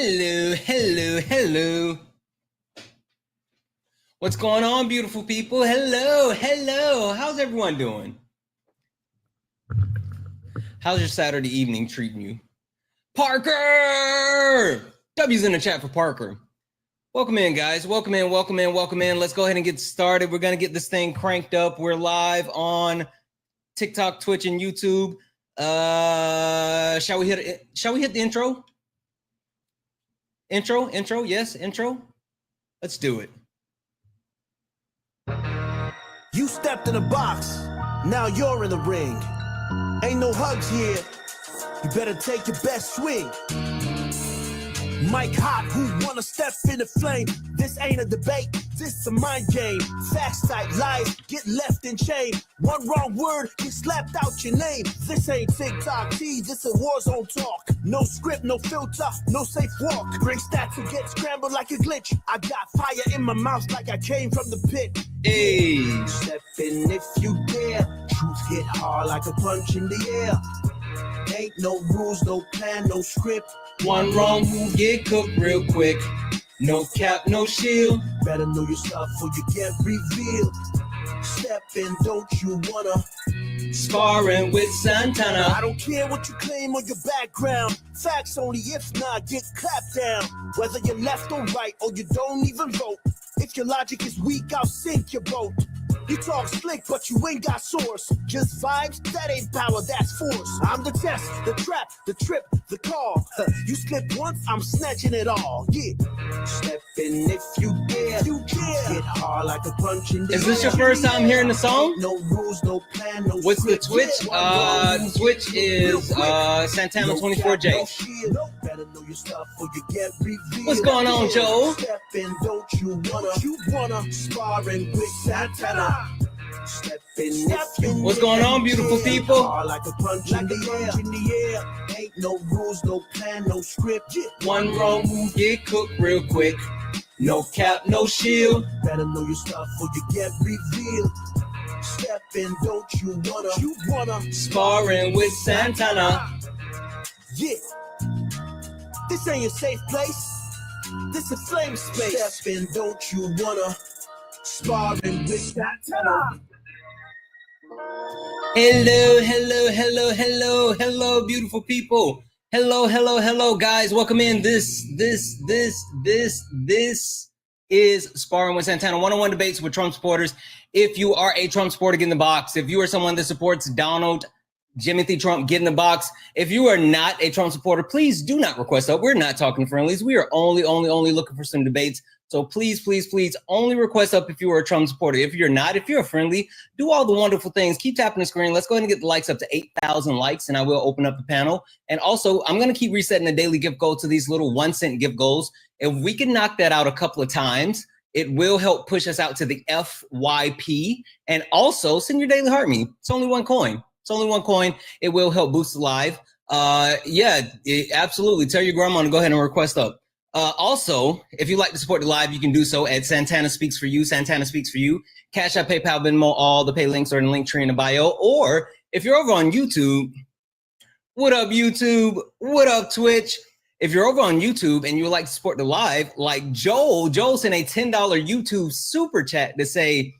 hello. What's going on, beautiful people? Hello. How's everyone doing? How's your Saturday evening treating you? Parker! W's in the chat for Parker. Welcome in, guys. Welcome in. Let's go ahead and get started. We're going to get this thing cranked up. We're live on TikTok, Twitch, and YouTube. Shall we hit the intro? Intro, yes, intro. Let's do it. You stepped in a box, now you're in the ring. Ain't no hugs here, you better take your best swing. Mike Hot, who wanna step in the flame? This ain't a debate, this a mind game. Facts type lies, get left in chain. One wrong word, get slapped out your name. This ain't TikTok T, this a war zone talk. No script, no filter, no safe walk. Bring stats and get scrambled like a glitch. I got fire in my mouth like I came from the pit. Hey, Step in if you dare. Truth hit hard like a punch in the air. Ain't no rules, no plan, no script. one wrong move, get cooked real quick. No cap, no shield. Better know your stuff or you get revealed. Step in, don't you wanna? Sparring with Santana. I don't care what you claim or your background. Facts only, if not, get clapped down. Whether you're left or right or you don't even vote. If your logic is weak, I'll sink your boat. You talk slick, but you ain't got source. Just vibes, that ain't power, that's force. I'm the test, the trap, the trip, the call. You slip once, I'm snatching it all. Yeah. Step in if you dare. You dare. Hit hard like a punch in the Is this your first time hearing the song? No rules, no plan, no What's the script. Twitch? Twitch is Santana 24J. Better know your stuff or you get revealed. What's going on, Joe? Step in, don't you wanna? Sparring with Santana. Step in, What's going on, beautiful people? Like a punch in the air. Ain't no rules, no plan, no script. One wrong move, get cooked real quick. No cap, no shield. Better know your stuff or you get revealed. Step in, don't you wanna? Sparring with Santana. Yeah. This ain't your safe place. This a flame space. Step in, don't you wanna? Sparring with Santana. Hello, beautiful people. Hello, guys. Welcome in. This is Sparring with Santana, one-on-one debates with Trump supporters. If you are a Trump supporter, get in the box. If you are someone that supports Donald Jimothy Trump, get in the box. If you are not a Trump supporter, please do not request up. We're not talking friendlies. We are only looking for some debates. So please, only request up if you are a Trump supporter. If you're not, if you're a friendly, do all the wonderful things. Keep tapping the screen. Let's go ahead and get the likes up to 8,000 likes, and I will open up the panel. And also, I'm going to keep resetting the daily gift goal to these little 1-cent gift goals. If we can knock that out a couple of times, it will help push us out to the FYP. And also, send your daily heart me. It's only one coin. It will help boost the live. Absolutely. Tell your grandma to go ahead and request up. Also, if you'd like to support the live, you can do so at Santana Speaks For You. Santana Speaks For You. Cash App, PayPal, Venmo, all the pay links are in the link tree in the bio. Or if you're over on YouTube, what up YouTube? What up Twitch? If you're over on YouTube and you would like to support the live, like Joel sent a $10 YouTube super chat to say,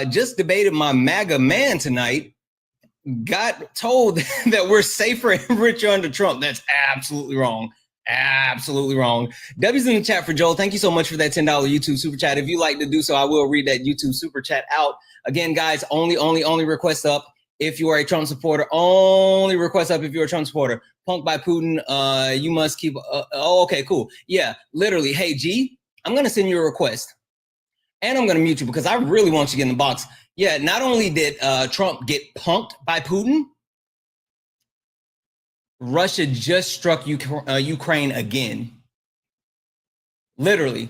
just debated my MAGA man tonight. Got told that we're safer and richer under Trump. That's absolutely wrong. W's in the chat for Joel. Thank you so much for that $10 YouTube super chat. If you like to do so, I will read that YouTube super chat out. Again, guys, only request up if you are a Trump supporter. Only request up if you're a Trump supporter. Punked by Putin. You must keep. Okay, cool. Yeah, literally. Hey, G, I'm going to send you a request. And I'm going to mute you because I really want you to get in the box. Yeah, not only did Trump get punked by Putin, Russia just struck Ukraine again. Literally,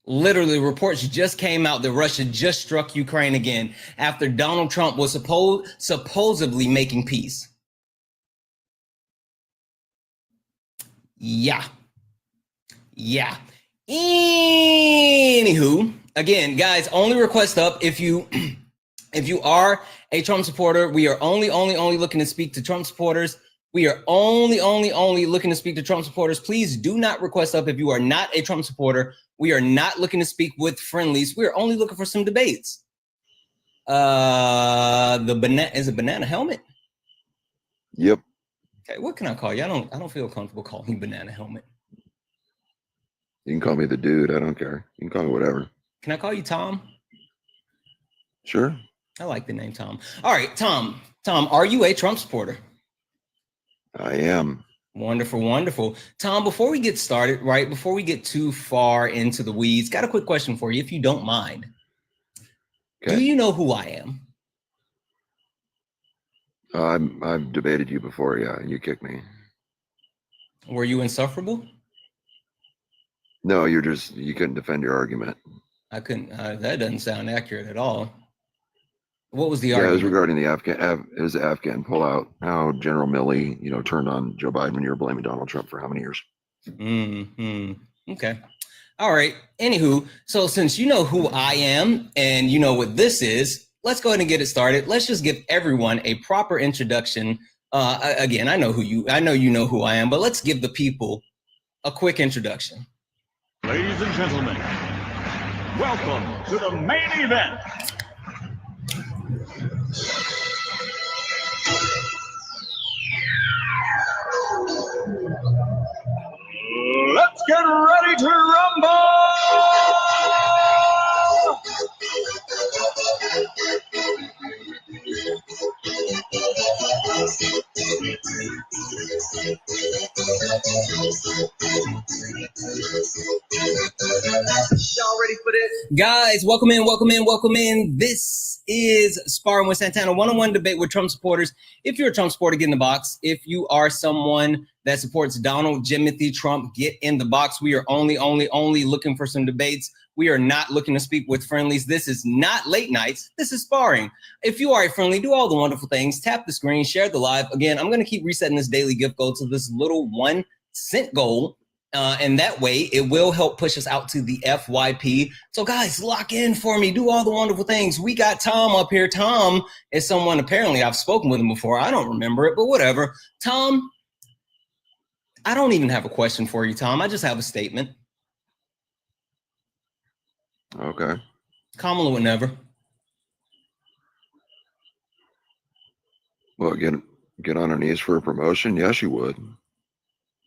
reports just came out that Russia just struck Ukraine again after Donald Trump was supposedly making peace. Yeah. Anywho, again, guys, only request up if you are a Trump supporter. We are only looking to speak to Trump supporters. We are only looking to speak to Trump supporters. Please do not request up if you are not a Trump supporter. We are not looking to speak with friendlies. We are only looking for some debates. The banana is a banana helmet. Yep. Okay, what can I call you? I don't feel comfortable calling you banana helmet. You can call me the dude. I don't care. You can call me whatever. Can I call you Tom? Sure. I like the name Tom. All right, Tom. Tom, are you a Trump supporter? I am. Wonderful, wonderful. Tom, before we get started, right, before we get too far into the weeds, got a quick question for you, if you don't mind. Okay. Do you know who I am? I've debated you before, yeah, and you kicked me. Were you insufferable? No, you couldn't defend your argument. I couldn't. That doesn't sound accurate at all. What was the argument? Yeah, it was regarding the Afghan pullout. How General Milley, turned on Joe Biden when you were blaming Donald Trump for how many years? Okay. All right. Anywho, so since you know who I am and you know what this is, let's go ahead and get it started. Let's just give everyone a proper introduction. Again, I know you know who I am, but let's give the people a quick introduction. Ladies and gentlemen, welcome to the main event. Let's get ready to rumble! Y'all ready for this? Guys, welcome in. This is Sparring with Santana, one-on-one debate with Trump supporters. If you're a Trump supporter, get in the box. If you are someone that supports Donald Jimothy Trump, get in the box. We are only looking for some debates. We are not looking to speak with friendlies. This is not late nights. This is sparring. If you are a friendly, do all the wonderful things. Tap the screen, share the live. Again, I'm going to keep resetting this daily gift goal to this little 1 cent goal. And that way it will help push us out to the FYP. So guys, lock in for me. Do all the wonderful things. We got Tom up here. Tom is someone, apparently I've spoken with him before. I don't remember it, but whatever. Tom, I don't even have a question for you, Tom. I just have a statement. Okay. Kamala would never. Well, get on her knees for a promotion? Yes, she would.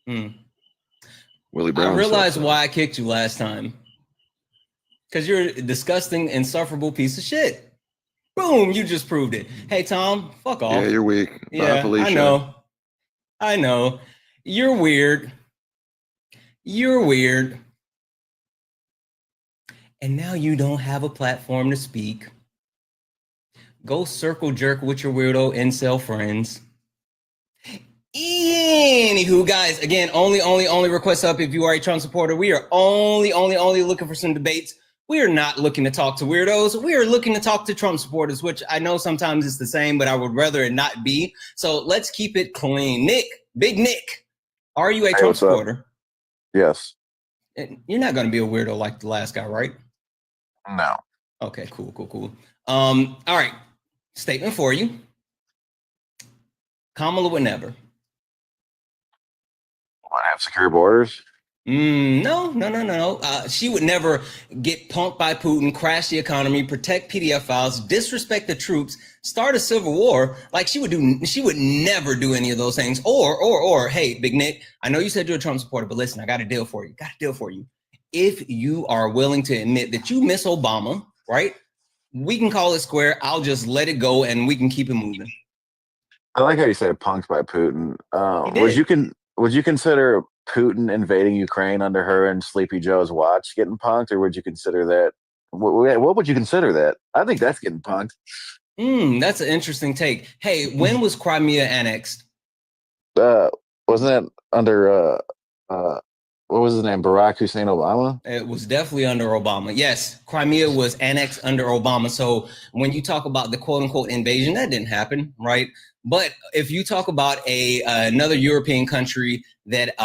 Willie Brown. I realized why I kicked you last time. Because you're a disgusting, insufferable piece of shit. Boom, you just proved it. Hey, Tom, fuck off. Yeah, you're weak. Yeah, Felicia. I know. You're weird. And now you don't have a platform to speak. Go circle jerk with your weirdo incel friends. Anywho, guys, again, only request up if you are a Trump supporter. We are only looking for some debates. We are not looking to talk to weirdos. We are looking to talk to Trump supporters, which I know sometimes it's the same, but I would rather it not be. So let's keep it clean. Nick, Big Nick, are you a Trump supporter? Yes. You're not going to be a weirdo like the last guy, right? No. Okay, cool. All right, statement for you. Kamala would never. Want to have secure borders? No. She would never get punked by Putin, crash the economy, protect PDF files, disrespect the troops, start a civil war. Like she would never do any of those things. Or, hey, Big Nick, I know you said you're a Trump supporter, but listen, I got a deal for you. If you are willing to admit that you miss Obama, right? We can call it square. I'll just let it go and we can keep it moving. I like how you said punked by Putin. Would you consider Putin invading Ukraine under her and Sleepy Joe's watch getting punked, or would you consider that? What would you consider that? I think that's getting punked. That's an interesting take. Hey, when was Crimea annexed? Wasn't that under what was his name? Barack Hussein Obama? It was definitely under Obama. Yes, Crimea was annexed under Obama. So when you talk about the quote unquote invasion, that didn't happen, right? But if you talk about another European country that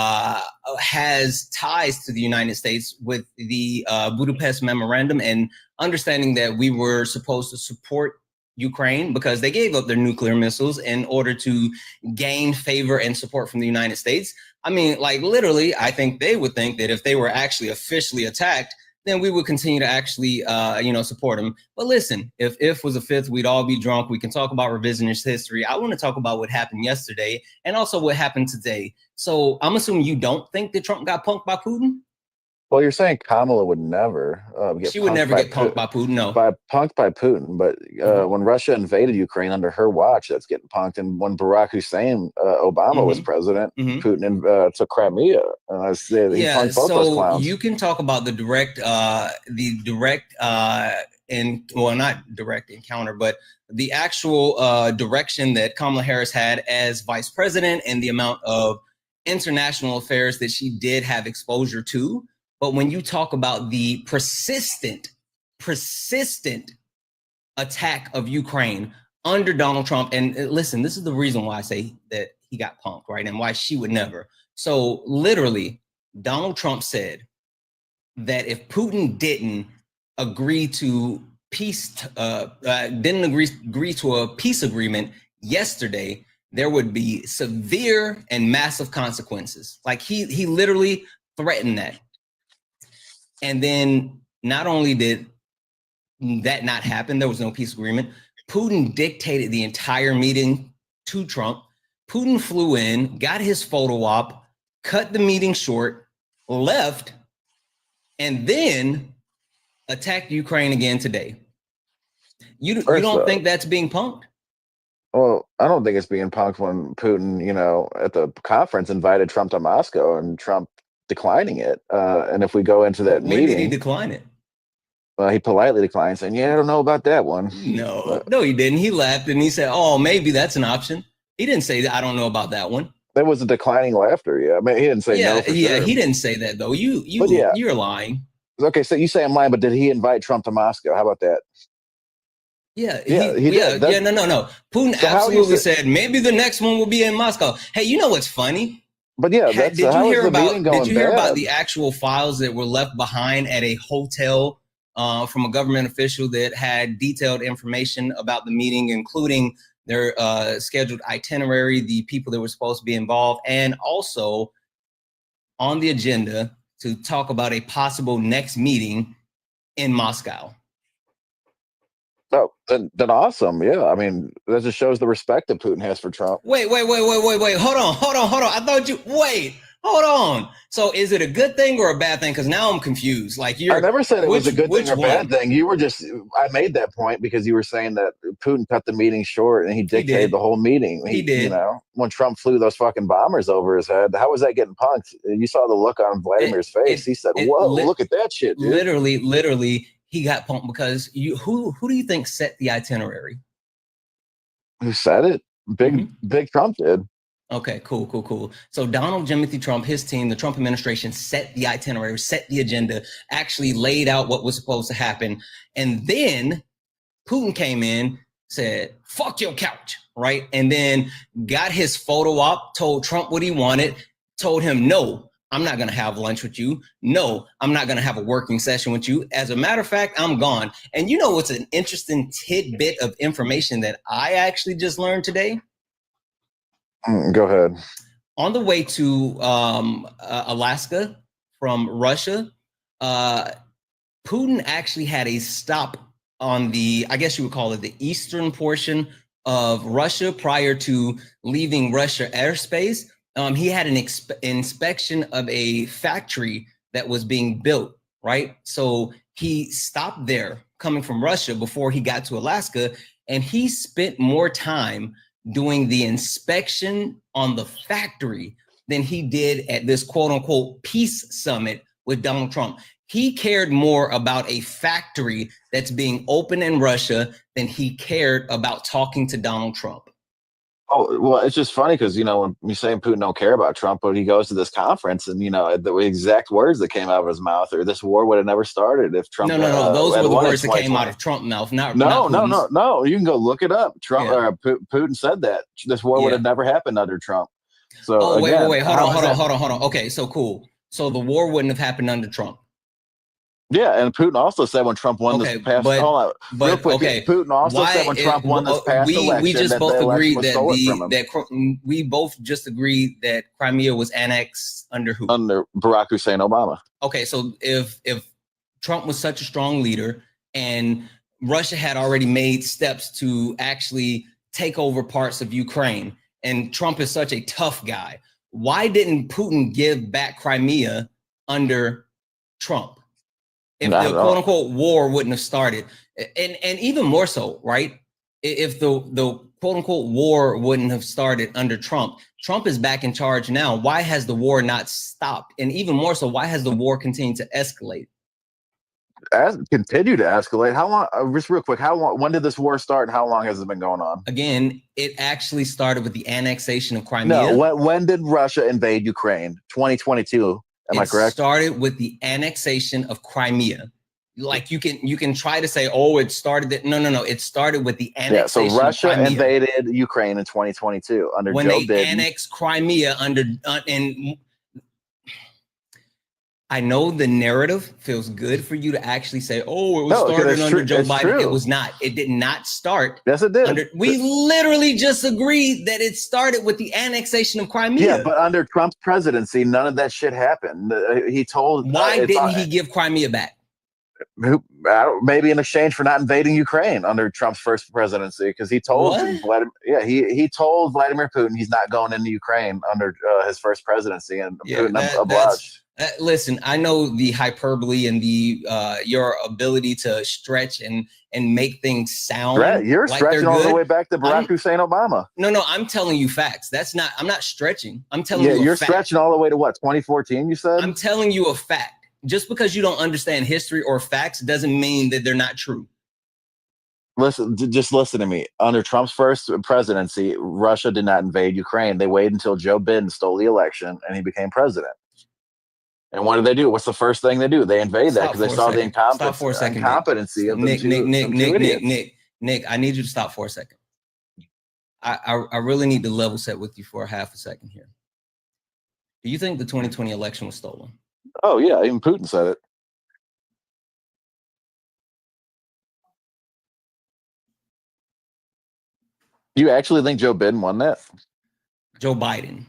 has ties to the United States with the Budapest Memorandum and understanding that we were supposed to support Ukraine because they gave up their nuclear missiles in order to gain favor and support from the United States. I mean, like literally, I think they would think that if they were actually officially attacked, then we would continue to actually, support them. But listen, if was a fifth, we'd all be drunk. We can talk about revisionist history. I want to talk about what happened yesterday and also what happened today. So I'm assuming you don't think that Trump got punked by Putin? Well, you're saying Kamala would never She would never get punked by Putin, no. Punked by Putin. But when Russia invaded Ukraine under her watch, that's getting punked. And when Barack Hussein Obama was president, Putin took Crimea. He punked both those clowns. You can talk about the direct, not direct encounter, but the actual direction that Kamala Harris had as vice president and the amount of international affairs that she did have exposure to. But when you talk about the persistent attack of Ukraine under Donald Trump, and listen, this is the reason why I say that he got punked, right? And why she would never. So literally, Donald Trump said that if Putin didn't agree to agree to a peace agreement yesterday, there would be severe and massive consequences. Like he literally threatened that. And then not only did that not happen, there was no peace agreement. Putin dictated the entire meeting to Trump. Putin flew in, got his photo op, cut the meeting short, left, and then attacked Ukraine again today. You don't think that's being punked? Well, I don't think it's being punked when Putin, at the conference invited Trump to Moscow and Trump declining it. And if we go into that meeting, did he decline it? Well, he politely declined, saying, "Yeah, I don't know about that one." No, he didn't. He laughed and he said, "Oh, maybe that's an option." He didn't say that. I don't know about that one. There was a declining laughter. Yeah, I mean, he didn't say no. For sure. He didn't say that though. You're lying. Okay, so you say I'm lying, but did he invite Trump to Moscow? How about that? Yeah, he did. No. Putin absolutely said maybe the next one will be in Moscow. Hey, you know what's funny? But yeah, did you hear about the actual files that were left behind at a hotel from a government official that had detailed information about the meeting, including their scheduled itinerary, the people that were supposed to be involved, and also on the agenda to talk about a possible next meeting in Moscow? Oh, then awesome. Yeah. I mean, that just shows the respect that Putin has for Trump. Wait. Hold on. Hold on. So is it a good thing or a bad thing? Because now I'm confused. Like I never said it was a good thing or bad thing. You were I made that point because you were saying that Putin cut the meeting short and he dictated the whole meeting. He did. When Trump flew those fucking bombers over his head, how was that getting punked? You saw the look on Vladimir's face. He said, "Whoa, look at that shit, dude." Literally. He got punked because who do you think set the itinerary? Who said it? Big Trump did. Okay, cool. So Donald Timothy Trump, his team, the Trump administration set the itinerary, set the agenda, actually laid out what was supposed to happen. And then Putin came in, said, "Fuck your couch," right? And then got his photo op, told Trump what he wanted, told him, "No, I'm not going to have lunch with you. No, I'm not going to have a working session with you. As a matter of fact, I'm gone." And you know what's an interesting tidbit of information that I actually just learned today? Go ahead. On the way to Alaska from Russia, Putin actually had a stop on I guess you would call it the eastern portion of Russia prior to leaving Russia airspace. He had an inspection of a factory that was being built, right? So he stopped there coming from Russia before he got to Alaska, and he spent more time doing the inspection on the factory than he did at this quote unquote peace summit with Donald Trump. He cared more about a factory that's being open in Russia than he cared about talking to Donald Trump. Oh, well, it's just funny because, when you say Putin don't care about Trump, but he goes to this conference and, the exact words that came out of his mouth or this war would have never started if Trump. No. Those were the words that came out of Trump's mouth. No. You can go look it up. Putin said that this war would have never happened under Trump. So wait. Hold on. Okay, so cool. So the war wouldn't have happened under Trump. Yeah, and Putin also said when Trump won Okay, this past, but hold on, real but quick, okay, Putin also why? said when Trump won this past election We just that both the election agreed was that stolen from him we both just agreed that Crimea was annexed under who? under Barack Hussein Obama. Okay, so if Trump was such a strong leader and Russia had already made steps to actually take over parts of Ukraine, and Trump is such a tough guy, why didn't Putin give back Crimea under Trump? If the quote unquote war wouldn't have started, and even more so, right? If the quote unquote war wouldn't have started under Trump, Trump is back in charge now. Why has the war not stopped? And even more so, why has the war continued to escalate? Continue to escalate. How long? Just real quick. How long? When did this war start, and how long has it been going on? Again, it actually started with the annexation of Crimea. No. When did Russia invade Ukraine? 2022. Am I correct? It started with the annexation of Crimea. Like you can try to say, oh, it started that. No. It started with the annexation. Yeah, so Russia of Crimea. invaded Ukraine in 2022 under when Joe they Biden. annexed Crimea under and I know the narrative feels good for you to actually say, oh, it was started under Joe Biden. True. It was not. It did not start. Yes, it did. We literally just agreed that it started with the annexation of Crimea. Yeah, but under Trump's presidency, none of that shit happened. He told. Why didn't he give Crimea back? Maybe in exchange for not invading Ukraine under Trump's first presidency, because he told Vladimir, he told Vladimir Putin he's not going into Ukraine under his first presidency, and Putin obliged. Listen, I know the hyperbole and the your ability to stretch and make things sound. You're like stretching all the way back to Barack Hussein Obama. No, I'm telling you facts. I'm not stretching. I'm telling you. You're stretching all the way to what, 2014? You said. I'm telling you a fact. Just because you don't understand history or facts doesn't mean that they're not true. Just listen to me. Under Trump's first presidency, Russia did not invade Ukraine. They waited until Joe Biden stole the election and he became president. And what did they do? What's the first thing they do? They invade that because they saw the incompetency of Nick, I need you to stop for a second. I really need to level set with you for half a second here. Do you think the 2020 election was stolen? Oh, yeah. Even Putin said it. Do you actually think Joe Biden won that? Joe Biden.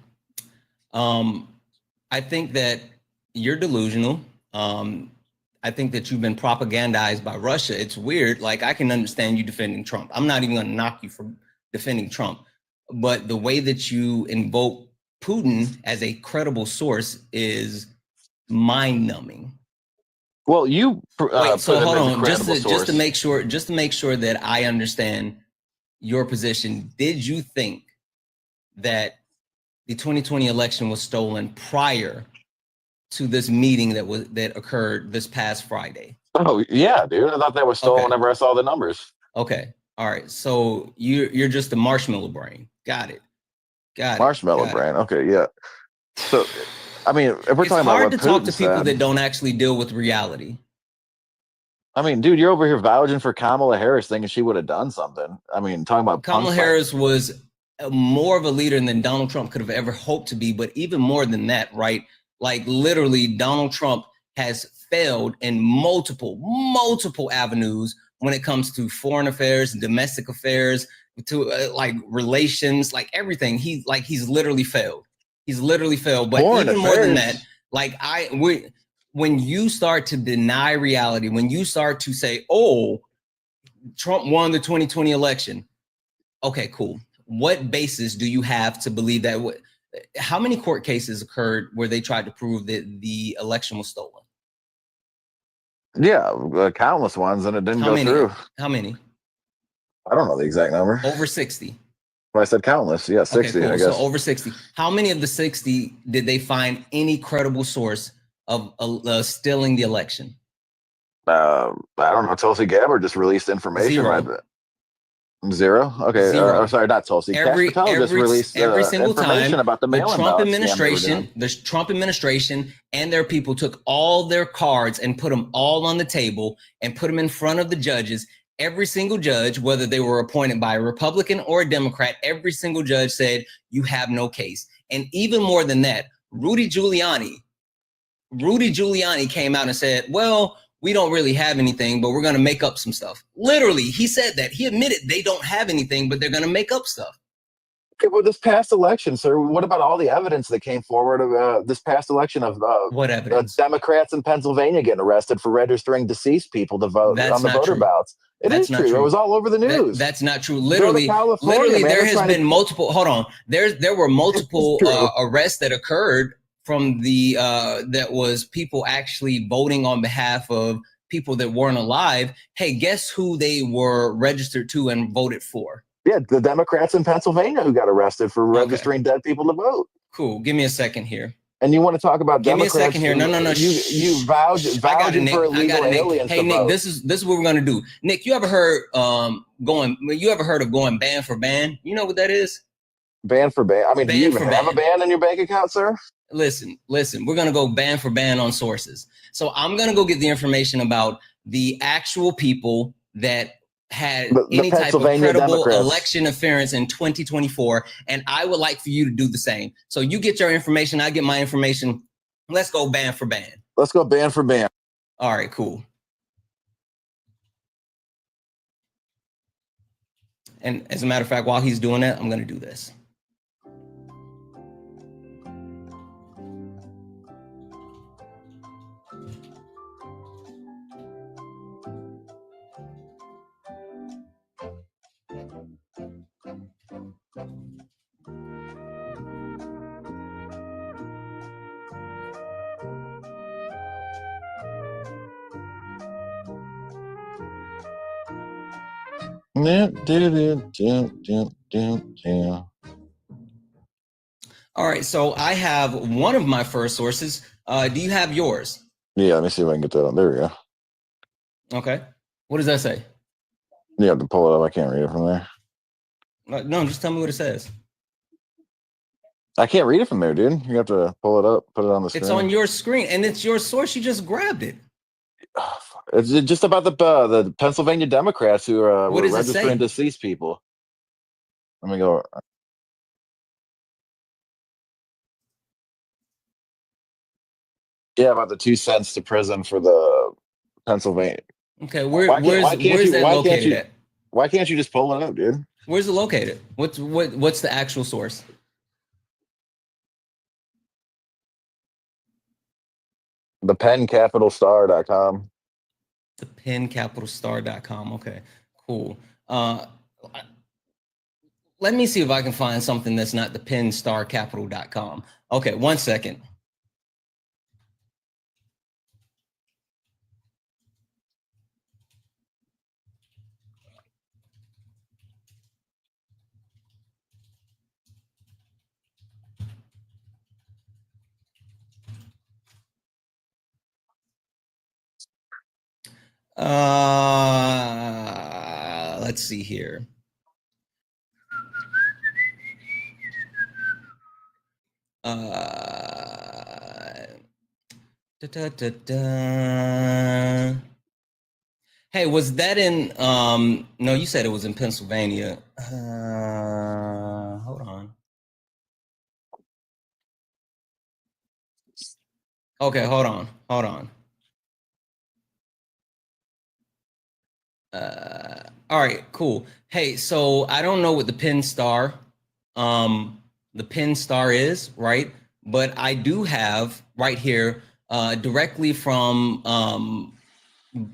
I think that you're delusional. I think that you've been propagandized by Russia. It's weird. Like, I can understand you defending Trump. I'm not even going to knock you for defending Trump. But the way that you invoke Putin as a credible source is mind-numbing. Well, you wait, so hold on, just to make sure that I understand your position. Did you think that the 2020 election was stolen prior to this meeting that occurred this past Friday? Oh yeah, dude. I thought that was stolen whenever I saw the numbers. Okay. All right. So you're just a marshmallow brain. Got it. Marshmallow brain. Okay, yeah. So I mean, if we're talking about what it's hard to talk to people that don't actually deal with reality. I mean, dude, you're over here vouching for Kamala Harris thinking she would have done something. I mean, talking about Kamala Harris was more of a leader than Donald Trump could have ever hoped to be. But even more than that, right? Like literally, Donald Trump has failed in multiple avenues when it comes to foreign affairs, domestic affairs, to like relations, like everything. He's literally failed. He's literally failed. But even more than that, like when you start to deny reality, when you start to say, oh, Trump won the 2020 election. Okay, cool. What basis do you have to believe that? How many court cases occurred where they tried to prove that the election was stolen? Yeah, countless ones, and it didn't go through. How many? I don't know the exact number. Over 60. Well, I said countless. Yeah, 60, okay, cool. I guess. So over 60. How many of the 60 did they find any credible source of stealing the election? I don't know. Tulsi Gabbard just released information. Zero. Okay. Zero. Sorry, not Tulsi. Every single time about the Trump administration and their people took all their cards and put them all on the table and put them in front of the judges. Every single judge, whether they were appointed by a Republican or a Democrat, every single judge said, you have no case. And even more than that, Rudy Giuliani came out and said, well, we don't really have anything, but we're going to make up some stuff. Literally, he said that. He admitted they don't have anything, but they're going to make up stuff. Okay, well, this past election, sir, what about all the evidence that came forward of this past election of what evidence? Democrats in Pennsylvania getting arrested for registering deceased people to vote on the voter ballots? It is true. It was all over the news. That's not true. Literally, there has been multiple. Hold on. There were multiple arrests that occurred from the that was people actually voting on behalf of people that weren't alive. Hey, guess who they were registered to and voted for? Yeah, the Democrats in Pennsylvania who got arrested for registering dead people to vote. Cool. Give me a second here. And you want to talk about Democrats? Give me a second here. No. You vowed for illegal aliens. Hey, Nick, this is what we're gonna do. Nick, you ever heard of going ban for ban? You know what that is? Ban for ban. I mean, do you even have a ban in your bank account, sir? Listen. We're gonna go ban for ban on sources. So I'm gonna go get the information about the actual people that had any type of credible election interference in 2024, and I would like for you to do the same. So you get your information, I get my information. Let's go ban for ban. Let's go ban for ban. All right, cool. And as a matter of fact, while he's doing that, I'm going to do this. All right, so I have one of my first sources. Do you have yours? Yeah, let me see if I can get that on. There we go. Okay. What does that say? You have to pull it up. I can't read it from there. No, just tell me what it says. I can't read it from there, dude. You have to pull it up, put it on the screen. It's on your screen, and it's your source. You just grabbed it. It's just about the Pennsylvania Democrats who were registering deceased people. Let me go. Yeah, about the 2 cents to prison for the Pennsylvania. Okay, where's that located at? Why can't you just pull it up, dude? Where's it located? What's the actual source? ThePennCapitalStar.com. ThePennCapitalStar.com. Okay, cool. Let me see if I can find something that's not ThePennStarCapital.com. Okay, 1 second. Let's see here. Hey, was that in no, you said it was in Pennsylvania. Hold on. Okay, hold on. All right, cool. Hey, so I don't know what the Penn Star is, right? But I do have right here directly from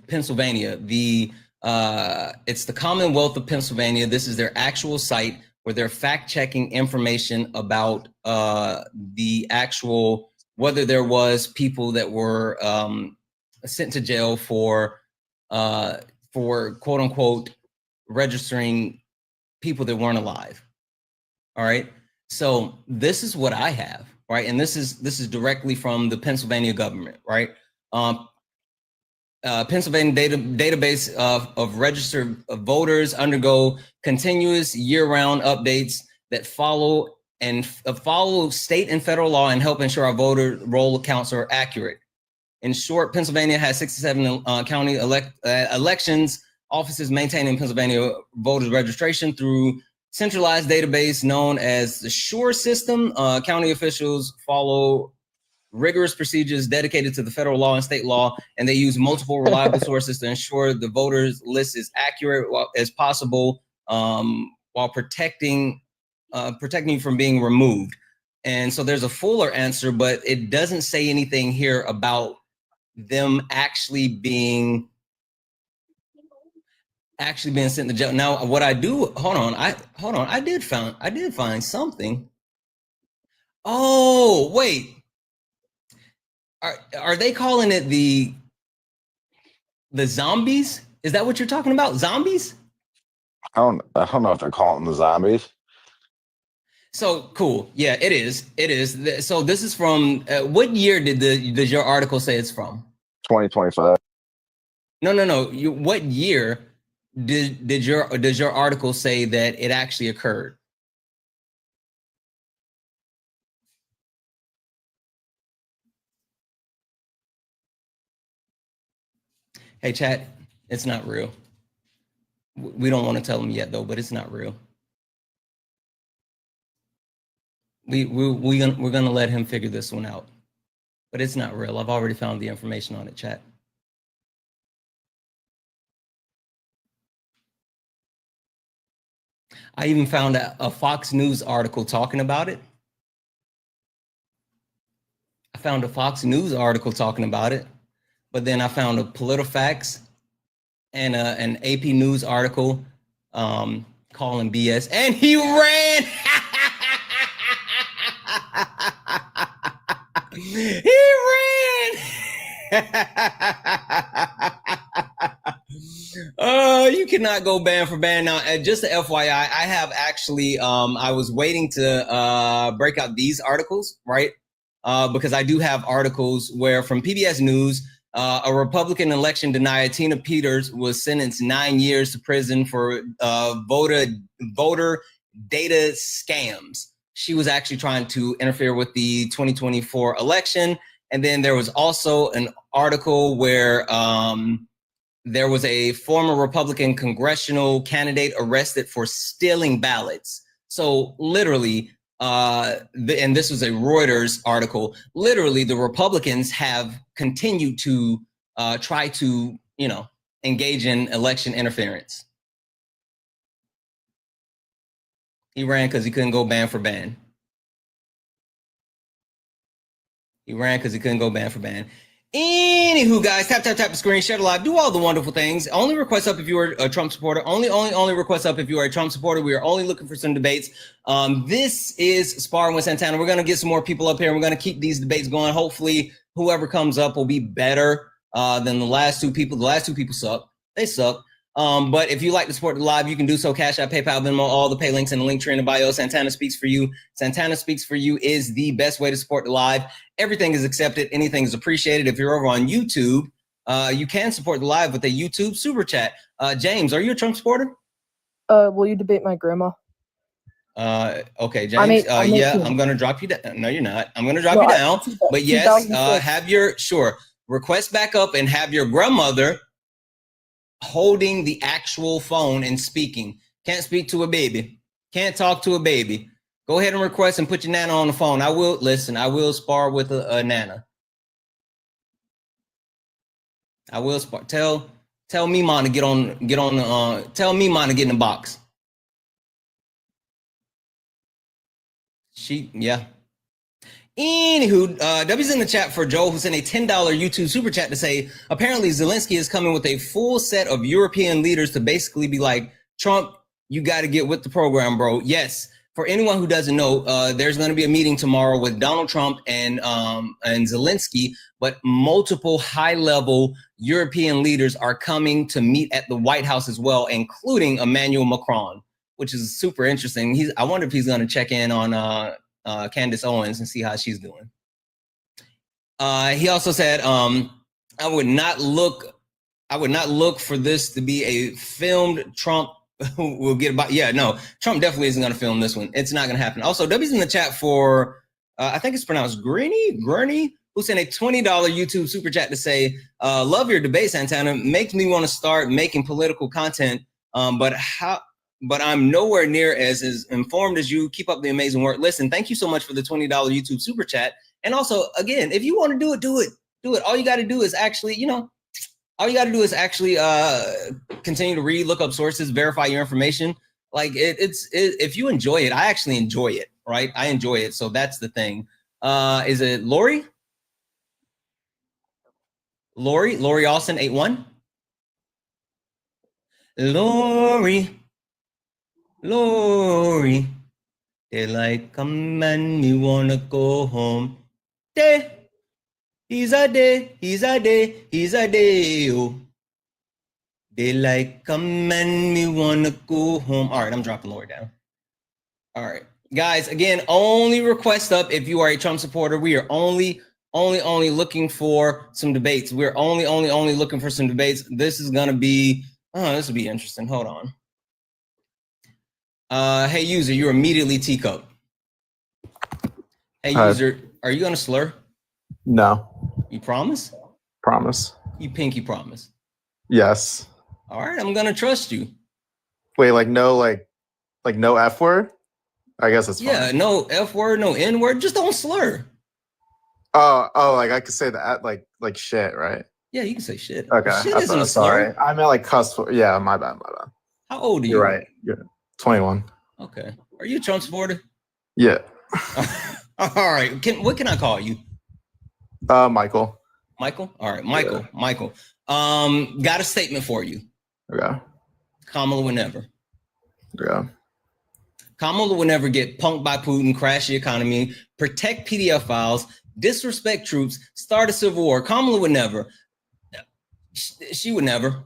Pennsylvania. It's the Commonwealth of Pennsylvania. This is their actual site where they're fact-checking information about the actual, whether there was people that were sent to jail for quote unquote registering people that weren't alive. All right. So this is what I have, right? And this is directly from the Pennsylvania government, right? Pennsylvania database of registered voters undergo continuous year-round updates that follow state and federal law and help ensure our voter roll counts are accurate. In short, Pennsylvania has 67 county elections offices maintaining Pennsylvania voters registration through centralized database known as the SURE system. County officials follow rigorous procedures dedicated to the federal law and state law, and they use multiple reliable sources to ensure the voters list is accurate as possible, while protecting you from being removed. And so there's a fuller answer, but it doesn't say anything here about them actually being sent to jail. Now, what I do, I did find something. Oh, wait. Are they calling it the zombies? Is that what you're talking about? Zombies? I don't know if they're calling them the zombies. So cool. Yeah, it is. It is. So this is from what year does your article say it's from? 2025. No. What year does your article say that it actually occurred? Hey, chat, it's not real. We don't want to tell them yet, though, but it's not real. We're gonna let him figure this one out, but it's not real. I've already found the information on it, chat. I even found a Fox News article talking about it. But then I found a PolitiFacts and an AP News article calling BS, and he ran. He ran. You cannot go band for band. Now, just a FYI, I have actually, I was waiting to break out these articles, right? Because I do have articles where from PBS News, a Republican election denier, Tina Peters, was sentenced 9 years to prison for voter data scams. She was actually trying to interfere with the 2024 election. And then there was also an article where there was a former Republican congressional candidate arrested for stealing ballots. So literally, and this was a Reuters article, literally the Republicans have continued to try to, engage in election interference. He ran because he couldn't go band for band. Anywho, guys, tap the screen, share the live, do all the wonderful things. Only request up if you are a Trump supporter. Only request up if you are a Trump supporter. We are only looking for some debates. This is Sparring with Santana. We're going to get some more people up here, and we're going to keep these debates going. Hopefully, whoever comes up will be better than the last two people. The last two people suck. They suck. But if you like to support the live, you can do so. Cash App, PayPal, Venmo, all the pay links in the link tree in the bio. Santana Speaks for You. Santana Speaks for You is the best way to support the live. Everything is accepted. Anything is appreciated. If you're over on YouTube, you can support the live with a YouTube super chat. James, are you a Trump supporter? Will you debate my grandma? Okay, James. I'm going to drop you down. No, you're not. I'm going to drop you down. But yes, have your, request back up and have your grandmother holding the actual phone and speaking. Can't speak to a baby. Can't talk to a baby. Go ahead and request and put your nana on the phone. I will spar with a nana. I will spar. Tell Mima to get on tell Mima to get in the box. Anywho, W's in the chat for Joel, who sent a $10 YouTube super chat to say, apparently Zelensky is coming with a full set of European leaders to basically be like, Trump, you got to get with the program, bro. Yes. For anyone who doesn't know, there's going to be a meeting tomorrow with Donald Trump and Zelensky, but multiple high-level European leaders are coming to meet at the White House as well, including Emmanuel Macron, which is super interesting. I wonder if he's going to check in on Candace Owens and see how she's doing. He also said, I would not look for this to be a filmed Trump will get about. Yeah, no, Trump definitely isn't going to film this one. It's not going to happen. Also, W's in the chat for, I think it's pronounced Gurney, who sent a $20 YouTube super chat to say, love your debate, Santana. Makes me want to start making political content. But I'm nowhere near as informed as you. Keep up the amazing work. Listen, thank you so much for the $20 YouTube super chat. And also, again, if you want to do it, do it. Do it. All you got to do is actually, continue to read, look up sources, verify your information. Like if you enjoy it, I actually enjoy it, right? I enjoy it. So that's the thing. Is it Lori? Lori Austin, 81. Lori. Daylight come and me wanna go home. Day. He's a day. Oh. Daylight come and me wanna go home. All right, I'm dropping Lori down. All right, guys. Again, only request up if you are a Trump supporter. We are only looking for some debates. We're only looking for some debates. This is gonna be. This will be interesting. Hold on. Hey user, you're immediately teacup. Hey user, are you gonna slur? No. You promise? Promise. You pinky promise. Yes. All right, I'm gonna trust you. Wait, like no F word? I guess it's fine. Yeah, no F word, no N word. Just don't slur. Oh, like I could say that like shit, right? Yeah, you can say shit. Okay. Shit isn't a slur. Sorry. I meant like cuss. Yeah, my bad. How old are you? You're right. You're 21. Okay. Are you a Trump supporter? Yeah. All right. What can I call you? Michael. Michael? All right, Michael. Yeah. Michael. Got a statement for you. Okay. Kamala would never. Yeah. Kamala would never get punked by Putin, crash the economy, protect PDF files, disrespect troops, start a civil war. Kamala would never. She would never.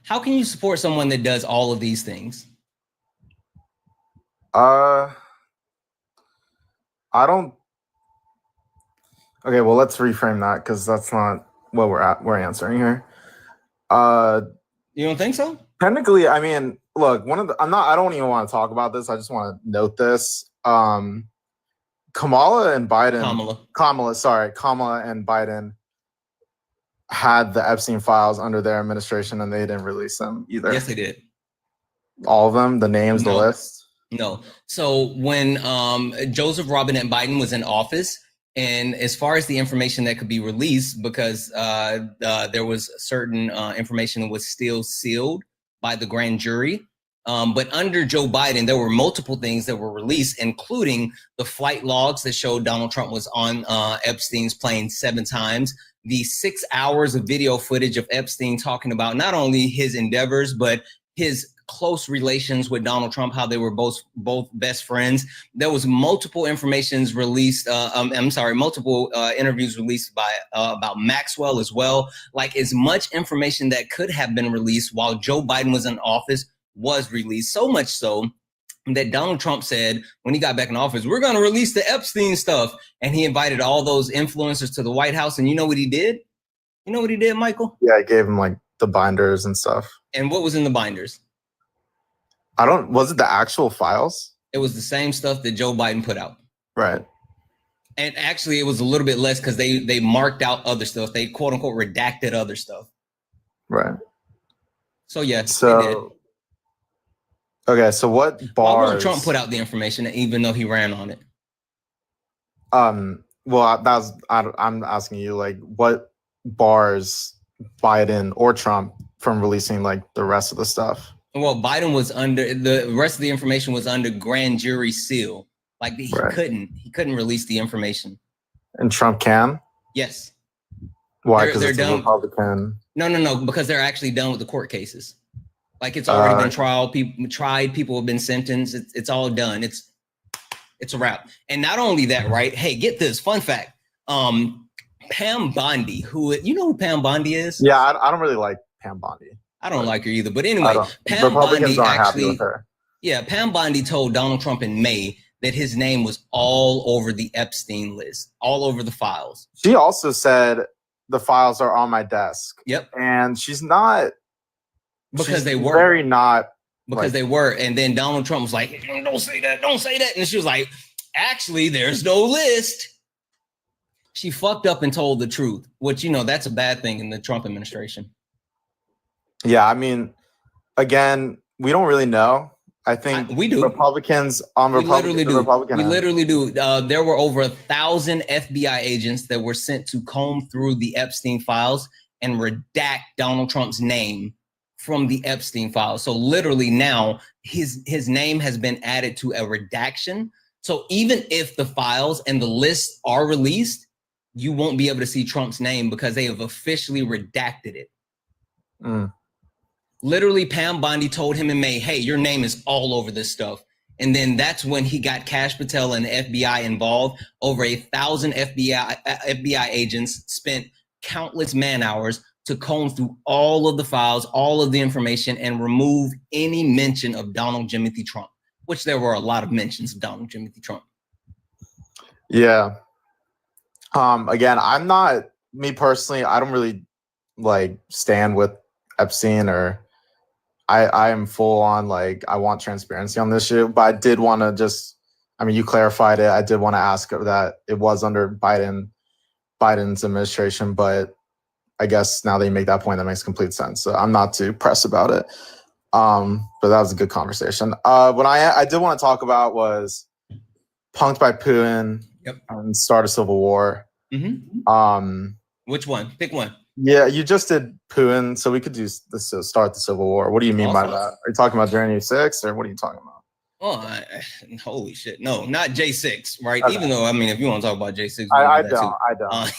How can you support someone that does all of these things? I don't. Okay, well, let's reframe that because that's not what we're answering here. You don't think so? Technically, I mean, look, I don't even want to talk about this. I just want to note this. Kamala and Biden. Kamala and Biden had the Epstein files under their administration and they didn't release them either. Yes, they did. All of them, the names, the list? No. So when Joseph Robinette Biden was in office, and as far as the information that could be released, because there was certain information that was still sealed by the grand jury. But under Joe Biden, there were multiple things that were released, including the flight logs that showed Donald Trump was on Epstein's plane 7 times, the 6 hours of video footage of Epstein talking about not only his endeavors, but his close relations with Donald Trump, how they were both best friends. There was multiple informations released. Multiple interviews released by about Maxwell as well. Like as much information that could have been released while Joe Biden was in office was released. So much so that Donald Trump said when he got back in office, we're going to release the Epstein stuff. And he invited all those influencers to the White House. And you know what he did? You know what he did, Michael? Yeah, I gave him like the binders and stuff. And what was in the binders? Was it the actual files? It was the same stuff that Joe Biden put out. Right. And actually it was a little bit less because they marked out other stuff. They quote unquote redacted other stuff. Right. So yeah. So okay, so what bars? Why won't Trump put out the information even though he ran on it? Well, I'm asking you, like, what bars Biden or Trump from releasing like the rest of the stuff? Well, Biden was under the rest of the information was under grand jury seal. Like he couldn't release the information. And Trump can? Yes. Why? Because it's a Republican. No, because they're actually done with the court cases. Like it's already been tried. People have been sentenced. It's all done. It's a wrap. And not only that, right? Hey, get this fun fact. Pam Bondi, who Pam Bondi is? Yeah, I don't really like Pam Bondi. I don't like her either. But anyway, Pam Bondi happy with her. Yeah, Pam Bondi told Donald Trump in May that his name was all over the Epstein list, all over the files. She also said the files are on my desk. Yep. And she's not. Because they were. Very not. Because they were. And then Donald Trump was like, don't say that. Don't say that. And she was like, actually, there's no list. She fucked up and told the truth, which, that's a bad thing in the Trump administration. Yeah, I mean, again, we don't really know. I think we do. Republicans on Republican. We literally do. There were over 1,000 FBI agents that were sent to comb through the Epstein files and redact Donald Trump's name from the Epstein files. So literally now his name has been added to a redaction. So even if the files and the lists are released, you won't be able to see Trump's name because they have officially redacted it. Literally, Pam Bondi told him in May, hey, your name is all over this stuff. And then that's when he got Kash Patel and the FBI involved. Over 1,000 FBI agents spent countless man hours to comb through all of the files, all of the information, and remove any mention of Donald Jimothy Trump, which there were a lot of mentions of Donald Jimothy Trump. Yeah. Again, I'm not, me personally, I don't really like stand with Epstein, or I am full on like, I want transparency on this shit, but I did want to just, I mean, you clarified it. I did want to ask that it was under Biden's administration, but I guess now that you make that point, that makes complete sense. So I'm not too pressed about it. But that was a good conversation. What I did want to talk about was punked by Putin and start a civil war. Which one? Pick one. Yeah, you just did Putin, so we could do this to start the civil war. What do you mean by that? Are you talking about January 6th, or what are you talking about? Oh, holy shit! No, not J6, right? Okay. Even though, I mean, if you want to talk about J6, I don't.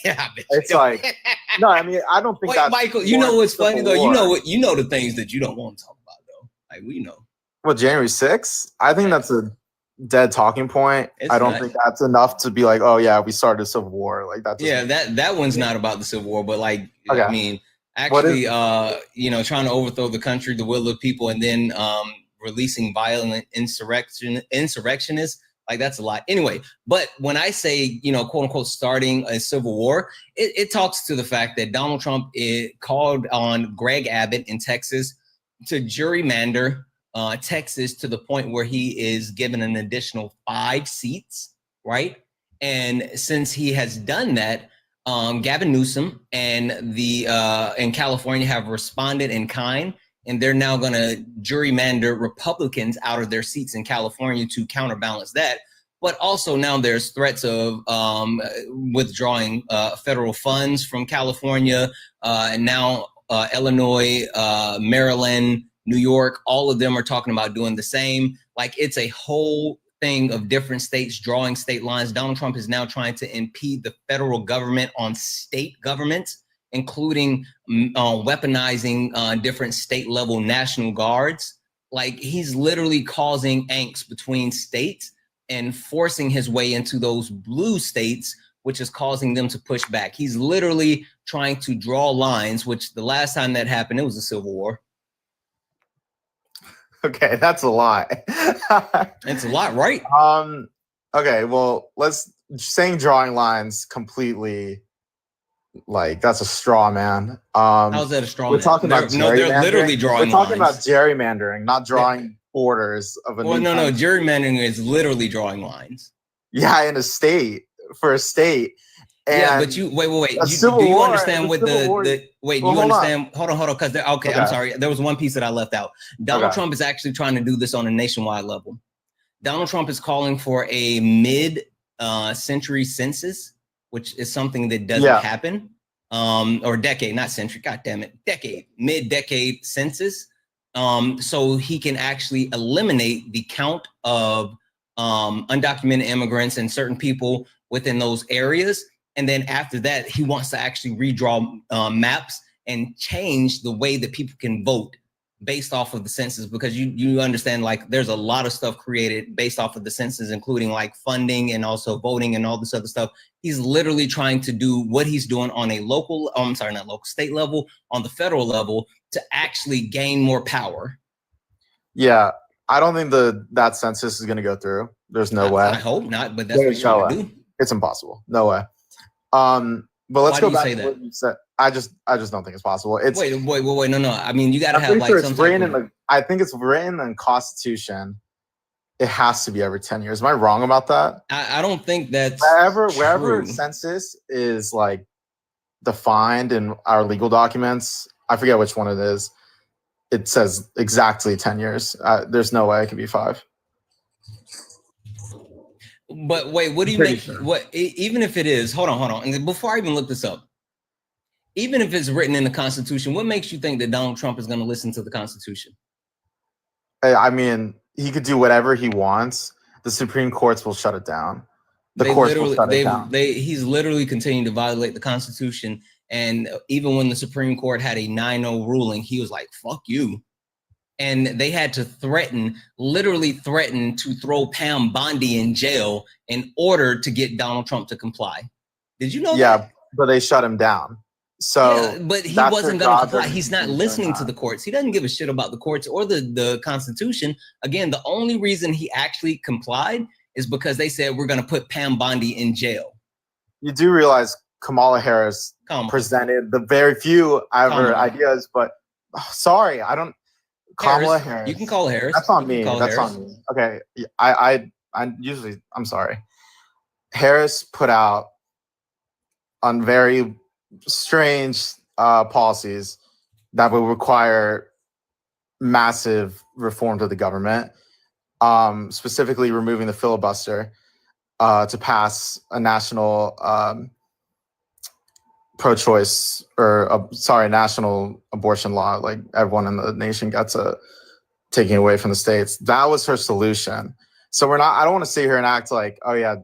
Yeah, it's like no. I mean, I don't think. Wait, Michael, you know what's funny though? You know the things that you don't want to talk about though. Like we know. Well, January 6th, I think that's a dead talking point. I don't think that's enough to be like, oh yeah, we started a civil war. Like that's that one's not about the civil war, but like I mean, actually, trying to overthrow the country, the will of people, and then releasing violent insurrectionists, like that's a lot. Anyway, but when I say, quote unquote, starting a civil war, it talks to the fact that Donald Trump called on Greg Abbott in Texas to gerrymander Texas to the point where he is given an additional 5 seats, right? And since he has done that, Gavin Newsom and in California have responded in kind, and they're now going to gerrymander Republicans out of their seats in California to counterbalance that. But also now there's threats of withdrawing federal funds from California, and now Illinois, Maryland, New York, all of them are talking about doing the same. Like it's a whole thing of different states drawing state lines. Donald Trump is now trying to impede the federal government on state governments, including weaponizing different state level National Guards. Like he's literally causing angst between states and forcing his way into those blue states, which is causing them to push back. He's literally trying to draw lines, which the last time that happened, it was a civil war. Okay, that's a lot. It's a lot, right? Okay, well, saying drawing lines completely, like that's a straw man. How's that a straw man? Talking about they're literally drawing lines. We're talking about gerrymandering, not drawing borders of a no, gerrymandering is literally drawing lines. Yeah, in a state, for a state. And yeah, but you wait. Do you understand what wait? You understand? Hold on, because okay, I'm sorry. There was one piece that I left out. Donald Trump is actually trying to do this on a nationwide level. Donald Trump is calling for a mid-century census, which is something that doesn't happen. Or decade, not century. God damn it, decade, mid-decade census. So he can actually eliminate the count of undocumented immigrants and certain people within those areas. And then after that, he wants to actually redraw maps and change the way that people can vote based off of the census, because you understand, like, there's a lot of stuff created based off of the census, including like funding and also voting and all this other stuff. He's literally trying to do what he's doing on a state level, on the federal level, to actually gain more power. Yeah, I don't think that census is going to go through. There's no way. I hope not, but that's what he's trying to do. It's impossible. No way. But let's go back to what you said. I just don't think it's possible. It's wait. No. I mean, you got to have like some. I think it's written in the Constitution. It has to be every 10 years. Am I wrong about that? I don't think that's wherever census is like defined in our legal documents. I forget which one it is. it says exactly 10 years. There's no way it could be 5. But wait, what do you make? What even if it is? Hold on. And before I even look this up, even if it's written in the Constitution, what makes you think that Donald Trump is going to listen to the Constitution? I mean, he could do whatever he wants. The Supreme Courts will shut it down. The courts will shut it down. He's literally continuing to violate the Constitution. And even when the Supreme Court had a 9-0 ruling, he was like, fuck you. And they had to literally threaten to throw Pam Bondi in jail in order to get Donald Trump to comply. Did you know that? Yeah, but they shut him down. So, yeah, but he wasn't going to comply. He's not listening to the courts. He doesn't give a shit about the courts or the Constitution. Again, the only reason he actually complied is because they said we're going to put Pam Bondi in jail. You do realize Kamala Harris presented the very few ideas, but sorry, I don't. Kamala Harris. You can call Harris. That's on me. That's on me. Okay, I usually, I'm sorry. Harris put out on very strange policies that would require massive reform to the government, specifically removing the filibuster to pass a national pro-choice national abortion law. Like everyone in the nation gets taking away from the states. That was her solution. So I don't want to sit here and act like, oh yeah,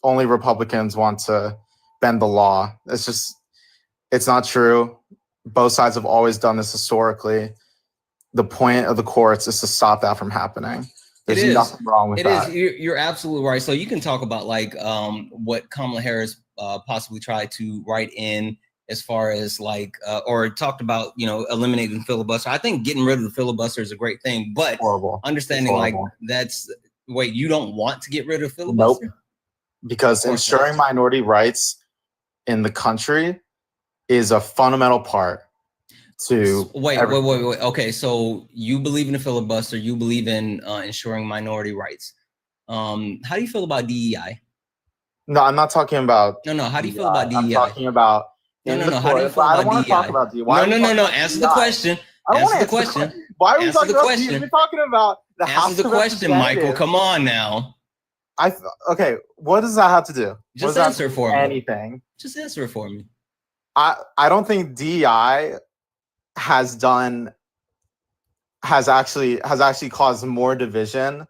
only Republicans want to bend the law. It's not true. Both sides have always done this historically. The point of the courts is to stop that from happening. There's nothing wrong with that. It is. You're absolutely right. So you can talk about like what Kamala Harris possibly tried to write in as far as like or talked about, eliminating the filibuster. I think getting rid of the filibuster is a great thing, but understanding like you don't want to get rid of filibuster? Nope. Because ensuring minority rights in the country is a fundamental part to wait. Okay, so you believe in the filibuster, you believe in ensuring minority rights. How do you feel about DEI? No, I'm not talking about No, how do you feel about DEI? I'm talking about No, how do you feel about DEI? I don't want to talk about DEI. No, answer the question. Answer the question. Why are we talking about DEI? We're talking about the House of Representatives. Answer the question, Michael. Come on now. Okay, what does that have to do? Just answer for me. Anything. Just answer it for me. I don't think DEI has actually caused more division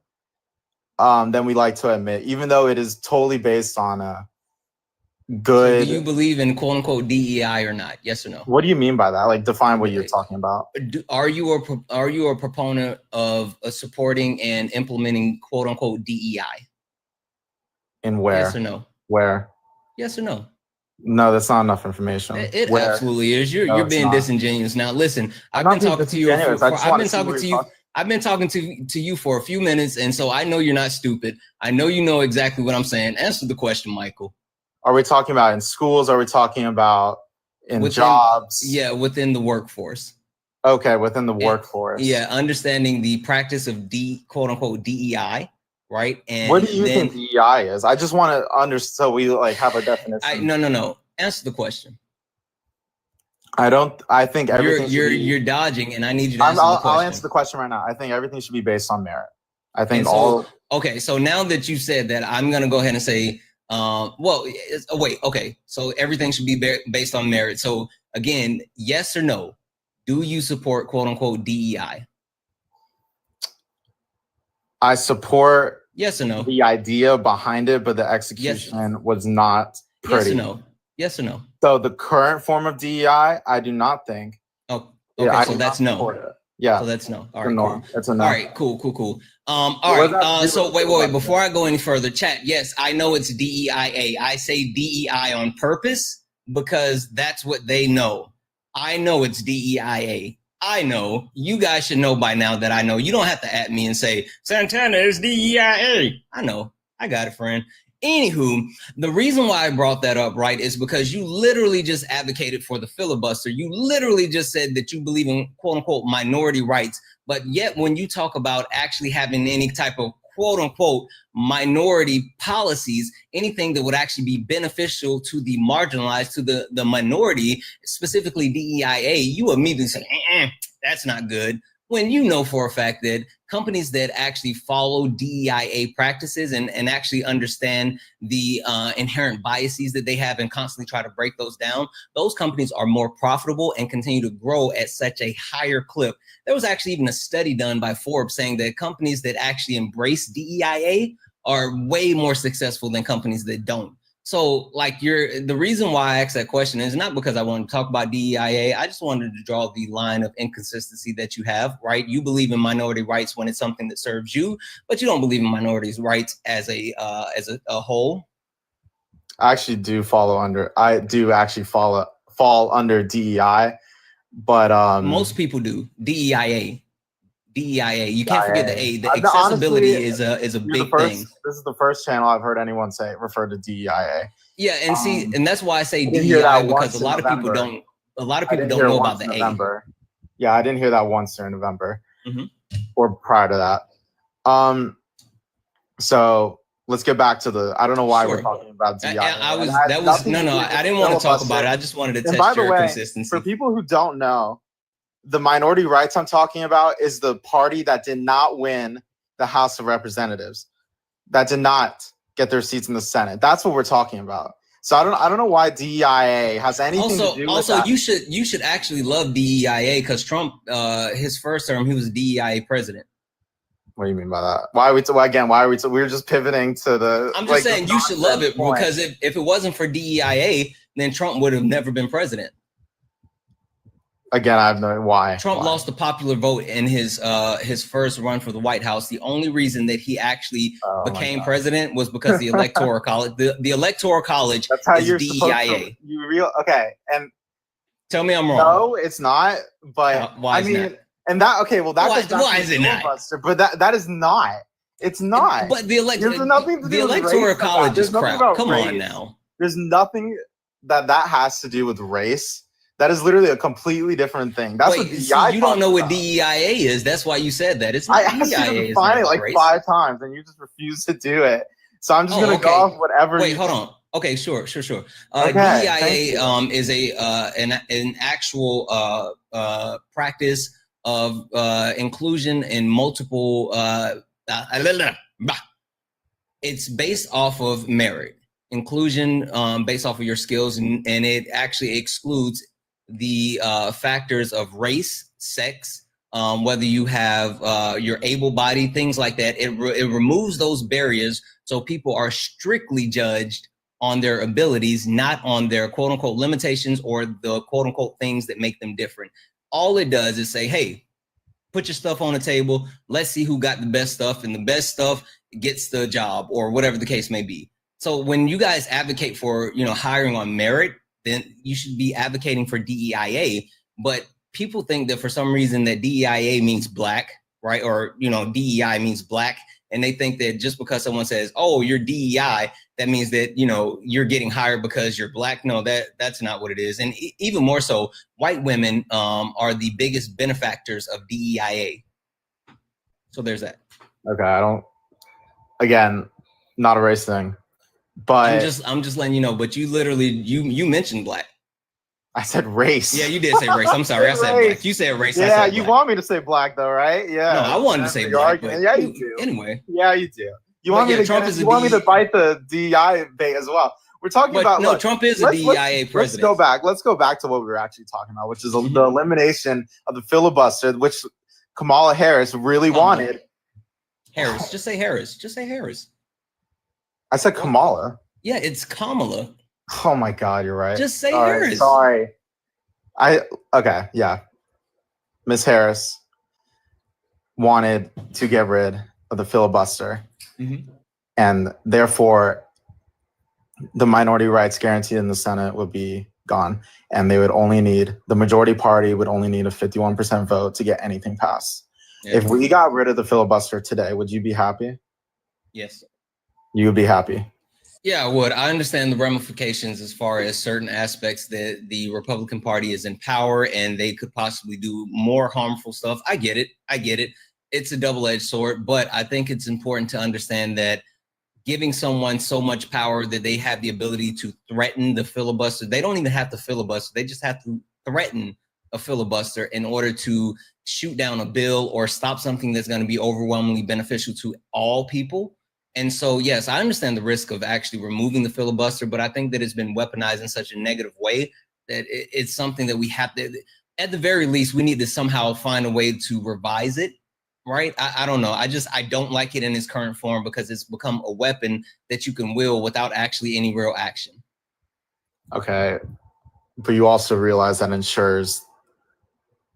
than we like to admit, even though it is totally based on a good. So do you believe in quote unquote DEI or not? Yes or no? What do you mean by that? Like, define what you're talking about. Are you a proponent of supporting and implementing quote unquote DEI? In where? Yes or no? Where? Yes or no? No, that's not enough information. It absolutely is. You're being disingenuous. Now, listen, I've been talking to you. I've been talking to you for a few minutes, and so I know you're not stupid. I know you know exactly what I'm saying. Answer the question, Michael. Are we talking about in schools? Are we talking about within jobs? Yeah, within the workforce. Okay, within the workforce. Yeah, understanding the practice of quote unquote DEI. Right. And what do you think DEI is? I just want to understand so we like have a definition. No. Answer the question. I think everything you're dodging, and I need you to answer the question. I'll answer the question right now. I think everything should be based on merit. I think okay, so now that you said that, I'm gonna go ahead and say okay. So everything should be based on merit. So again, yes or no, do you support quote unquote DEI? I support yes or no the idea behind it, but the execution was not pretty. Yes or no? So the current form of DEI, I do not think. Oh, okay. So that's no. Yeah. So that's no. All right. Cool. That's a no. All right. Cool. All right. So wait. Before I go any further, chat. Yes, I know it's DEIA. I say DEI on purpose because that's what they know. I know it's DEIA. I know. You guys should know by now that I know. You don't have to at me and say, Santana is DEIA. I know. I got it, friend. Anywho, the reason why I brought that up, right, is because you literally just advocated for the filibuster. You literally just said that you believe in quote unquote minority rights. But yet when you talk about actually having any type of quote unquote minority policies, anything that would actually be beneficial to the marginalized, to the minority, specifically DEIA, you immediately say, that's not good. When you know for a fact that companies that actually follow DEIA practices and actually understand the inherent biases that they have and constantly try to break those down, those companies are more profitable and continue to grow at such a higher clip. There was actually even a study done by Forbes saying that companies that actually embrace DEIA are way more successful than companies that don't. So like the reason why I asked that question is not because I want to talk about DEIA. I just wanted to draw the line of inconsistency that you have, right? You believe in minority rights when it's something that serves you, but you don't believe in minorities' rights as a whole. I actually do fall under DEI, but most people do. DEIA. You can't forget the A. The accessibility honestly, is a big thing. This is the first channel I've heard anyone refer to DEIA. Yeah, and see, and that's why I say DEI, because a lot of people don't know about the November. Yeah, I didn't hear that once during November or prior to that. So let's get back to I don't know why we're talking about DEI. I didn't want to talk about it. I just wanted to test your consistency. For people who don't know, the minority rights I'm talking about is the party that did not win the House of Representatives, that did not get their seats in the Senate. That's what we're talking about. So I don't know why DEIA has anything to do with that. Also, you should actually love DEIA because Trump, his first term, he was a DEIA president. What do you mean by that? Why are we we're just pivoting to the. I'm just saying you should love it because if it wasn't for DEIA, then Trump would have never been president. Again, I have no why. Trump lost the popular vote in his first run for the White House. The only reason that he actually became president was because the Electoral College. The Electoral College That's how is you're DEIA. And tell me I'm wrong. No, it's not. But why is that? And that goes back why to is it not? But that is not. It's not. But the Electoral College is crap. Come on now. There's nothing that has to do with race. That is literally a completely different thing. That's what DEI. You don't know what DEIA is. That's why you said that. It's not I asked you to find it like 5 times, and you just refused to do it. So I'm just gonna go off whatever. Wait, hold on. Okay, sure. DEIA is an actual practice of inclusion in multiple. It's based off of merit, inclusion based off of your skills, and it actually excludes the factors of race, sex, whether you have you're able-bodied, things like that. It removes those barriers, so people are strictly judged on their abilities, not on their quote-unquote limitations or the quote-unquote things that make them different. All it does is say, hey, put your stuff on the table. Let's see who got the best stuff, and the best stuff gets the job, or whatever the case may be. So when you guys advocate for, hiring on merit, then you should be advocating for DEIA. But people think that for some reason that DEIA means black, right? Or, DEI means black. And they think that just because someone says, oh, you're DEI, that means that, you're getting hired because you're black. No, that's not what it is. And even more so, white women are the biggest benefactors of DEIA. So there's that. Okay, again, not a race thing. But I'm just letting you know. But you literally you mentioned black. I said race. Yeah, you did say race. I'm sorry, I said black. You said race. Yeah, you want me to say black though, right? Yeah. No, I wanted to say black. But yeah, you do. Anyway. Yeah, you do. You want me to bite the DEI bait as well? We're talking about. No, Trump is a DEIA president. Let's go back to what we were actually talking about, which is the elimination of the filibuster, which Kamala Harris really wanted. Harris, just say Harris. Just say Harris. I said Kamala. Yeah, it's Kamala. Oh my God, you're right. Just say Harris. Sorry. Yeah. Miss Harris wanted to get rid of the filibuster. And therefore the minority rights guaranteed in the Senate would be gone. And they would the majority party would only need a 51% vote to get anything passed. Yeah. If we got rid of the filibuster today, would you be happy? Yes. You would be happy? Yeah, I would. I understand the ramifications as far as certain aspects that the Republican Party is in power and they could possibly do more harmful stuff. I get it. it's a double-edged sword, but I think it's important to understand that giving someone so much power that they have the ability to threaten the filibuster, they don't even have to filibuster, they just have to threaten a filibuster in order to shoot down a bill or stop something that's going to be overwhelmingly beneficial to all people. And so, yes, I understand the risk of actually removing the filibuster, but I think that it's been weaponized in such a negative way that it's something that we have to, at the very least, we need to somehow find a way to revise it, right? I don't know. I don't like it in its current form because it's become a weapon that you can wield without actually any real action. Okay. But you also realize that ensures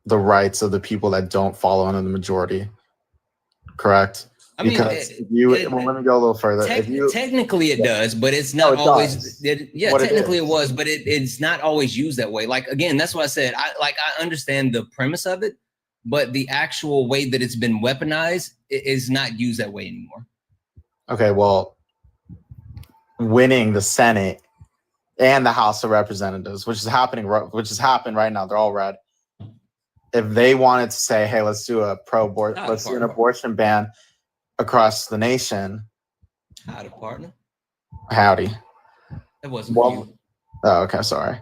the rights of the people that don't follow under the majority, correct? I mean, well, let me go a little further. Technically it does, but it's not always. Technically it was, but it's not always used that way. Like, again, that's what I said. I understand the premise of it, but the actual way that it's been weaponized is not used that way anymore. Okay, well, winning the Senate and the House of Representatives, which happened right now, they're all red. If they wanted to say, "Hey, let's do an abortion ban across the nation," howdy, partner. Howdy. That wasn't you. Oh, okay, sorry.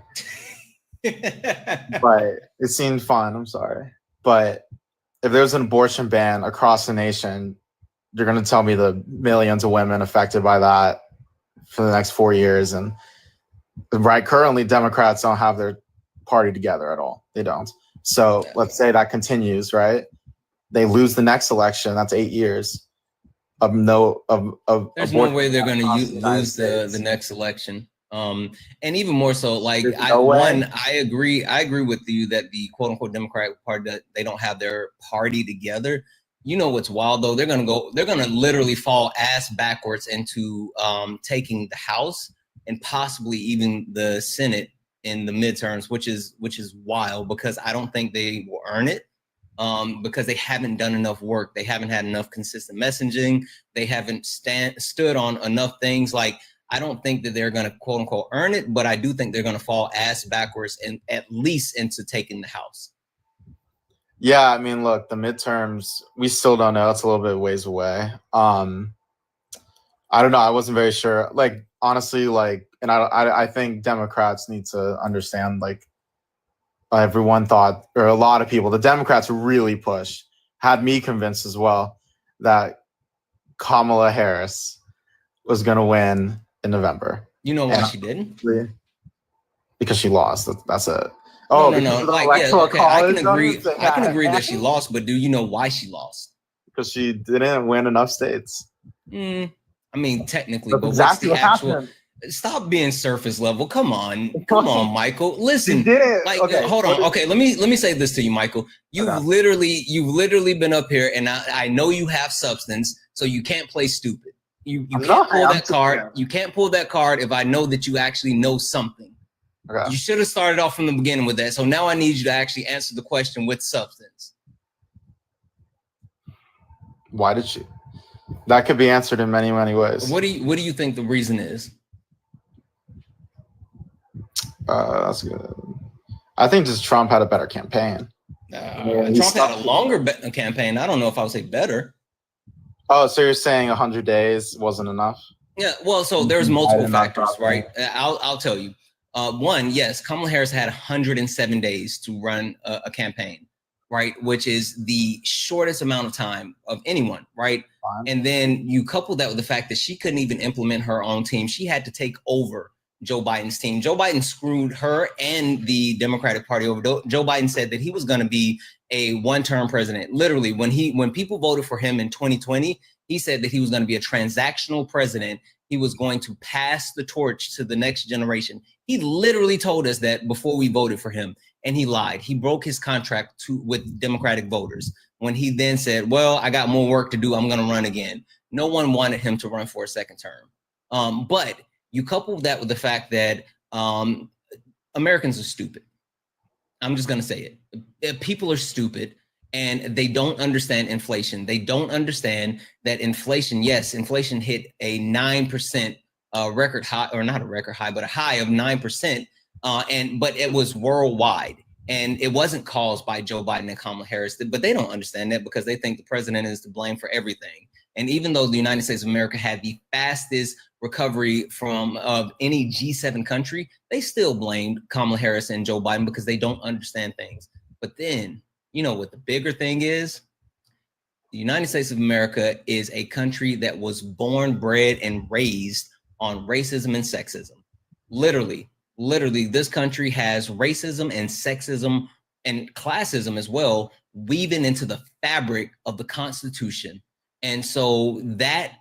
But it seemed fun. I'm sorry. But if there's an abortion ban across the nation, you're going to tell me the millions of women affected by that for the next 4 years. And currently Democrats don't have their party together at all. They don't. So let's say that continues, right? They lose the next election. That's 8 years of there's no way they're going to lose the next election. And even more so, like, I agree with you that the quote unquote Democratic Party, that they don't have their party together. You know what's wild though? They're going to literally fall ass backwards into taking the House and possibly even the Senate in the midterms, which is wild, because I don't think they will earn it. Because they haven't done enough work. They haven't had enough consistent messaging. They haven't stood on enough things. Like, I don't think that they're going to quote unquote earn it, but I do think they're going to fall ass backwards and at least into taking the House. Yeah, I mean, look, the midterms, we still don't know. It's a little bit ways away. I don't know. I wasn't very sure. Like, honestly, like, and I think Democrats need to understand, like, everyone thought, or a lot of people, the Democrats really pushed, had me convinced as well, that Kamala Harris was going to win in November. You know why she didn't? Because she lost. That's it. Oh, no. Like, yeah, okay. I can agree that she lost, but do you know why she lost? Because she didn't win enough states. I mean, technically, but what's the actual? Stop being surface level. Come on, Michael. Listen, hold on. Okay, let me say this to you, Michael. You've literally been up here, and I know you have substance, so you can't play stupid. You can't pull that card. You can't pull that card if I know that you actually know something. Okay. You should have started off from the beginning with that. So now I need you to actually answer the question with substance. Why did she? That could be answered in many, many ways. What do you think the reason is? That's good. I think just Trump had a better campaign. Trump had a longer campaign. I don't know if I would say better. Oh, so you're saying 100 days wasn't enough? Yeah. Well, so there's multiple factors, right? I'll tell you. One, yes, Kamala Harris had 107 days to run a campaign, right? Which is the shortest amount of time of anyone, right? Fine. And then you couple that with the fact that she couldn't even implement her own team. She had to take over Joe Biden's team. Joe Biden screwed her and the Democratic Party over. Joe Biden said that he was going to be a one-term president. Literally, when people voted for him in 2020, he said that he was going to be a transactional president. He was going to pass the torch to the next generation. He literally told us that before we voted for him, and he lied. He broke his contract with Democratic voters when he then said, well, I got more work to do. I'm going to run again. No one wanted him to run for a second term. But you couple that with the fact that Americans are stupid. I'm just going to say it. People are stupid. And they don't understand inflation. They don't understand that inflation, yes, inflation hit a 9% record high, or not a record high, but a high of 9%. But it was worldwide. And it wasn't caused by Joe Biden and Kamala Harris, but they don't understand that because they think the president is to blame for everything. And even though the United States of America had the fastest recovery from of any G7 country, they still blamed Kamala Harris and Joe Biden because they don't understand things. But then, you know what the bigger thing is? The United States of America is a country that was born, bred, and raised on racism and sexism. Literally, this country has racism and sexism and classism as well, weaving into the fabric of the Constitution. And so that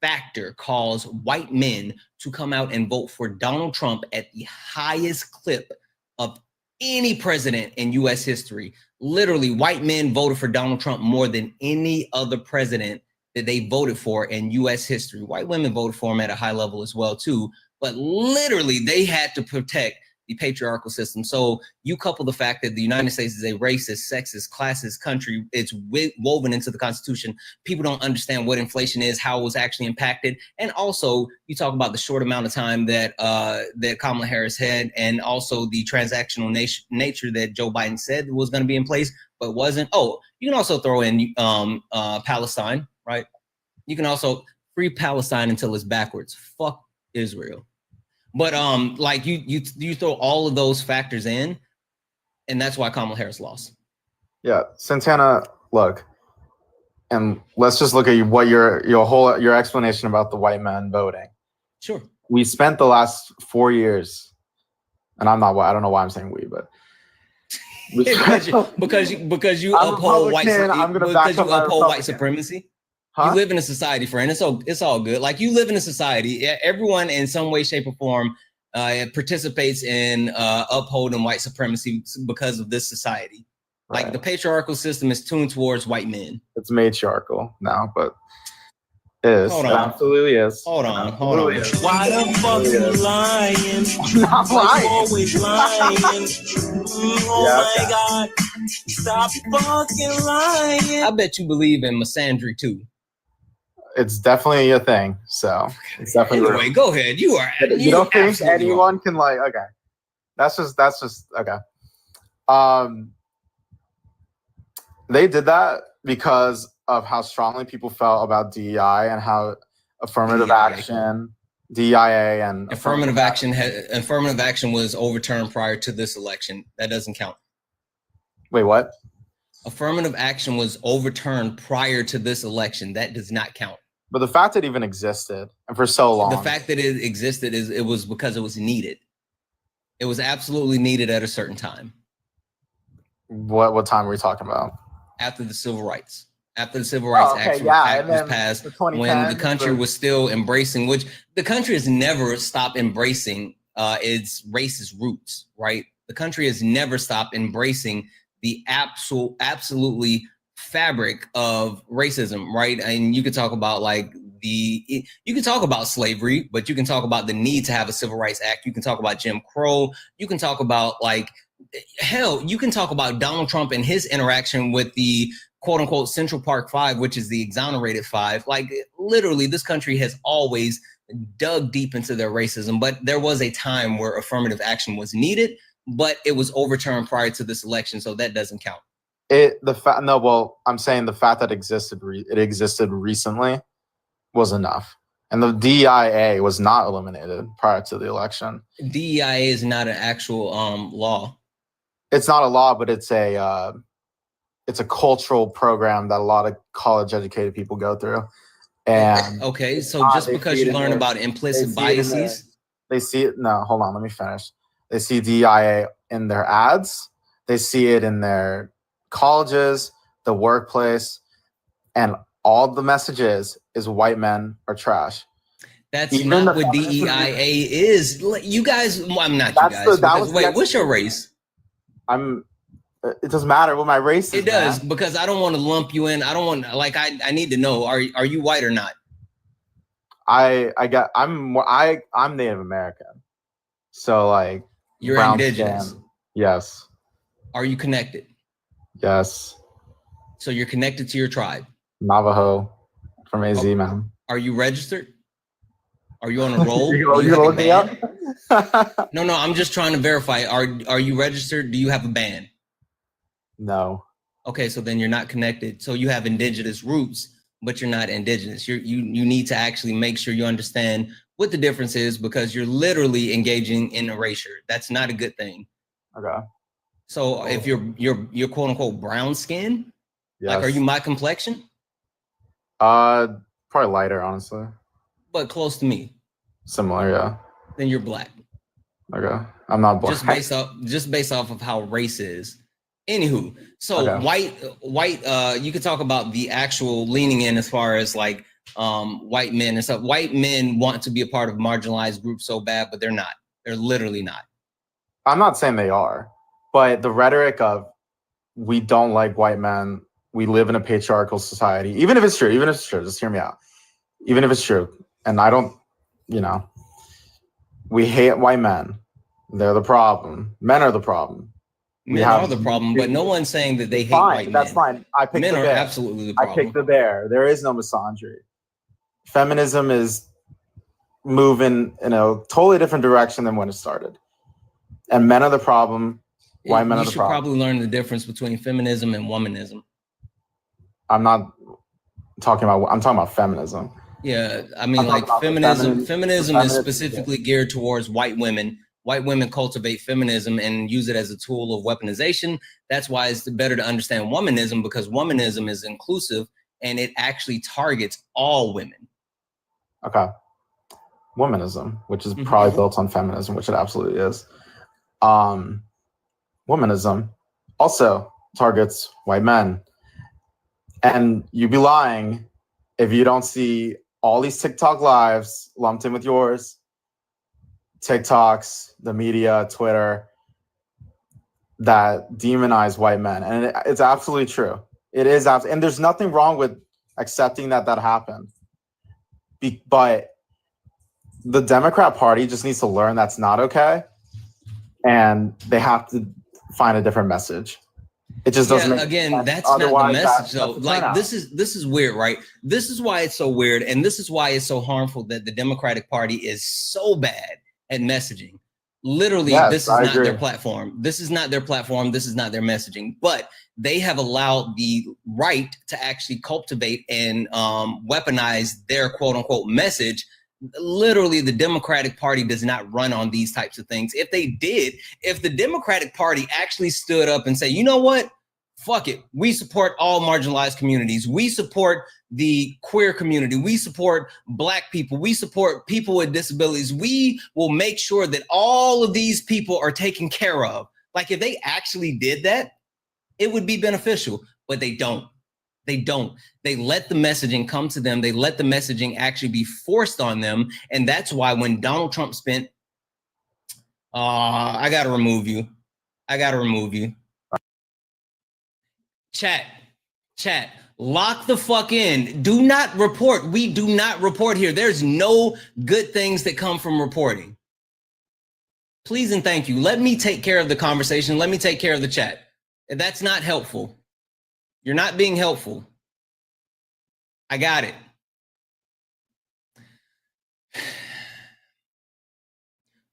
factor caused white men to come out and vote for Donald Trump at the highest clip of any president in US history. Literally, white men voted for Donald Trump more than any other president that they voted for in US history. White women voted for him at a high level as well too, but literally they had to protect the patriarchal system. So you couple the fact that the United States is a racist, sexist, classist country, it's woven into the Constitution. People don't understand what inflation is, how it was actually impacted. And also you talk about the short amount of time that that Kamala Harris had, and also the transactional nature that Joe Biden said was going to be in place, but wasn't. Oh, you can also throw in Palestine, right? You can also free Palestine until it's backwards. Fuck Israel. But like you throw all of those factors in, and that's why Kamala Harris lost. Yeah, Santana, look, and let's just look at what your explanation about the white men voting. Sure. We spent the last 4 years, and I don't know why I'm saying we, but because you uphold white supremacy. Huh? You live in a society, friend. It's all good. Like, you live in a society. Everyone in some way, shape, or form participates in upholding white supremacy because of this society. Right. Like, the patriarchal system is tuned towards white men. It's matriarchal now, but it is. Hold on. It absolutely is. Hold on. Why the fuck you lying? Not lying. Always lying. Oh my God. Stop fucking lying. I bet you believe in misandry too. It's definitely a thing. So it's definitely anyway, go ahead. You don't think anyone can, like, okay. That's just okay. They did that because of how strongly people felt about DEI and how affirmative action, DEIA, and affirmative action was overturned prior to this election. That doesn't count. Wait, what? Affirmative action was overturned prior to this election. That does not count. But the fact that it even existed, and for so long. The fact that it existed it was because it was needed. It was absolutely needed at a certain time. What time are we talking about? After the Civil Rights. After the Civil Rights Act was passed, when the country was still embracing, which the country has never stopped embracing its racist roots, right? The country has never stopped embracing the absolutely fabric of racism, right? And you could talk about you can talk about slavery, but you can talk about the need to have a Civil Rights Act. You can talk about Jim Crow. You can talk about, like, hell, you can talk about Donald Trump and his interaction with the quote unquote Central Park Five, which is the exonerated five. Like, literally, this country has always dug deep into their racism, but there was a time where affirmative action was needed, but it was overturned prior to this election, so that doesn't count. I'm saying the fact that it existed recently was enough. And the DEIA was not eliminated prior to the election. DEIA is not an actual law. It's not a law, but it's a cultural program that a lot of college educated people go through. And okay, so just because you learn about implicit biases, they see it. No, hold on, let me finish. They see DEIA in their ads. They see it in their colleges, the workplace, and all the messages is white men are trash. That's even not what DEIA is. You guys, I'm not you guys. Wait, what's your race? It doesn't matter what my race is. It does, because I don't want to lump you in. I don't want, like, I need to know, are you white or not? I'm Native American. So, like, you're indigenous. Skin. Yes. Are you connected? Yes. So you're connected to your tribe? Navajo from AZ, man. Are you registered? Are you on a roll? you look me up? No, I'm just trying to verify. Are you registered? Do you have a band? No. Okay, so then you're not connected. So you have indigenous roots, but you're not indigenous. You need to actually make sure you understand what the difference is, because you're literally engaging in erasure. That's not a good thing. Okay. So if you're quote unquote brown skin, Yes. like, are you my complexion? Probably lighter, honestly. But close to me. Similar, yeah. Then you're black. Okay. I'm not black. Just based off of how race is. Anywho, so Okay. white, you could talk about the actual leaning in as far as like white men and stuff. White men want to be a part of marginalized groups so bad, but they're not. They're literally not. I'm not saying they are, but the rhetoric of we don't like white men, we live in a patriarchal society, even if it's true, just hear me out. Even if it's true, and I don't, we hate white men. They're the problem. Men are the problem. Men are the problem, but no one's saying that they hate white men. That's fine. I picked men the are bear. Absolutely the problem. I picked the bear. There is no misogyny. Feminism is moving in a totally different direction than when it started. And men are the problem. White men are the problem. You should probably learn the difference between feminism and womanism. I'm talking about feminism. Yeah, I mean, like feminism is specifically geared towards white women. White women cultivate feminism and use it as a tool of weaponization. That's why it's better to understand womanism, because womanism is inclusive and it actually targets all women. Okay. Womanism, which is probably built on feminism, which it absolutely is. Womanism also targets white men. And you'd be lying if you don't see all these TikTok lives lumped in with yours, TikToks, the media, Twitter, that demonize white men. And it's absolutely true. It is. And there's nothing wrong with accepting that happened. But the Democrat Party just needs to learn that's not okay. And they have to find a different message. It just doesn't make sense. That's not the message though. Like this is weird, right? This is why it's so weird, and this is why it's so harmful that the Democratic Party is so bad at messaging. Literally, this is not their platform. This is not their platform. This is not their messaging. But they have allowed the right to actually cultivate and weaponize their quote unquote message. Literally, the Democratic Party does not run on these types of things. If they did, if the Democratic Party actually stood up and say, you know what? Fuck it. We support all marginalized communities. We support the queer community. We support Black people. We support people with disabilities. We will make sure that all of these people are taken care of. Like, if they actually did that, it would be beneficial, but they don't. They don't. They let the messaging come to them. They let the messaging actually be forced on them. And that's why when Donald Trump spent, I got to remove you. Chat, lock the fuck in. Do not report. We do not report here. There's no good things that come from reporting. Please and thank you. Let me take care of the conversation. Let me take care of the chat. That's not helpful. You're not being helpful. I got it.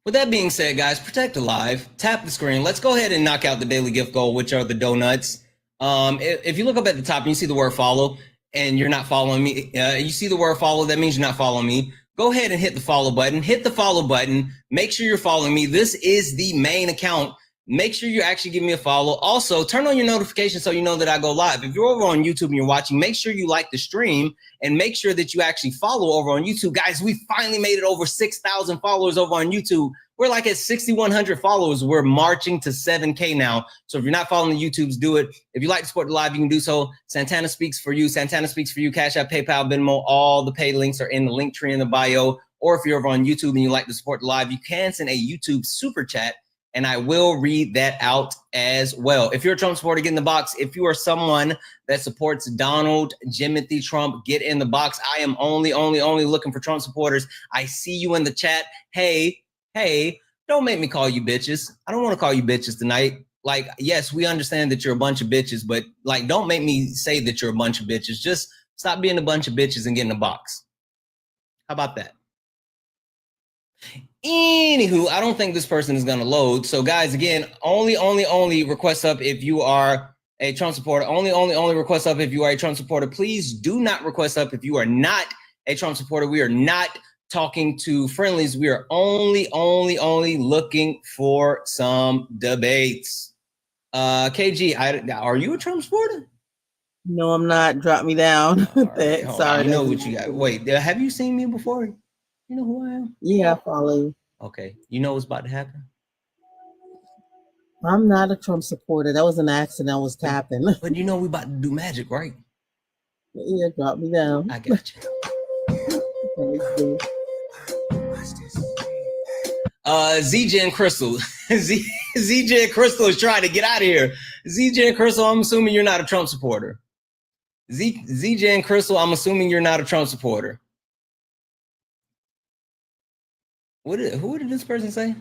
With that being said, guys, protect alive. Tap the screen. Let's go ahead and knock out the daily gift goal, which are the donuts. If you look up at the top and you see the word follow and you're not following me, you see the word follow, that means you're not following me. Go ahead and hit the follow button. Hit the follow button. Make sure you're following me. This is the main account. Make sure you actually give me a follow. Also, turn on your notifications so you know that I go live. If you're over on YouTube and you're watching, make sure you like the stream and make sure that you actually follow over on YouTube. Guys, we finally made it over 6,000 followers over on YouTube. We're like at 6,100 followers. We're marching to 7K now. So if you're not following the YouTubes, do it. If you like to support the live, you can do so. Santana speaks for you. Santana speaks for you. Cash App, PayPal, Venmo. All the pay links are in the link tree in the bio. Or if you're over on YouTube and you like to support the live, you can send a YouTube super chat and I will read that out as well. If you're a Trump supporter, get in the box. If you are someone that supports Donald Jimothy Trump, get in the box. I am only looking for Trump supporters. I see you in the chat. Hey, don't make me call you bitches. I don't want to call you bitches tonight. Like, yes, we understand that you're a bunch of bitches, but like, don't make me say that you're a bunch of bitches. Just stop being a bunch of bitches and get in the box. How about that? Anywho, I don't think this person is gonna load. So guys, again, only request up if you are a Trump supporter. Only request up if you are a Trump supporter. Please do not request up if you are not a Trump supporter. We are not talking to friendlies. We are only looking for some debates. KG, are you a Trump supporter? No, I'm not. Drop me down. Right, Sorry. I know what you got. Wait, have you seen me before? You know who I am? Yeah, I follow you. Okay, you know what's about to happen? I'm not a Trump supporter. That was an accident. I was tapping. But you know we about to do magic, right? Yeah, drop me down. I got you. ZJ and Crystal. ZJ and Crystal is trying to get out of here. ZJ and Crystal, I'm assuming you're not a Trump supporter. ZJ and Crystal, I'm assuming you're not a Trump supporter. Who did this person say?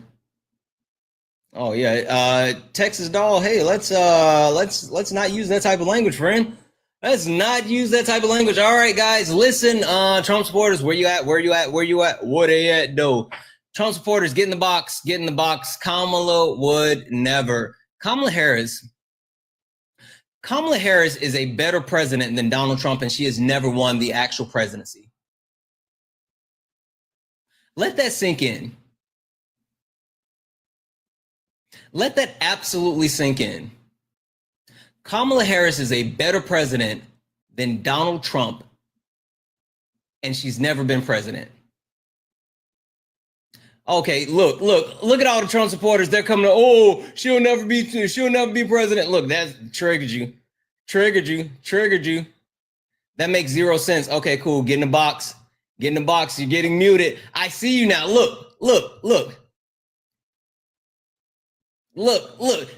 Oh yeah, Texas Doll. Hey, let's not use that type of language, friend. Let's not use that type of language. All right, guys, listen. Trump supporters, where you at? What they at? Though, Trump supporters, get in the box. Get in the box. Kamala would never. Kamala Harris is a better president than Donald Trump, and she has never won the actual presidency. Let that sink in. Let that absolutely sink in. Kamala Harris is a better president than Donald Trump, and she's never been president. Okay, look at all the Trump supporters. They're coming to, oh, she'll never be president. Look, that triggered you. That makes zero sense. Okay, cool. Get in the box. You're getting muted. I see you now. Look. That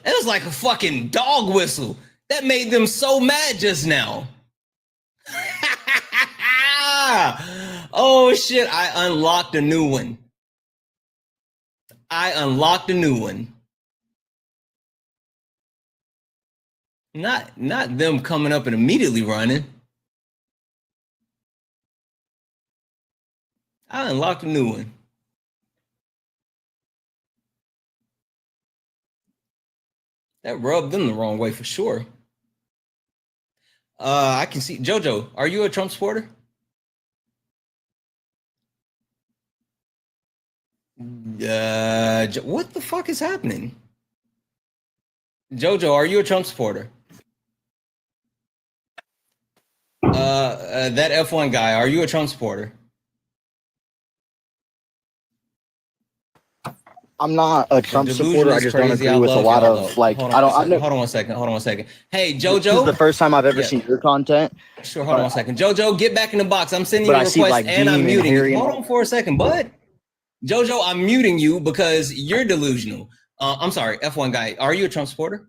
was like a fucking dog whistle. That made them so mad just now. Oh shit, I unlocked a new one. Not them coming up and immediately running. I unlocked a new one. That rubbed them the wrong way for sure. I can see JoJo. Are you a Trump supporter? What the fuck is happening? JoJo, are you a Trump supporter? That F1 guy, are you a Trump supporter? I'm not a Trump supporter. I just don't agree with a lot of like. Hold on one second. Hey, JoJo. This is the first time I've ever seen your content. Sure, hold on one second. JoJo, get back in the box. I'm sending you a request like and I'm muting you. Hold on for a second, bud. JoJo, I'm muting you because you're delusional. I'm sorry, F1 guy. Are you a Trump supporter?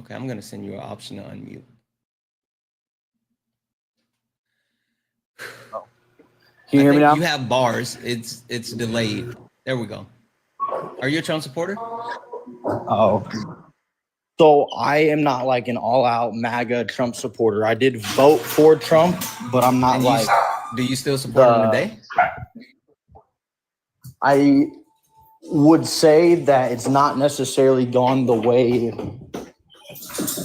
Okay, I'm gonna send you an option to unmute. Can you hear me now? You have bars. It's delayed. There we go. Are you a Trump supporter? Oh. So I am not like an all-out MAGA Trump supporter. I did vote for Trump, but I'm not like. Do you still support him today? I would say that it's not necessarily gone the way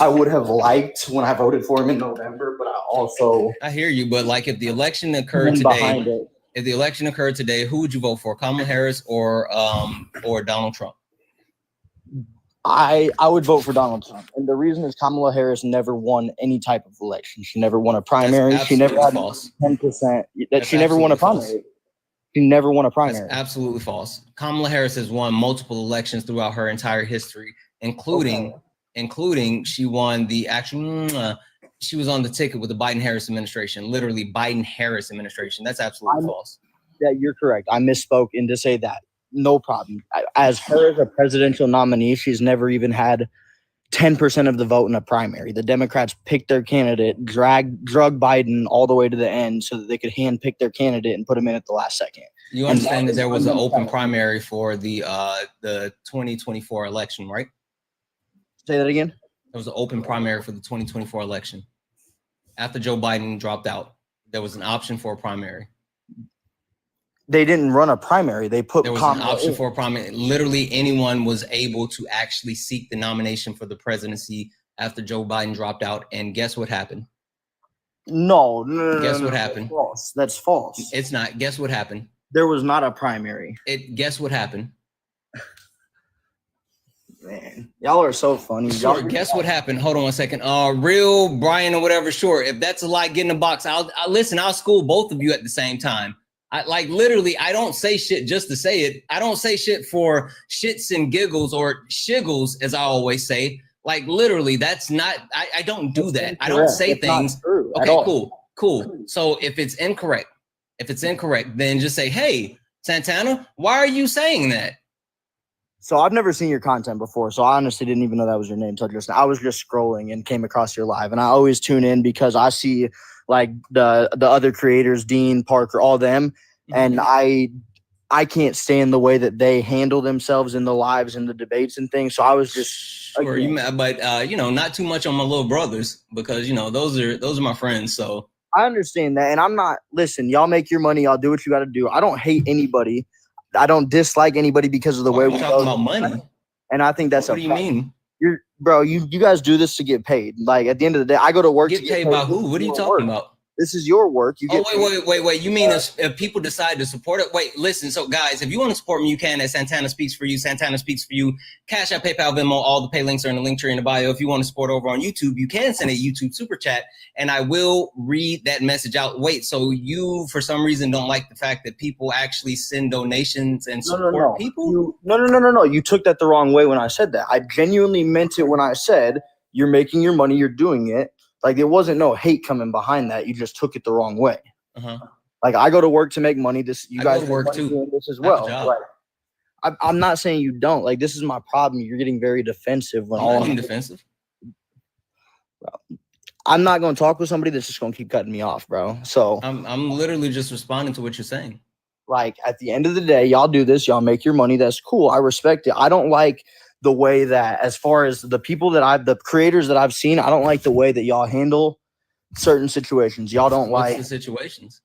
I would have liked when I voted for him in November, but I hear you, but like if the election occurred today, who would you vote for? Kamala Harris or Donald Trump? I would vote for Donald Trump. And the reason is Kamala Harris never won any type of election. She never won a primary. She never had 10%. She never won a primary. She never won a primary. That's absolutely false. Kamala Harris has won multiple elections throughout her entire history, including she won the actual. She was on the ticket with the Biden-Harris administration, literally Biden-Harris administration. That's absolutely false. Yeah, you're correct. I misspoke in to say that. No problem. As her as a presidential nominee, she's never even had 10% of the vote in a primary. The Democrats picked their candidate, drug Biden all the way to the end so that they could handpick their candidate and put him in at the last second. You understand that there was an open primary for the 2024 election, right? Say that again? There was an open primary for the 2024 election. After Joe Biden dropped out, There was an option for a primary. They didn't run a primary. They put There was an option for a primary. Literally anyone was able to actually seek the nomination for the presidency after Joe Biden dropped out. And guess what happened? No. Guess what happened? That's false. That's false. It's not. Guess what happened? There was not a primary. Guess what happened? Man, y'all are so funny. Sure. Guess what happened? Hold on 1 second. Real Brian or whatever. Sure. If that's a lie, get in the box. I'll listen. I'll school both of you at the same time. I literally, I don't say shit just to say it. I don't say shit for shits and giggles or shiggles, as I always say. Like literally, that's not. I don't do that. I don't say things. Okay, cool. So if it's incorrect, then just say, "Hey, Santana, why are you saying that?" So I've never seen your content before, so I honestly didn't even know that was your name until just now. I was just scrolling and came across your live, and I always tune in because I see like the other creators, Dean, Parker, all them, and I can't stand the way that they handle themselves in the lives and the debates and things. So I was just sure, but not too much on my little brothers because those are my friends. So I understand that, and I'm not. Listen, y'all make your money, y'all do what you got to do. I don't hate anybody. I don't dislike anybody because of the way we talking about money. And I think that's what do you mean? You guys do this to get paid. Like at the end of the day, I go to work to get paid by who? What are you talking about? This is your work. You get wait. You mean if people decide to support it? Wait, listen. So guys, if you want to support me, you can at Santana Speaks For You. Santana Speaks For You. Cash App, PayPal, Venmo. All the pay links are in the link tree in the bio. If you want to support over on YouTube, you can send a YouTube super chat, and I will read that message out. Wait, so you for some reason don't like the fact that people actually send donations and support people? No. You took that the wrong way when I said that. I genuinely meant it when I said you're making your money, you're doing it. Like there wasn't no hate coming behind that. You just took it the wrong way. Like I go to work to make money. You guys work too. Doing this as well. Like, I'm not saying you don't. Like this is my problem. You're getting very defensive when I'm not defensive. I'm not going to talk with somebody that's just going to keep cutting me off, bro. So I'm literally just responding to what you're saying. Like at the end of the day, y'all do this. Y'all make your money. That's cool. I respect it. I don't like the way that, as far as the creators that I've seen, I don't like the way that y'all handle certain situations. Y'all don't like the situations.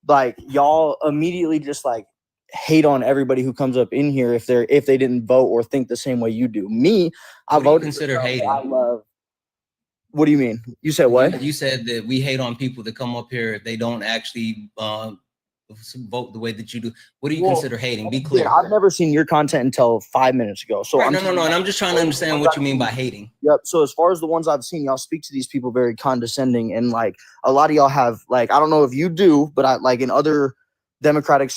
Like y'all immediately just like hate on everybody who comes up in here if they didn't vote or think the same way you do. Me, I voted. Consider hating. I love. What do you mean? You said what? You said that we hate on people that come up here if they don't actually vote the way that you do. What do you consider hating? Be clear. I've never seen your content until 5 minutes ago. So no. And I'm just trying to understand what you mean by hating. Yep. So as far as the ones I've seen, y'all speak to these people very condescending, and like a lot of y'all have like, I don't know if you do, but I like in other Democratic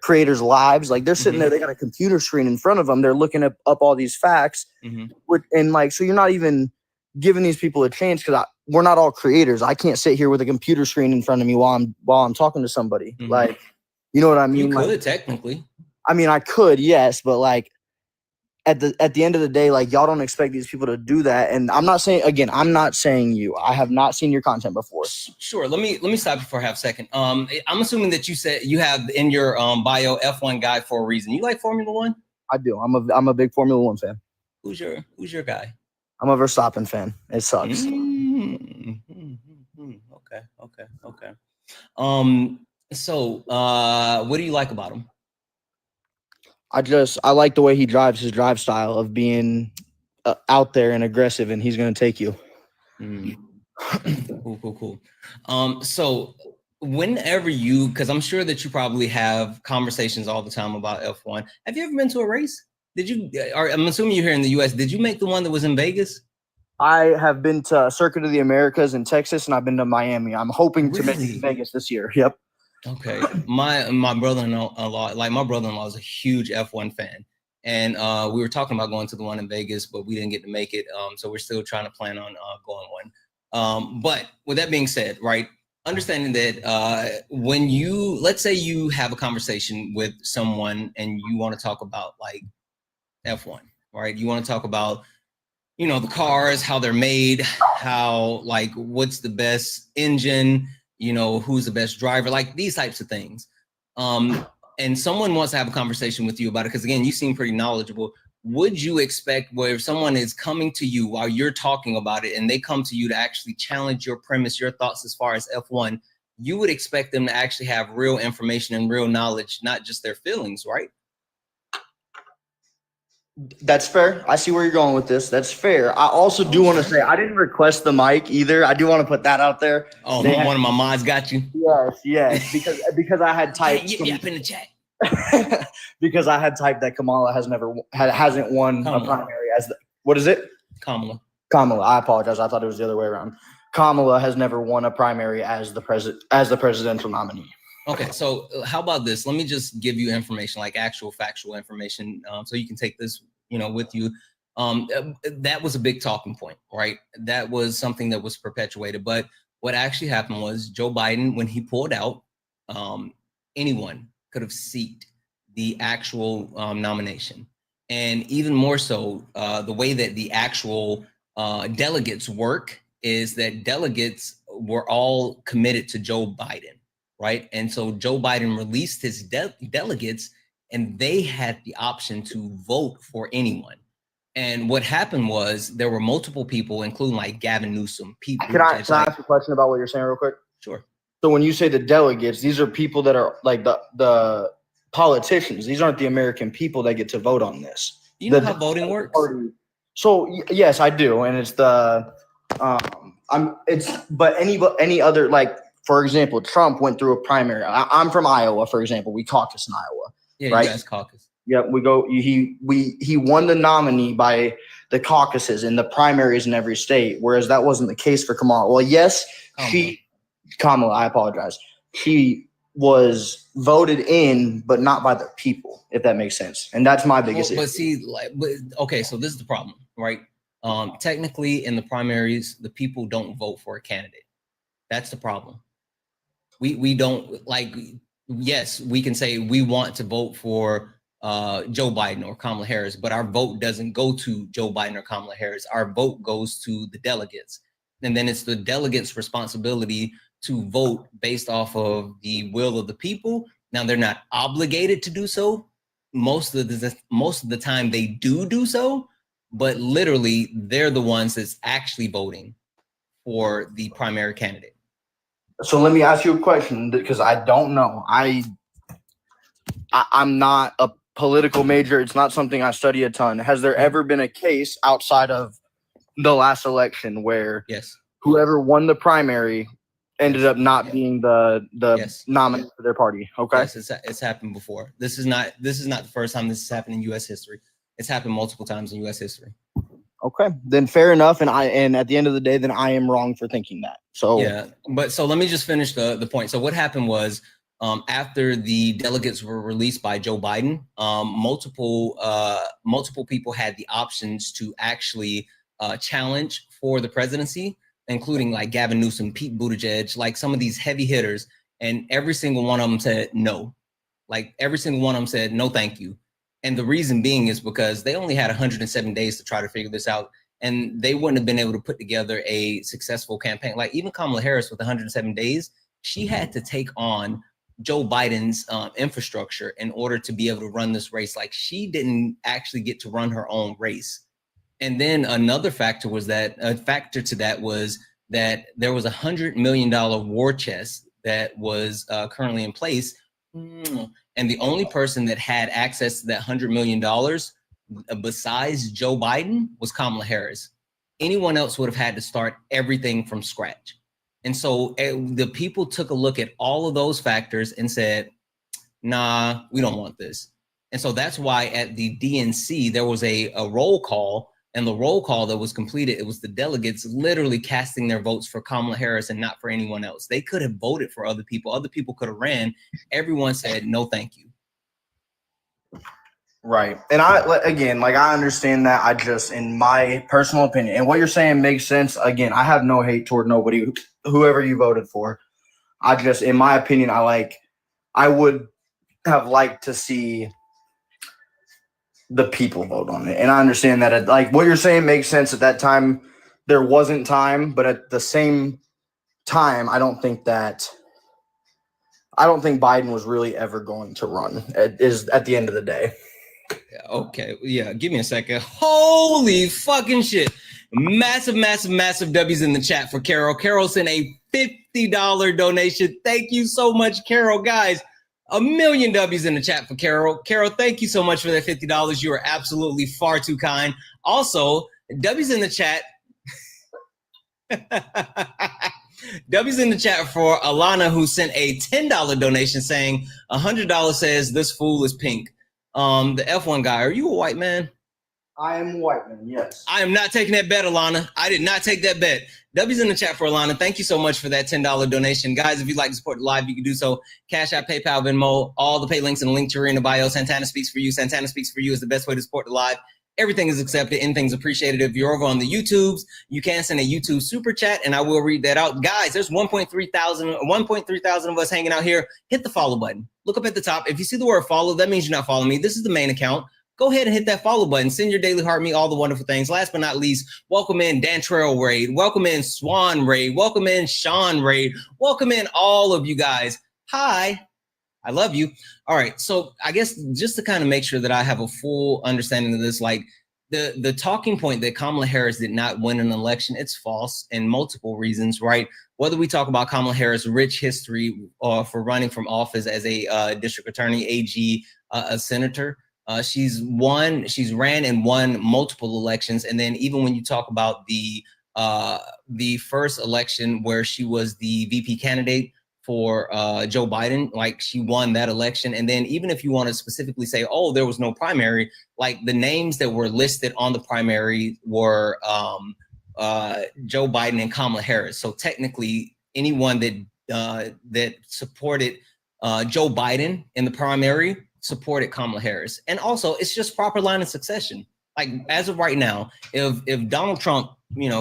creators' lives, like they're sitting there, they got a computer screen in front of them, they're looking up all these facts, and like so you're not even giving these people a chance because we're not all creators. I can't sit here with a computer screen in front of me while I'm talking to somebody. Like, you know what I mean? You could like, technically. I mean, I could, yes, but like at the end of the day, like y'all don't expect these people to do that. And I'm not saying you. I have not seen your content before. Sure. Let me stop you for a half second. I'm assuming that you said you have in your bio F1 guy for a reason. You like Formula One? I do. I'm a big Formula One fan. Who's your guy? I'm a Verstappen fan. It sucks. Okay. So what do you like about him? I like the way he drives, his drive style of being out there and aggressive, and he's going to take you. Cool. So whenever because I'm sure that you probably have conversations all the time about F1. Have you ever been to a race? I'm assuming you're here in the US. Did you make the one that was in Vegas? I have been to Circuit of the Americas in Texas, and I've been to Miami. I'm hoping to make it to Vegas this year. Yep. Okay. My brother-in-law, like my brother-in-law is a huge F1 fan. And we were talking about going to the one in Vegas, but we didn't get to make it. So we're still trying to plan on going one. But with that being said, right, understanding that when let's say you have a conversation with someone and you want to talk about like F1, right? You want to talk about, the cars, how they're made, how like what's the best engine, who's the best driver, like these types of things. And someone wants to have a conversation with you about it because again, you seem pretty knowledgeable. would you expect where if someone is coming to you while you're talking about it and they come to you to actually challenge your premise, your thoughts as far as F1, you would expect them to actually have real information and real knowledge, not just their feelings, right? That's fair. I see where you're going with this. That's fair. I also do want to say I didn't request the mic either. I do want to put that out there. Oh, one of my mods got you. Yes, because I had typed yip in the chat. because I had typed that Kamala hasn't won a primary as what is it? Kamala. I apologize. I thought it was the other way around. Kamala has never won a primary as the presidential nominee. Okay, so how about this? Let me just give you information, like actual factual information, so you can take this, with you. That was a big talking point, right? That was something that was perpetuated. But what actually happened was Joe Biden, when he pulled out, anyone could have seeked the actual nomination. And even more so, the way that the actual delegates work is that delegates were all committed to Joe Biden. Right. And so Joe Biden released his delegates and they had the option to vote for anyone. And what happened was there were multiple people, including like Gavin Newsom. Can I ask a question about what you're saying real quick? Sure. So when you say the delegates, these are people that are like the politicians. These aren't the American people that get to vote on this. You know how voting works? So yes, I do. And it's any other, like, for example, Trump went through a primary. I'm from Iowa, for example. We caucus in Iowa. Yeah, right? You guys caucus. Yeah, we go. He won the nominee by the caucuses and the primaries in every state, whereas that wasn't the case for Kamala. Well, yes, Kamala. I apologize. She was voted in, but not by the people, if that makes sense. And that's my biggest issue. But see, okay, so this is the problem, right? Technically, in the primaries, the people don't vote for a candidate. That's the problem. We don't like. Yes, we can say we want to vote for Joe Biden or Kamala Harris, but our vote doesn't go to Joe Biden or Kamala Harris. Our vote goes to the delegates, and then it's the delegates' responsibility to vote based off of the will of the people. Now, they're not obligated to do so. Most of the time, they do so, but literally, they're the ones that's actually voting for the primary candidate. So let me ask you a question, because I don't know. I'm not a political major. It's not something I study a ton. Has there ever been a case outside of the last election where whoever won the primary ended up not being the nominee for their party? Okay. Yes, it's happened before. This is not the first time this has happened in U.S. history. It's happened multiple times in U.S. history. Okay, then fair enough. And at the end of the day, then I am wrong for thinking that. So yeah, but so let me just finish the point. So what happened was after the delegates were released by Joe Biden, multiple people had the options to actually challenge for the presidency, including like Gavin Newsom, Pete Buttigieg, like some of these heavy hitters, and every single one of them said no. Like every single one of them said no, thank you. And the reason being is because they only had 107 days to try to figure this out. And they wouldn't have been able to put together a successful campaign. Like even Kamala Harris with 107 days, she had to take on Joe Biden's infrastructure in order to be able to run this race. Like she didn't actually get to run her own race. And then another factor was that was that there was $100 million war chest that was currently in place. And the only person that had access to that $100 million besides Joe Biden was Kamala Harris. Anyone else would have had to start everything from scratch. And so the people took a look at all of those factors and said, nah, we don't want this. And so that's why at the DNC, there was a roll call, and the roll call that was completed, it was the delegates literally casting their votes for Kamala Harris and not for anyone else. They could have voted for other people. Other people could have ran. Everyone said, no, thank you. Right. And I understand that. I just, in my personal opinion, and what you're saying makes sense. Again, I have no hate toward nobody, whoever you voted for. I just, in my opinion, I would have liked to see the people vote on it. And I understand that like what you're saying makes sense. At that time, there wasn't time, but at the same time, I don't think Biden was really ever going to run at the end of the day. Yeah. Okay, yeah, give me a second. Holy fucking shit. Massive W's in the chat for Carol. Carol sent a $50 donation. Thank you so much, Carol. Guys, a million W's in the chat for Carol. Carol, thank you so much for that $50. You are absolutely far too kind. Also, W's in the chat. W's in the chat for Alana, who sent a $10 donation saying $100 says this fool is pink. The F1 guy, are you a white man? I am a white man, yes. I am not taking that bet, Alana. I did not take that bet. W's in the chat for Alana. Thank you so much for that $10 donation. Guys, if you'd like to support the live, you can do so. Cash App, PayPal, Venmo, all the pay links and link to in the bio. Santana Speaks for You. Santana Speaks for You is the best way to support the live. Everything is accepted. Anything's appreciated. If you're over on the YouTubes, you can send a YouTube super chat, and I will read that out. Guys, there's 1.3 thousand of us hanging out here. Hit the follow button. Look up at the top. If you see the word follow, that means you're not following me. This is the main account. Go ahead and hit that follow button. Send your daily heart me all the wonderful things. Last but not least, welcome in Dan Trail Raid. Welcome in Swan Raid. Welcome in Sean Raid. Welcome in all of you guys. Hi. I love you. All right. So I guess just to kind of make sure that I have a full understanding of this, like the talking point that Kamala Harris did not win an election, it's false and multiple reasons, right? Whether we talk about Kamala Harris' rich history for running from office as a district attorney, AG, a senator, she's ran and won multiple elections. And then even when you talk about the first election where she was the VP candidate for Joe Biden, like she won that election. And then even if you want to specifically say, oh, there was no primary, like the names that were listed on the primary were Joe Biden and Kamala Harris. So technically anyone that supported Joe Biden in the primary supported Kamala Harris. And also it's just proper line of succession. Like as of right now, if Donald Trump,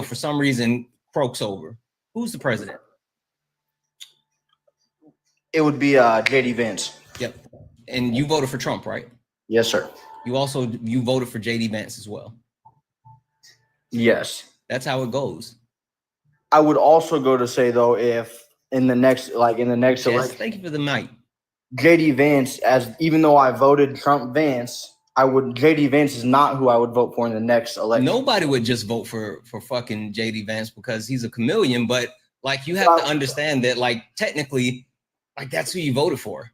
for some reason croaks over, who's the president? It would be JD Vance. Yep. And you voted for Trump, right? Yes, sir. You voted for JD Vance as well. Yes. That's how it goes. I would also go to say though, if in the next election, thank you for the mic. JD Vance, even though I voted Trump Vance, JD Vance is not who I would vote for in the next election. Nobody would just vote for fucking JD Vance because he's a chameleon, but like you have to understand that like technically like that's who you voted for.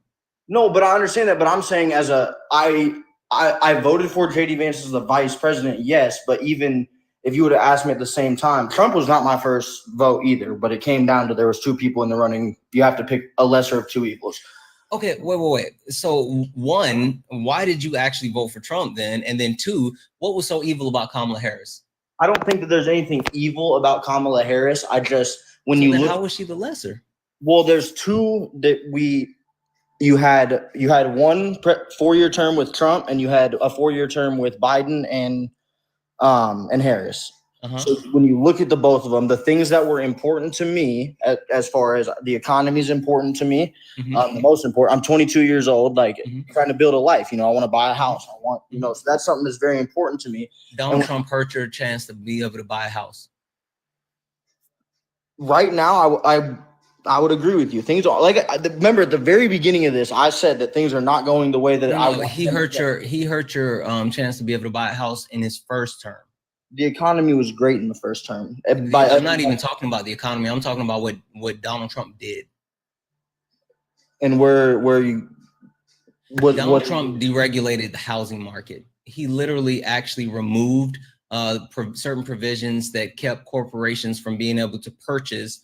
No, but I understand that. But I'm saying I voted for JD Vance as the vice president, yes. But even if you would have asked me at the same time, Trump was not my first vote either. But it came down to there was two people in the running. You have to pick a lesser of two evils. Okay, wait. So one, why did you actually vote for Trump then? And then two, what was so evil about Kamala Harris? I don't think that there's anything evil about Kamala Harris. I just how was she the lesser? Well, there's two that you had one 4-year term with Trump and you had a 4-year term with Biden and Harris. Uh-huh. So when you look at the both of them, the things that were important to me, as far as the economy is important to me, the most important. I'm 22 years old, trying to build a life. I want to buy a house. I want, so that's something that's very important to me. Donald Trump hurt your chance to be able to buy a house. Right now, I would agree with you. Things are remember at the very beginning of this, I said that things are not going the way that I want. He hurt your chance to be able to buy a house in his first term. The economy was great in the first term. I'm not even talking about the economy. I'm talking about what Donald Trump did. And Donald Trump deregulated the housing market. He literally actually removed certain provisions that kept corporations from being able to purchase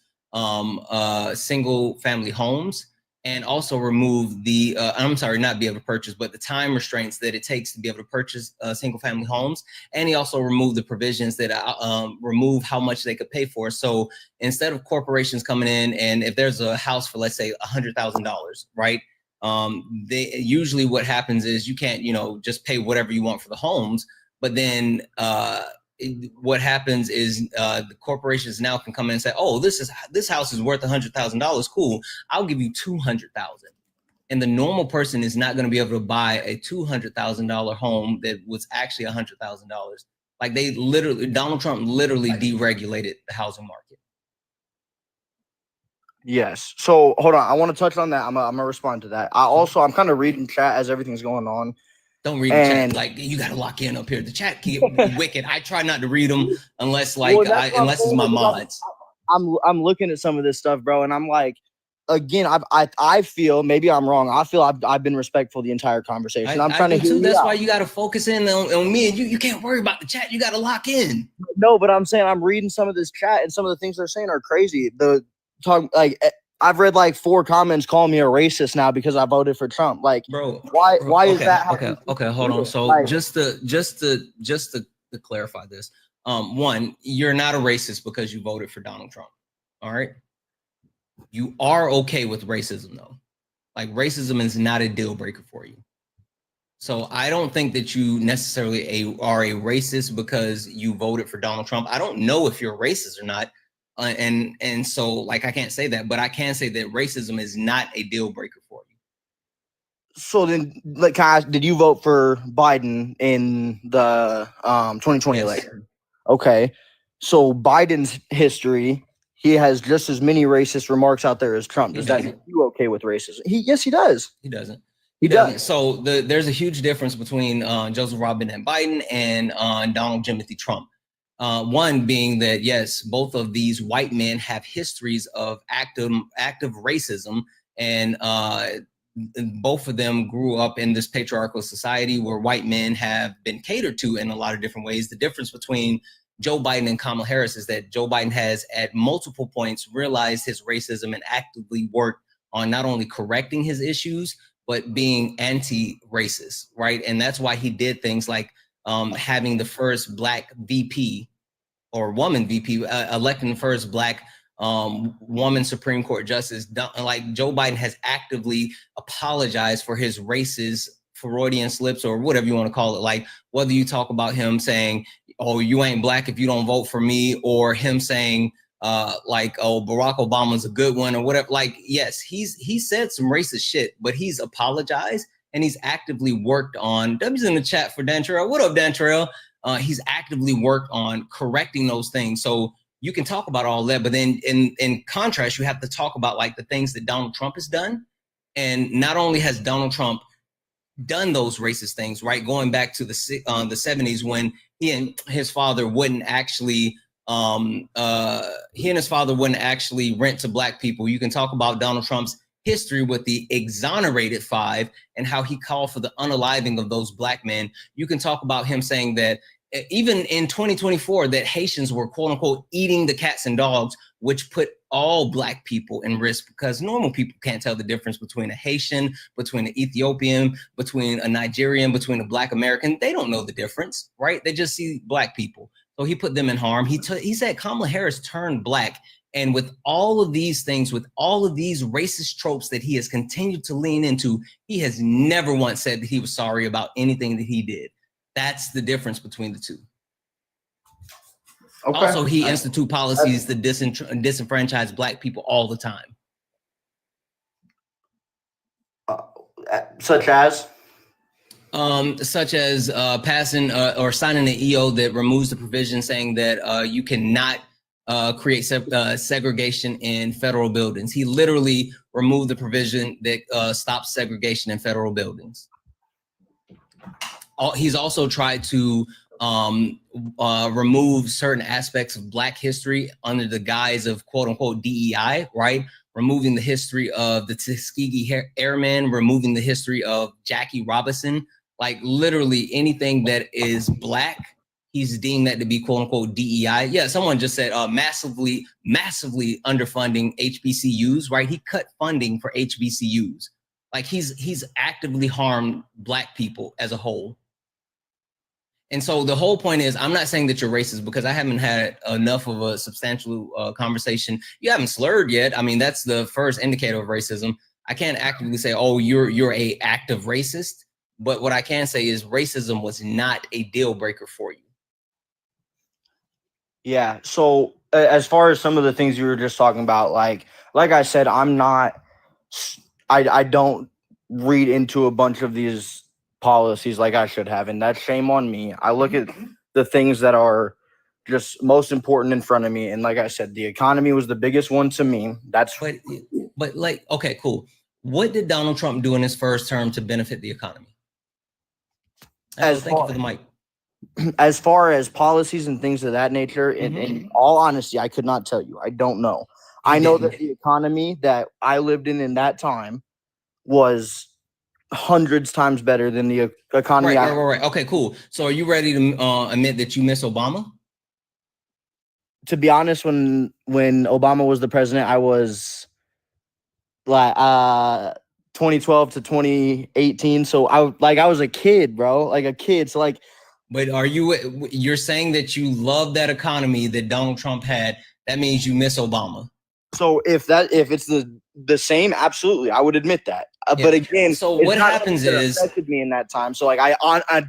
single family homes, and also remove not be able to purchase, but the time restraints that it takes to be able to purchase single family homes. And he also removed the provisions that remove how much they could pay for. So instead of corporations coming in, and if there's a house for, let's say $100,000, right? They usually what happens is you can't, just pay whatever you want for the homes, but then what happens is the corporations now can come in and say, oh, this house is worth $100,000. Cool. I'll give you $200,000. And the normal person is not going to be able to buy a $200,000 home that was actually $100,000. Like Donald Trump literally deregulated the housing market. Yes. So hold on. I want to touch on that. I'm gonna respond to that. I'm kind of reading chat as everything's going on. Don't read the chat. Like, you got to lock in up here. The chat can get wicked. I try not to read them unless unless it's my mods. I'm looking at some of this stuff, bro, and I'm like, again, I feel, maybe I'm wrong. I feel I've been respectful the entire conversation. I'm trying to hear you. That's why you got to focus in on me and you. You can't worry about the chat. You got to lock in. No, but I'm saying I'm reading some of this chat and some of the things they're saying are crazy. The talk, like, I've read like 4 comments calling me a racist now because I voted for Trump. Like, bro, why is that? Okay, hold on. So like, just to clarify this, one, you're not a racist because you voted for Donald Trump. All right. You are okay with racism though. Like, racism is not a deal breaker for you. So I don't think that you necessarily are a racist because you voted for Donald Trump. I don't know if you're racist or not. And so, like, I can't say that, but I can say that racism is not a deal breaker for you. So then, like, did you vote for Biden in the 2020 election? Okay. So Biden's history, he has just as many racist remarks out there as Trump. Does that make you okay with racism? Yes, he does. He doesn't. He does. So there's a huge difference between Joseph Robinette Biden and Donald Timothy Trump. One being that, yes, both of these white men have histories of active racism, and both of them grew up in this patriarchal society where white men have been catered to in a lot of different ways. The difference between Joe Biden and Kamala Harris is that Joe Biden has at multiple points realized his racism and actively worked on not only correcting his issues, but being anti-racist, right? And that's why he did things like having the first Black VP or woman VP, electing the first Black woman Supreme Court justice. Like, Joe Biden has actively apologized for his racist Freudian slips, or whatever you want to call it. Like, whether you talk about him saying, oh, you ain't Black if you don't vote for me, or him saying like, oh, Barack Obama's a good one, or whatever. Like, yes, he said some racist shit, but he's apologized and he's actively worked on. W's in the chat for Dantrell. What up, Dantrell? He's actively worked on correcting those things. So you can talk about all that, but then in contrast, you have to talk about like the things that Donald Trump has done. And not only has Donald Trump done those racist things, right? Going back to the 70s when he and his father wouldn't actually rent to Black people. You can talk about Donald Trump's history with the exonerated 5 and how he called for the unaliving of those Black men. You can talk about him saying that even in 2024, that Haitians were, quote unquote, eating the cats and dogs, which put all Black people in risk, because normal people can't tell the difference between a Haitian, between an Ethiopian, between a Nigerian, between a Black American. They don't know the difference, right? They just see Black people. So he put them in harm. He said Kamala Harris turned Black. And with all of these things, with all of these racist tropes that he has continued to lean into, he has never once said that he was sorry about anything that he did. That's the difference between the two. Okay. Also, he institute policies to disenfranchise Black people all the time. Such as? Passing or signing an EO that removes the provision saying that you cannot create segregation in federal buildings. He literally removed the provision that stops segregation in federal buildings. He's also tried to remove certain aspects of Black history under the guise of, quote unquote, DEI, right? Removing the history of the Tuskegee Airmen, removing the history of Jackie Robinson, like literally anything that is Black, he's deemed that to be, quote unquote, DEI. Yeah, someone just said massively underfunding HBCUs, right? He cut funding for HBCUs. Like, he's actively harmed Black people as a whole. And so the whole point is, I'm not saying that you're racist because I haven't had enough of a substantial conversation. You haven't slurred yet. I mean, that's the first indicator of racism. I can't actively say, oh, you're a active racist. But what I can say is racism was not a deal breaker for you. Yeah. So as far as some of the things you were just talking about, like I said, I don't read into a bunch of these policies like I should have, and that's shame on me. I look at the things that are just most important in front of me, and like I said, the economy was the biggest one to me. But like, okay, cool. What did Donald Trump do in his first term to benefit the economy? Thank you for the mic. As far as policies and things of that nature, in all honesty, I could not tell you. I don't know. I know that the economy that I lived in that time was hundreds times better than the economy. Right. Okay, cool. So are you ready to admit that you miss Obama? To be honest, when Obama was the president, I was like 2012 to 2018. So I was a kid, bro, like a kid. So like, but you're saying that you love that economy that Donald Trump had. That means you miss Obama. So if it's the same, absolutely, I would admit that. But again, so what happens is affected me in that time. So like I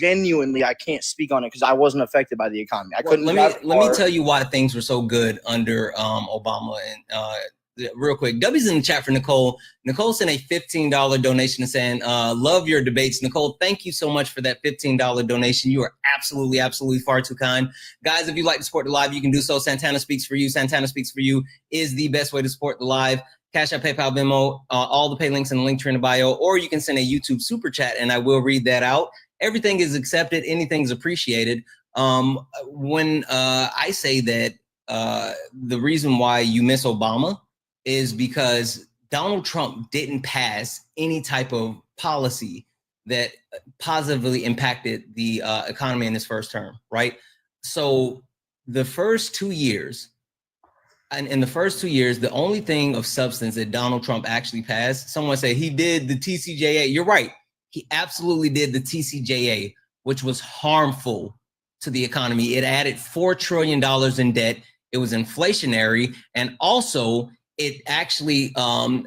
genuinely I can't speak on it because I wasn't affected by the economy. I couldn't. Let me tell you why things were so good under Obama. And real quick, W's in the chat for Nicole. Nicole sent a $15 donation saying, "Love your debates, Nicole. Thank you so much for that $15 donation. You are absolutely far too kind, guys. If you'd like to support the live, you can do so. Santana Speaks for You. Santana Speaks for You is the best way to support the live. Cash App, PayPal, Venmo, all the pay links in the link tree in the bio, or you can send a YouTube super chat and I will read that out. Everything is accepted. Anything's appreciated. When I say that the reason why you miss Obama is because Donald Trump didn't pass any type of policy that positively impacted the economy in his first term, right? So the first 2 years, and in the first 2 years, the only thing of substance that Donald Trump actually passed, someone say he did the TCJA. You're right. He absolutely did the TCJA, which was harmful to the economy. It added $4 trillion in debt. It was inflationary. And also it actually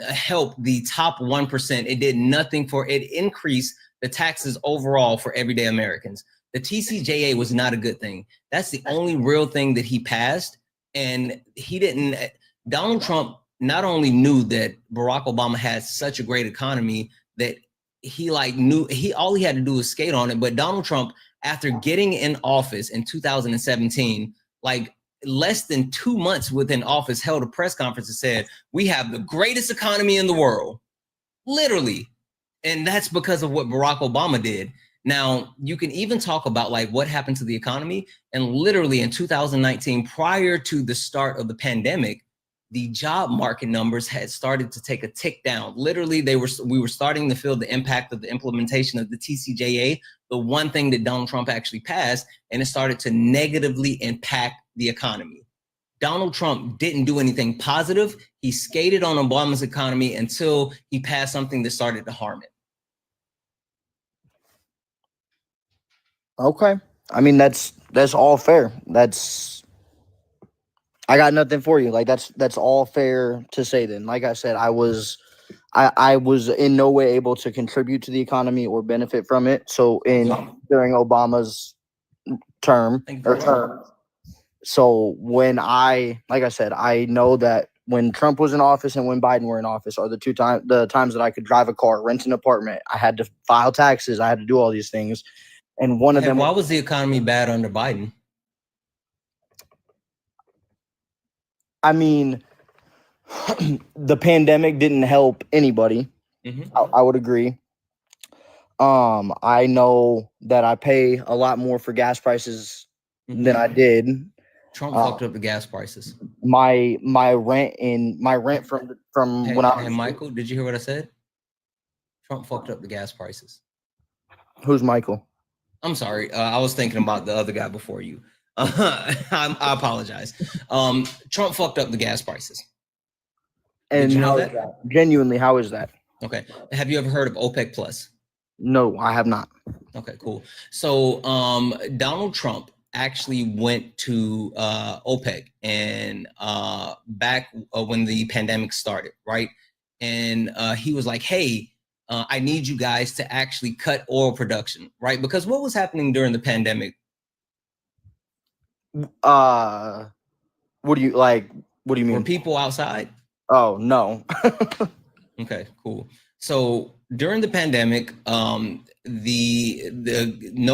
helped the top 1%. It did nothing for it. Increased the taxes overall for everyday Americans. The TCJA was not a good thing. That's the only real thing that he passed. And he didn't. Donald Trump not only knew that Barack Obama had such a great economy that he knew all he had to do was skate on it. But Donald Trump, after getting in office in 2017, like less than 2 months within office, held a press conference and said, "We have the greatest economy in the world," literally. And that's because of what Barack Obama did. Now, you can even talk about like what happened to the economy. And literally in 2019, prior to the start of the pandemic, the job market numbers had started to take a tick down. Literally, we were starting to feel the impact of the implementation of the TCJA, the one thing that Donald Trump actually passed, and it started to negatively impact the economy. Donald Trump didn't do anything positive. He skated on Obama's economy until he passed something that started to harm it. Okay. I mean, that's all fair. I got nothing for you. Like that's all fair to say then. Like I said, I was in no way able to contribute to the economy or benefit from it. So during Obama's term or term. So when like I said, I know that when Trump was in office and when Biden were in office are the times that I could drive a car, rent an apartment. I had to file taxes. I had to do all these things. And one of them. Why was the economy bad under Biden? I mean, the pandemic didn't help anybody. I would agree. I know that I pay a lot more for gas prices than I did. Trump fucked up the gas prices. My rent from when I was. Hey, Michael, did you hear what I said? Trump fucked up the gas prices. Who's Michael? I'm sorry. I was thinking about the other guy before you. I apologize. Trump fucked up the gas prices. And did you know that? Genuinely, how is that? Okay. Have you ever heard of OPEC Plus? No, I have not. Okay, cool. So Donald Trump actually went to OPEC and back when the pandemic started, right? And he was like, "Hey, I need you guys to actually cut oil production," right? Because what was happening during the pandemic? What do you mean? Were people outside? Oh, no. Okay, cool. So during the pandemic, no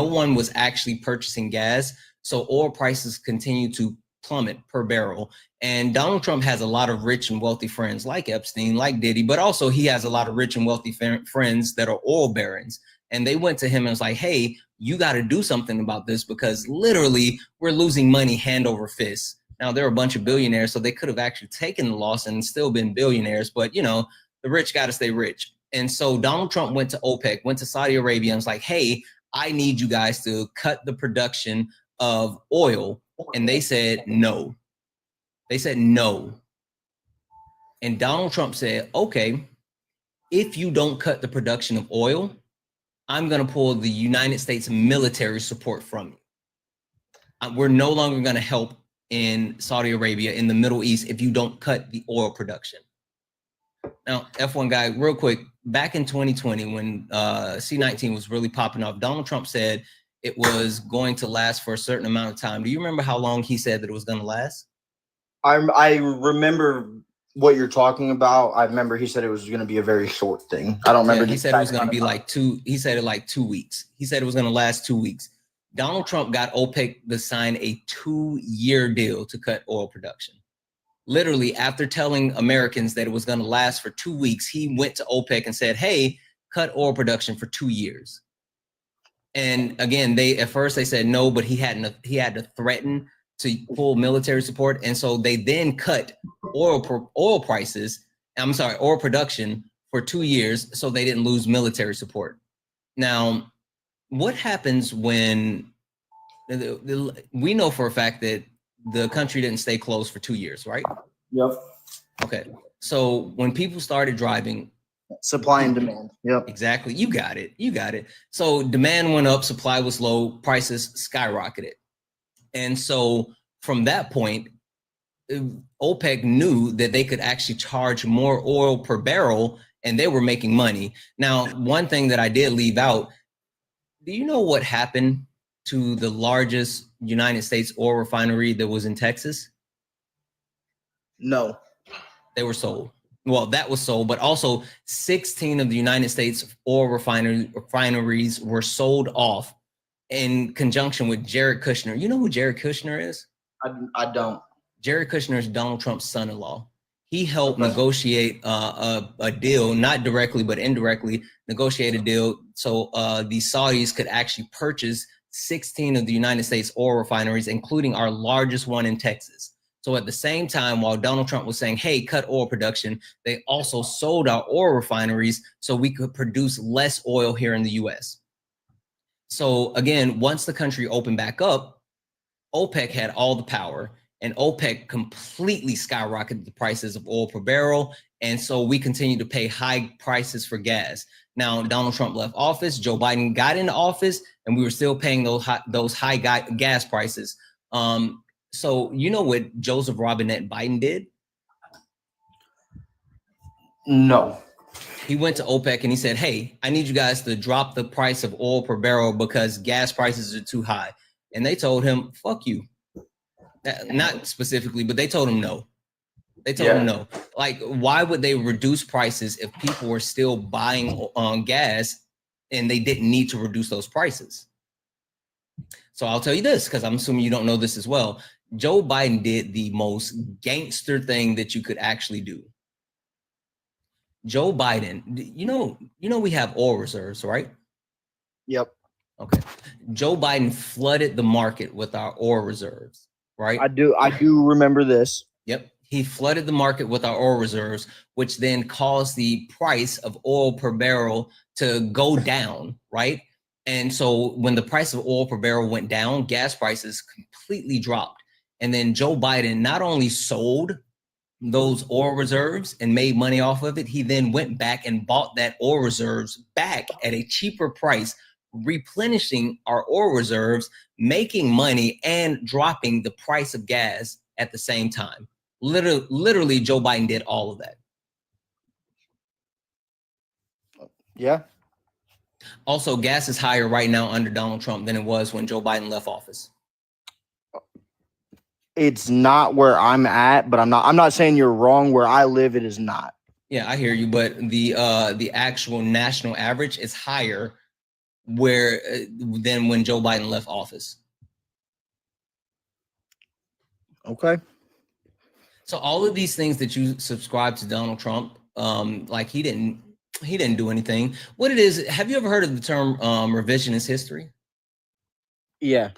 one was actually purchasing gas. So oil prices continued to plummet per barrel. And Donald Trump has a lot of rich and wealthy friends like Epstein, like Diddy, but also he has a lot of rich and wealthy friends that are oil barons. And they went to him and was like, hey, you got to do something about this because literally we're losing money hand over fist. Now, they're a bunch of billionaires, so they could have actually taken the loss and still been billionaires. But, you know, the rich got to stay rich. And so Donald Trump went to OPEC, went to Saudi Arabia and was like, hey, I need you guys to cut the production of oil. And they said no. They said no. And Donald Trump said, okay, if you don't cut the production of oil, I'm going to pull the United States military support from you. We're no longer going to help in Saudi Arabia, in the Middle East, if you don't cut the oil production. Now, F1 guy, real quick, back in 2020, when C-19 was really popping off, Donald Trump said it was going to last for a certain amount of time. Do you remember how long he said that it was going to last? I remember what you're talking about. I remember he said it was going to be a very short thing. I don't remember. Yeah, he said it was going to be like 2. He said it like 2 weeks. He said it was going to last 2 weeks. Donald Trump got OPEC to sign a 2-year deal to cut oil production. Literally, after telling Americans that it was going to last for 2 weeks, he went to OPEC and said, hey, cut oil production for 2 years. And again, at first they said no, but he had to threaten to pull military support. And so they then cut oil production for 2 years so they didn't lose military support. Now, what happens when we know for a fact that the country didn't stay closed for 2 years, right? Yep. Okay. So when people started driving, supply and demand. Yep. Exactly. You got it. You got it. So demand went up, supply was low, prices skyrocketed. And so from that point, OPEC knew that they could actually charge more oil per barrel and they were making money. Now, one thing that I did leave out, do you know what happened to the largest United States oil refinery that was in Texas? No. They were sold. Well, that was sold, but also 16 of the United States oil refineries were sold off in conjunction with Jared Kushner. You know who Jared Kushner is? I don't. Jared Kushner is Donald Trump's son-in-law. He helped negotiate a deal, not directly, but indirectly negotiate a deal so the Saudis could actually purchase 16 of the United States oil refineries, including our largest one in Texas. So at the same time, while Donald Trump was saying, hey, cut oil production, they also sold our oil refineries so we could produce less oil here in the US. So again, once the country opened back up, OPEC had all the power and OPEC completely skyrocketed the prices of oil per barrel. And so we continue to pay high prices for gas. Now, Donald Trump left office, Joe Biden got into office, and we were still paying those high gas prices. So you know what Joseph Robinette Biden did? No. He went to OPEC and he said, hey, I need you guys to drop the price of oil per barrel because gas prices are too high. And they told him, fuck you. Not specifically, but they told him no. They told him no. Like, why would they reduce prices if people were still buying on gas and they didn't need to reduce those prices? So I'll tell you this, because I'm assuming you don't know this as well. Joe Biden did the most gangster thing that you could actually do. Joe Biden, you know we have oil reserves, right? Yep. Okay. Joe Biden flooded the market with our oil reserves, right? I do remember this. Yep. He flooded the market with our oil reserves, which then caused the price of oil per barrel to go down, right? And so when the price of oil per barrel went down, gas prices completely dropped. And then Joe Biden not only sold those oil reserves and made money off of it, he then went back and bought that oil reserves back at a cheaper price, replenishing our oil reserves, making money and dropping the price of gas at the same time. Literally, Joe Biden did all of that. Yeah. Also, gas is higher right now under Donald Trump than it was when Joe Biden left office. It's not where I'm at, but I'm not saying you're wrong. Where I live, it is not. Yeah, I hear you, but the actual national average is higher than when Joe Biden left office. Okay. So all of these things that you subscribe to Donald Trump, like he didn't do anything. What it is, have you ever heard of the term revisionist history? Yeah.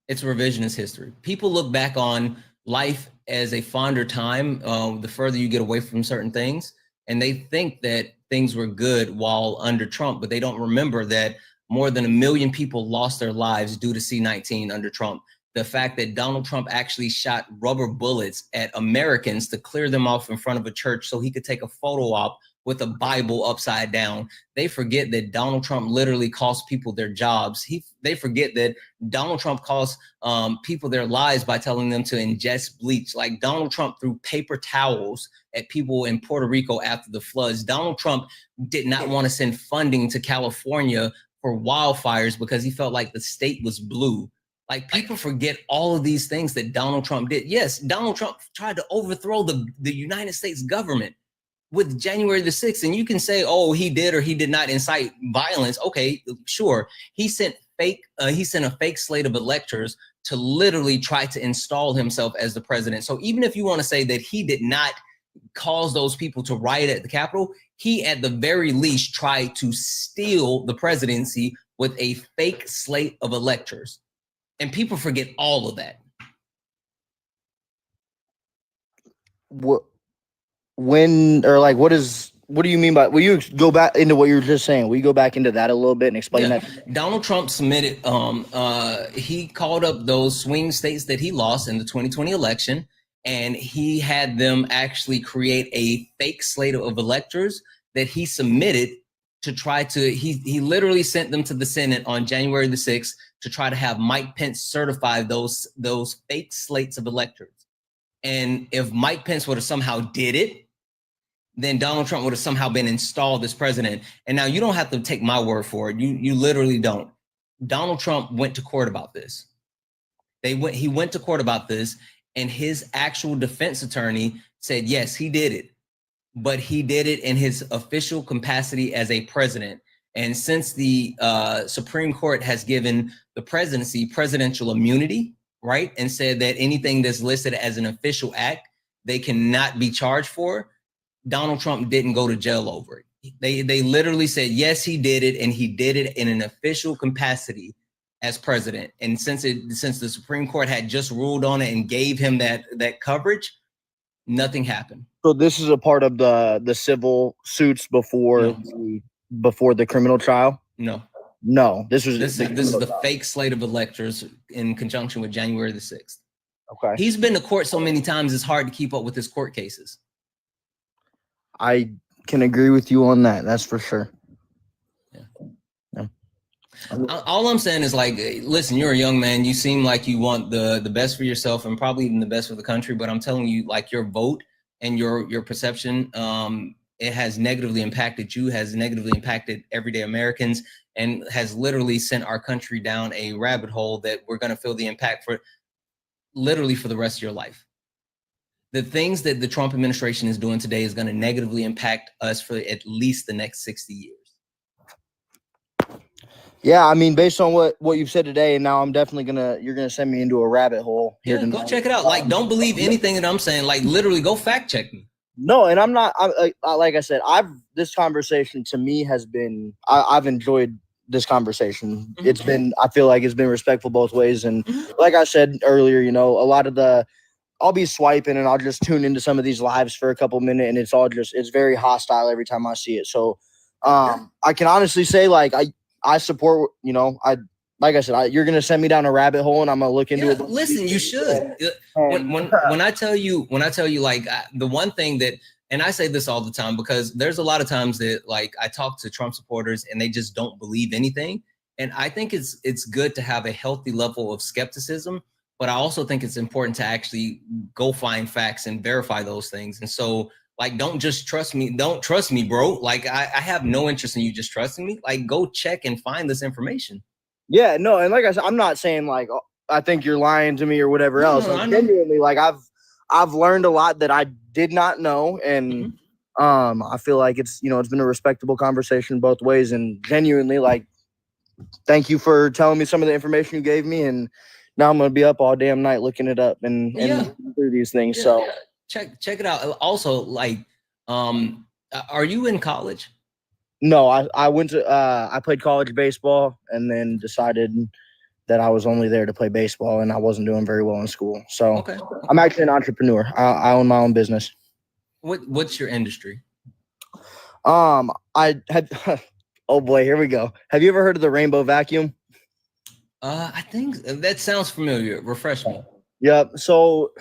It's revisionist history. People look back on life as a fonder time, the further you get away from certain things, and they think that things were good while under Trump, but they don't remember that more than 1 million people lost their lives due to C-19 under Trump. The fact that Donald Trump actually shot rubber bullets at Americans to clear them off in front of a church so he could take a photo op with a Bible upside down. They forget that Donald Trump literally cost people their jobs. They forget that Donald Trump cost people their lives by telling them to ingest bleach. Like Donald Trump threw paper towels at people in Puerto Rico after the floods. Donald Trump did not want to send funding to California for wildfires because he felt like the state was blue. Like people forget all of these things that Donald Trump did. Yes, Donald Trump tried to overthrow the United States government with January the 6th. And you can say, oh, he did or he did not incite violence. Okay, sure. He sent a fake slate of electors to literally try to install himself as the president. So even if you want to say that he did not cause those people to riot at the Capitol, he at the very least tried to steal the presidency with a fake slate of electors. And people forget all of that. What do you mean by, will you go back into what you were just saying? Will you go back into that a little bit and explain that? Donald Trump submitted, he called up those swing states that he lost in the 2020 election, and he had them actually create a fake slate of electors that he submitted to try to, he literally sent them to the Senate on January the 6th to try to have Mike Pence certify those fake slates of electors. And if Mike Pence would have somehow did it, then Donald Trump would have somehow been installed as president. And now you don't have to take my word for it. You literally don't. Donald Trump went to court about this. He went to court about this, and his actual defense attorney said, yes, he did it, but he did it in his official capacity as a president. And since the Supreme Court has given the presidency presidential immunity, right, and said that anything that's listed as an official act, they cannot be charged for, Donald Trump didn't go to jail over it. They literally said, yes, he did it, and he did it in an official capacity as president. And since the Supreme Court had just ruled on it and gave him that coverage, nothing happened. So this is a part of the civil suits before the criminal trial? No, this is the fake slate of electors in conjunction with January the 6th. Okay. He's been to court so many times, it's hard to keep up with his court cases. I can agree with you on that. That's for sure. Yeah. All I'm saying is, like, listen, you're a young man. You seem like you want the best for yourself and probably even the best for the country. But I'm telling you, like, your vote and your perception, it has negatively impacted you, has negatively impacted everyday Americans, and has literally sent our country down a rabbit hole that we're going to feel the impact for literally for the rest of your life. The things that the Trump administration is doing today is going to negatively impact us for at least the next 60 years. Yeah, I mean, based on what you've said today, and now I'm definitely you're gonna send me into a rabbit hole here tonight. Go check it out. Like, don't believe anything that I'm saying. Like, literally, go fact check me. No, and I'm not. Like I said, this conversation to me has been. I've enjoyed this conversation. Mm-hmm. It's been. I feel like it's been respectful both ways, and like I said earlier, a lot of I'll be swiping and I'll just tune into some of these lives for a couple minutes, and it's very hostile every time I see it. So, I can honestly say, like, I support. Like I said, you're gonna send me down a rabbit hole, and I'm gonna look into it. Listen, you should. When I tell you, like, the one thing that, and I say this all the time because there's a lot of times that, like, I talk to Trump supporters and they just don't believe anything, and I think it's good to have a healthy level of skepticism, but I also think it's important to actually go find facts and verify those things. And so, like, don't just trust me. Don't trust me, bro. Like, I have no interest in you just trusting me. Like, go check and find this information. Yeah, no, and like I said, I'm not saying, like, I think you're lying to me or whatever else. No, like, genuinely, like, I've learned a lot that I did not know, and I feel like it's been a respectable conversation both ways, and genuinely, like, thank you for telling me some of the information you gave me, and now I'm gonna be up all damn night looking it up and looking through these things. Yeah. So check it out. Also, like, are you in college? no, I went to I played college baseball and then decided that I was only there to play baseball and I wasn't doing very well in school. So I'm actually an entrepreneur. I own my own business. What's your industry? I had oh boy, here we go. Have you ever heard of the rainbow vacuum? I think that sounds familiar. Refresh me. Yep. So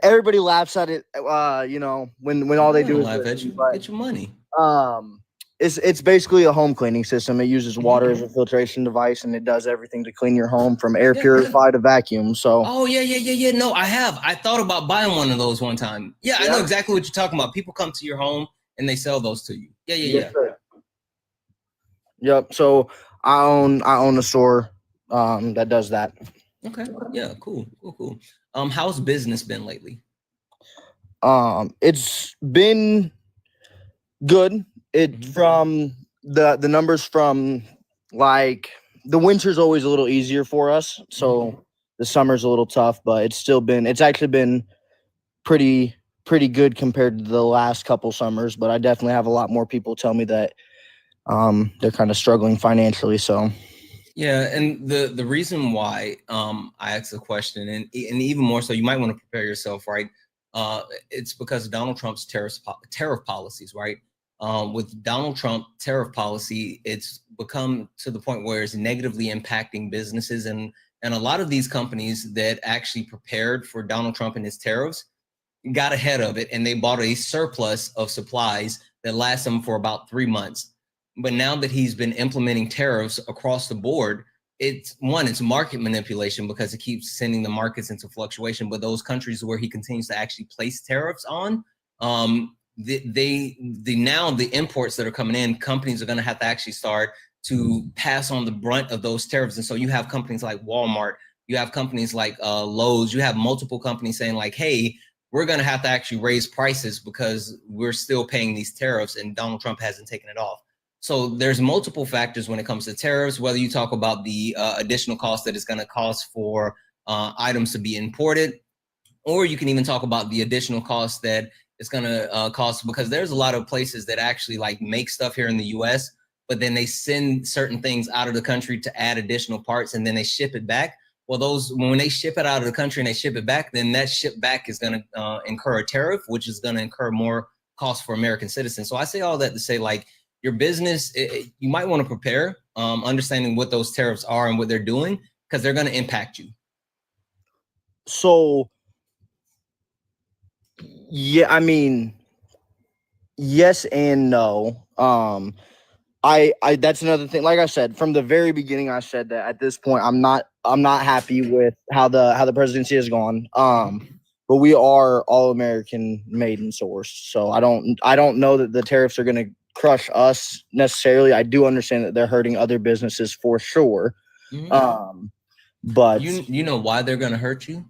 everybody laughs at it, when all they do is laugh at you. Get your money. It's basically a home cleaning system. It uses water as a filtration device, and it does everything to clean your home from air purified to vacuum. So yeah. No, I thought about buying one of those one time. Yeah, I know exactly what you're talking about. People come to your home and they sell those to you. Yeah. Yep. So I own a store that does that. Okay. Yeah. Cool. How's business been lately? It's been good. From the numbers from, like, the winter's always a little easier for us, so the summer's a little tough, but it's actually been pretty good compared to the last couple summers. But I definitely have a lot more people tell me that they're kind of struggling financially. So yeah, and the reason why I asked the question, and even more so, you might want to prepare yourself, right? It's because of Donald Trump's tariff policies, right? With Donald Trump tariff policy, it's become to the point where it's negatively impacting businesses, and a lot of these companies that actually prepared for Donald Trump and his tariffs got ahead of it, and they bought a surplus of supplies that lasts them for about 3 months. But now that he's been implementing tariffs across the board, it's market manipulation because it keeps sending the markets into fluctuation. But those countries where he continues to actually place tariffs on, the imports that are coming in, companies are going to have to actually start to pass on the brunt of those tariffs. And so you have companies like Walmart, you have companies like Lowe's, you have multiple companies saying like, hey, we're going to have to actually raise prices because we're still paying these tariffs and Donald Trump hasn't taken it off. So there's multiple factors when it comes to tariffs, whether you talk about the additional cost that it's going to cost for items to be imported, or you can even talk about the additional cost that it's going to cost, because there's a lot of places that actually like make stuff here in the US, but then they send certain things out of the country to add additional parts and then they ship it back. Well, when they ship it out of the country and they ship it back, then that ship back is going to incur a tariff, which is going to incur more cost for American citizens. So I say all that to say, like, your business, you might want to prepare, understanding what those tariffs are and what they're doing, because they're going to impact you. So, yeah, I mean, yes and no. I that's another thing. Like I said, from the very beginning, I said that at this point, I'm not happy with how the presidency has gone. But we are all American made and sourced. So I don't know that the tariffs are going to crush us necessarily. I do understand that they're hurting other businesses for sure. But you know why they're going to hurt you?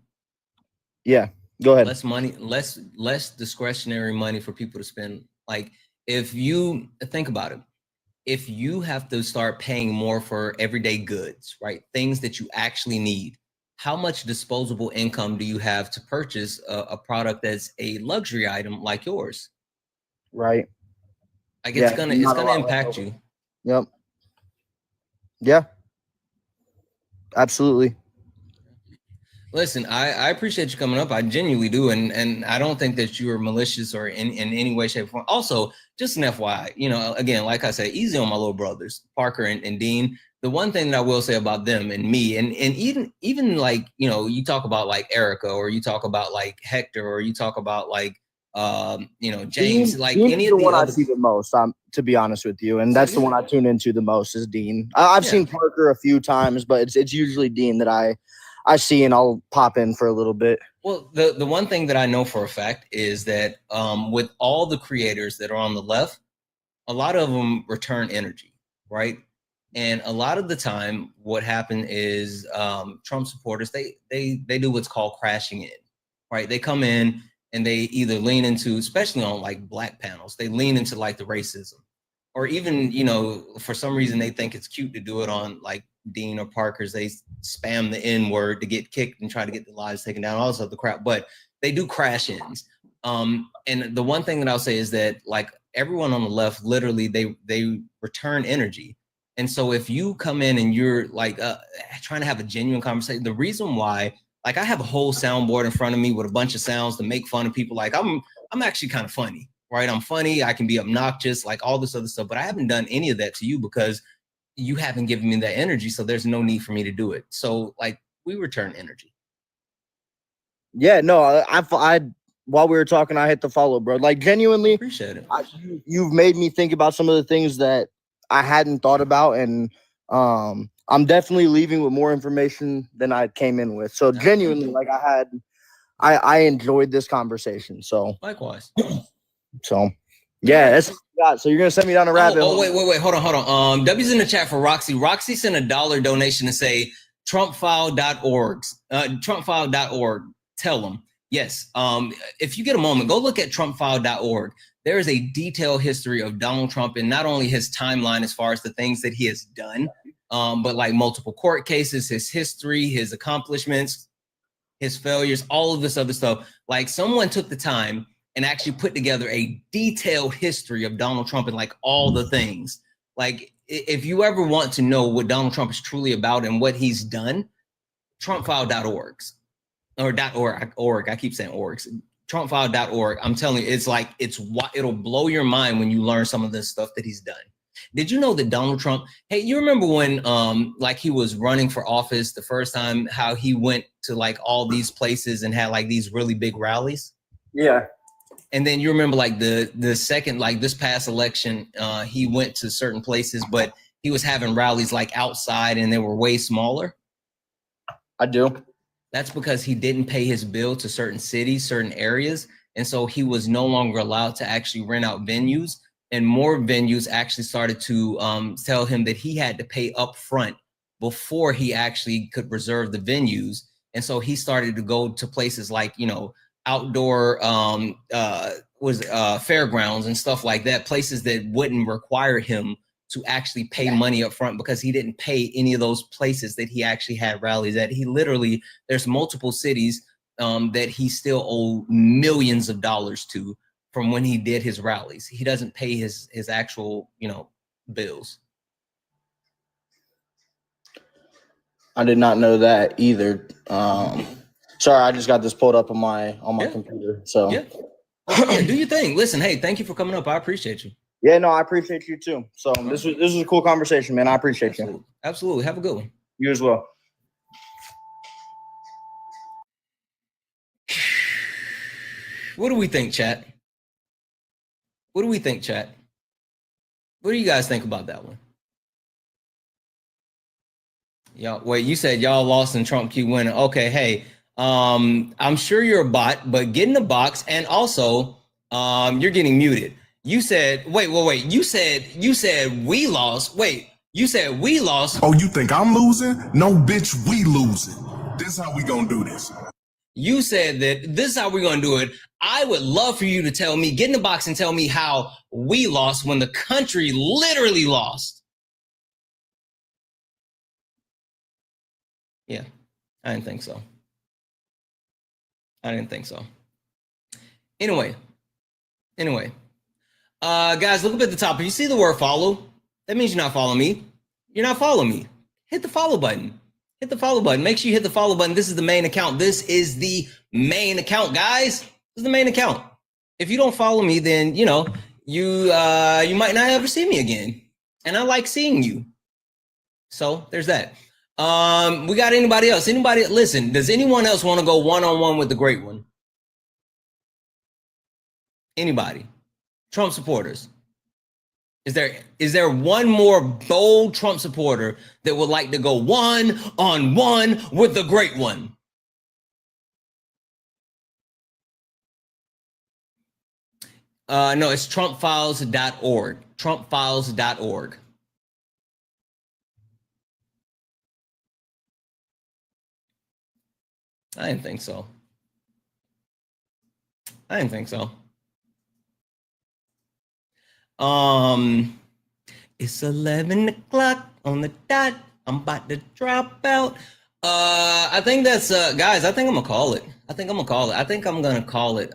Yeah, go ahead. Less money, less discretionary money for people to spend. Like, if you think about it, if you have to start paying more for everyday goods, right? Things that you actually need, how much disposable income do you have to purchase a product that's a luxury item like yours? Right. Like, it's gonna impact you. Yep. Yeah. Absolutely. Listen, I appreciate you coming up. I genuinely do. And I don't think that you are malicious or in any way, shape, or form. Also, just an FYI, again, like I said, easy on my little brothers, Parker and Dean. The one thing that I will say about them and me, and even like, you talk about like Erica, or you talk about like Hector, or you talk about like, James, Dean, like Dean any is of the the one other. I see the most, to be honest with you. And that's the one I tune into the most is Dean. I've seen Parker a few times, but it's usually Dean that I see, and I'll pop in for a little bit. Well, the one thing that I know for a fact is that with all the creators that are on the left, a lot of them return energy, right? And a lot of the time, what happened is Trump supporters, they do what's called crashing in, right? They come in and they either lean into, especially on like black panels, they lean into like the racism, or even, for some reason they think it's cute to do it on like Dean or Parkers, they spam the N word to get kicked and try to get the lives taken down, all this other crap, but they do crash ins. And the one thing that I'll say is that like everyone on the left, literally they return energy. And so if you come in and you're like trying to have a genuine conversation, the reason why, like I have a whole soundboard in front of me with a bunch of sounds to make fun of people. Like I'm actually kind of funny, right? I'm funny. I can be obnoxious, like all this other stuff, but I haven't done any of that to you because you haven't given me that energy. So there's no need for me to do it. So like we return energy. Yeah, no, I while we were talking, I hit the follow, bro. Like genuinely, Appreciate it. You've made me think about some of the things that I hadn't thought about, and I'm definitely leaving with more information than I came in with. So genuinely, like I enjoyed this conversation. So likewise. So yeah, that's what we got. So you're gonna send me down a rabbit hole. Wait, hold on. W's in the chat for Roxy. Roxy sent a $1 donation to say trumpfile.org. Trumpfile.org. Tell them. Yes. If you get a moment, go look at trumpfile.org. There is a detailed history of Donald Trump and not only his timeline as far as the things that he has done, but like multiple court cases, his history, his accomplishments, his failures, all of this other stuff. Like someone took the time and actually put together a detailed history of Donald Trump and like all the things. Like if you ever want to know what Donald Trump is truly about and what he's done, trumpfile.org or .org. I keep saying orgs. Trumpfile.org. I'm telling you, it's like it'll blow your mind when you learn some of this stuff that he's done. Did you know that Donald Trump, hey, you remember when like he was running for office the first time, how he went to like all these places and had like these really big rallies? Yeah. And then you remember like the second, like this past election, he went to certain places, but he was having rallies like outside and they were way smaller. I do. That's because he didn't pay his bill to certain cities, certain areas. And so he was no longer allowed to actually rent out venues. And more venues actually started to tell him that he had to pay up front before he actually could reserve the venues. And so he started to go to places like, you know, outdoor fairgrounds and stuff like that, places that wouldn't require him to actually pay money up front because he didn't pay any of those places that he actually had rallies at. He literally, there's multiple cities that he still owe millions of dollars to from when he did his rallies. He doesn't pay his actual, you know, bills. I did not know that either. Sorry, I just got this pulled up on my computer. So yeah, do your thing. Listen, hey, thank you for coming up. I appreciate you. Yeah, no, I appreciate you too. So this was a cool conversation, man. I appreciate you. Absolutely. Have a good one. You as well. What do we think, chat? What do we think, chat? What do you guys think about that one? Y'all, wait, you said y'all lost and Trump keep winning. Okay, hey, I'm sure you're a bot, but get in the box, and also you're getting muted. You said, wait. You said we lost. Wait, you said we lost. Oh, you think I'm losing? No, bitch, we losing. This is how we gonna do this. You said that this is how we're gonna do it. I would love for you to tell me, get in the box and tell me how we lost when the country literally lost. Yeah, I didn't think so. Anyway. Guys, look up at the top. If you see the word follow, that means you're not following me. You're not following me. Hit the follow button. Make sure you hit the follow button. This is the main account. This is the main account, guys. This is the main account. If you don't follow me, then, you know, you might not ever see me again. And I like seeing you. So there's that. We got anybody else? Listen, does anyone else want to go one-on-one with the great one? Anybody? Trump supporters. Is there one more bold Trump supporter that would like to go one-on-one with the great one? No, it's trumpfiles.org. Trumpfiles.org. I didn't think so. It's 11 o'clock on the dot. I'm about to drop out. I think that's guys, I think I'm gonna call it. I think I'm gonna call it.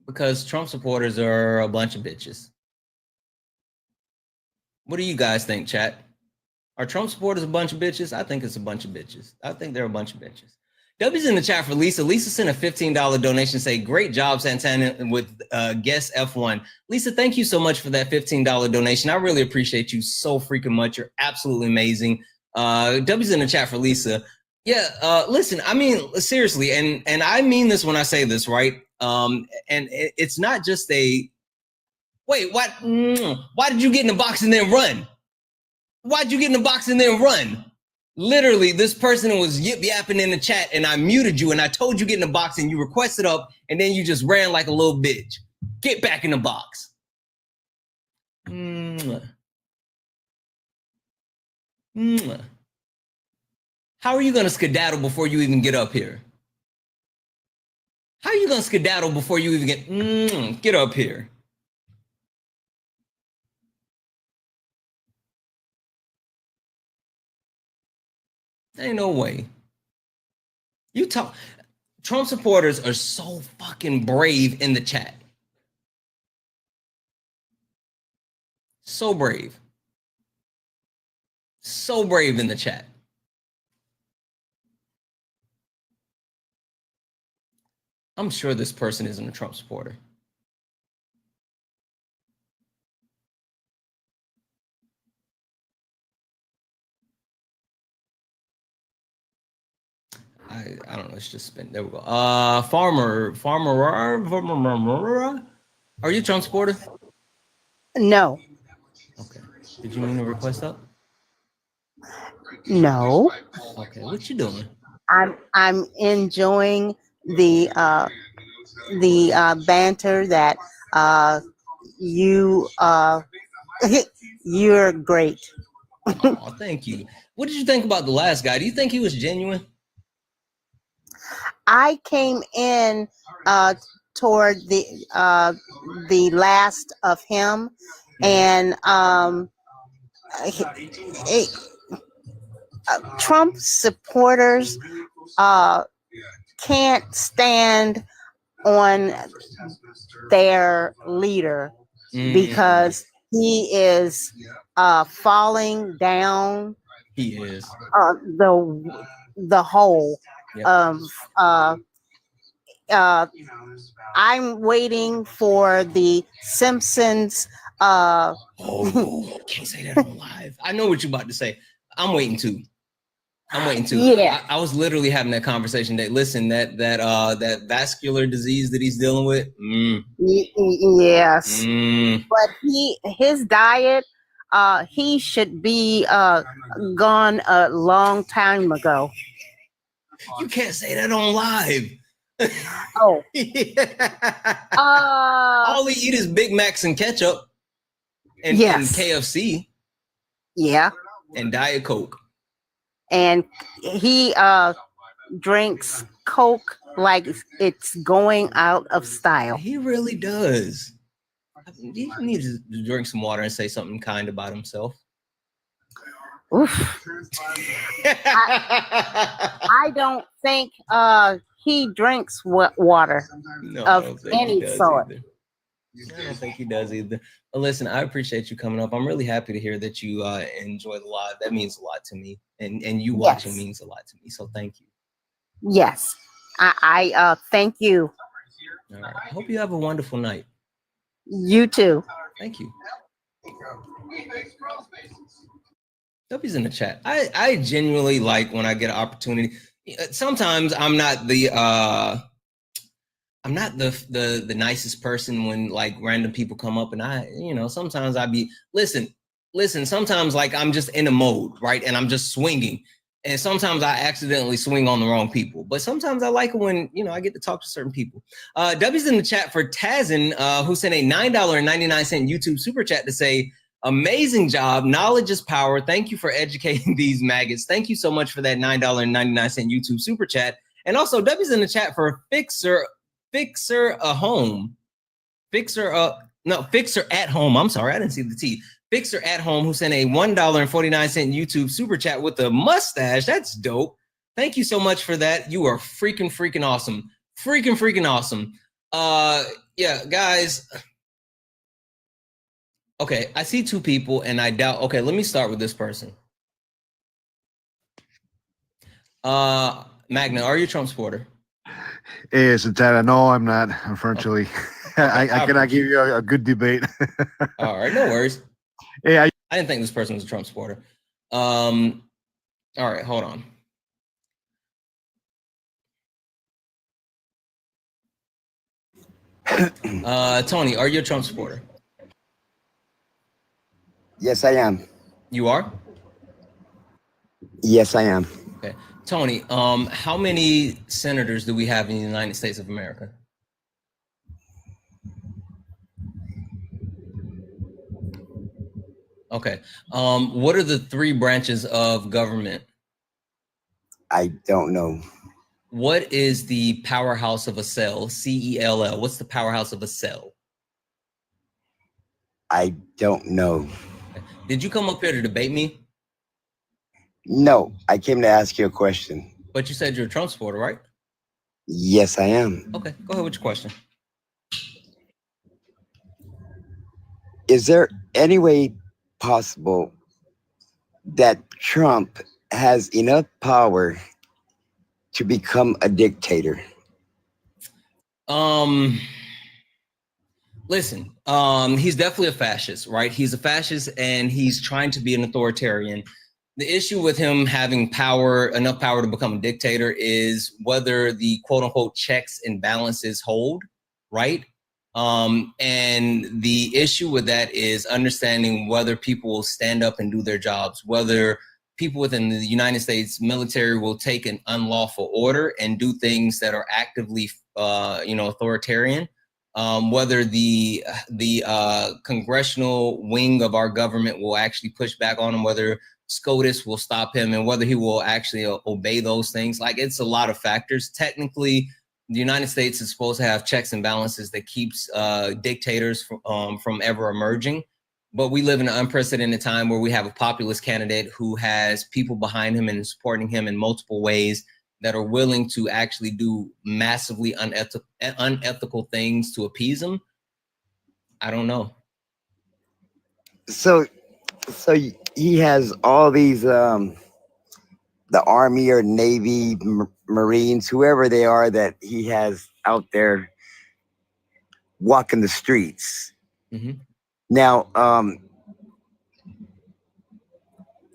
Because Trump supporters are a bunch of bitches. What do you guys think, chat? Are Trump supporters a bunch of bitches? I think it's a bunch of bitches. I think they're a bunch of bitches. W's in the chat for Lisa. Lisa sent a $15 donation. Say, great job, Santana, with guest F1. Lisa, thank you so much for that $15 donation. I really appreciate you so freaking much. You're absolutely amazing. W's in the chat for Lisa. Yeah, listen, I mean, seriously, and I mean this when I say this, right? And it's not just a, wait, what? Why did you get in the box and then run? Why'd you get in the box and then run? Literally, this person was yip-yapping in the chat and I muted you and I told you get in the box and you requested up and then you just ran like a little bitch. Get back in the box. How are you going to skedaddle before you even get up here? How are you going to skedaddle before you even get up here? Ain't no way. You talk. Trump supporters are so fucking brave in the chat. So brave. So brave in the chat. I'm sure this person isn't a Trump supporter. I don't know. It's just spin. There we go. Farmer. Are you a Trump supporter? No. Okay. Did you mean to request up? No. Okay. What you doing? I'm enjoying the banter that you're great. Oh, thank you. What did you think about the last guy? Do you think he was genuine? I came in toward the last of him, and Trump supporters can't stand on their leader because he is falling down. He is the whole. Yep. I'm waiting for the Simpsons. Oh, can't say that on live. I know what you're about to say. I'm waiting too. Yeah. I was literally having that conversation. That listen, that vascular disease that he's dealing with. Yes. But his diet, he should be gone a long time ago. You can't say that on live. Oh. All he eat is Big Macs and ketchup and KFC. Yeah. And Diet Coke. And he drinks Coke like it's going out of style. He really does. He needs to drink some water and say something kind about himself. Oof. I don't think he drinks water of any sort. I don't think he does either. But listen, I appreciate you coming up. I'm really happy to hear that you enjoy the live. That means a lot to me. And you watching means a lot to me. So thank you. Yes. I thank you. All right. I hope you have a wonderful night. You too. Thank you. W's in the chat. I genuinely like when I get an opportunity. Sometimes I'm not the nicest person when like random people come up and sometimes I be listen, sometimes like I'm just in a mode, right? And I'm just swinging. And sometimes I accidentally swing on the wrong people. But sometimes I like it when, I get to talk to certain people. W's in the chat for Tazin, who sent a $9.99 YouTube super chat to say, amazing job. Knowledge is power. Thank you for educating these maggots. Thank you so much for that $9.99 YouTube super chat. And also W's in the chat for Fixer at home. I'm sorry, I didn't see the T. Fixer at Home, who sent a $1.49 YouTube super chat with a mustache. That's dope. Thank you so much for that. You are freaking awesome. Freaking awesome. Yeah, guys. Okay, I see two people and I doubt. Okay, let me start with this person. Magna, are you a Trump supporter? Hey, Santana. No, I'm not, unfortunately. I cannot give you a good debate. All right, no worries. Hey, I didn't think this person was a Trump supporter. All right, hold on. Tony, are you a Trump supporter? Yes, I am. You are? Yes, I am. Okay. Tony, how many senators do we have in the United States of America? Okay. What are the three branches of government? I don't know. What is the powerhouse of a cell? CELL. What's the powerhouse of a cell? I don't know. Did you come up here to debate me? No, I came to ask you a question. But you said you're a Trump supporter, right? Yes, I am. Okay, go ahead with your question. Is there any way possible that Trump has enough power to become a dictator? Listen, he's definitely a fascist, right? He's a fascist and he's trying to be an authoritarian. The issue with him having power, enough power to become a dictator, is whether the quote unquote checks and balances hold, right? And the issue with that is understanding whether people will stand up and do their jobs, whether people within the United States military will take an unlawful order and do things that are actively, authoritarian. Whether the congressional wing of our government will actually push back on him, whether SCOTUS will stop him, and whether he will actually obey those things. Like, it's a lot of factors. Technically, the United States is supposed to have checks and balances that keeps dictators from ever emerging. But we live in an unprecedented time where we have a populist candidate who has people behind him and supporting him in multiple ways that are willing to actually do massively unethical things to appease him. I don't know. So he has all these, the Army or Navy, Marines, whoever they are that he has out there walking the streets. Mm-hmm. Now,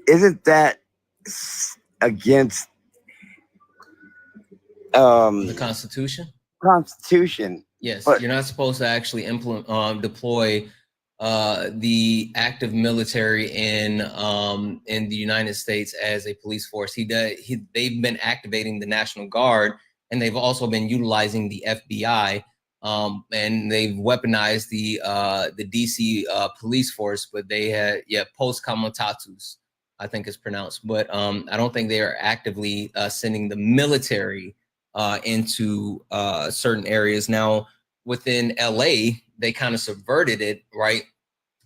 isn't that against the Constitution? Constitution? Yes, but you're not supposed to actually deploy the active military in the United States as a police force. They've been activating the National Guard, and they've also been utilizing the FBI, and they've weaponized the DC police force. But they had post comitatus, I think it's pronounced. But I don't think they are actively sending the military into certain areas. Now, within LA, they kind of subverted it, right?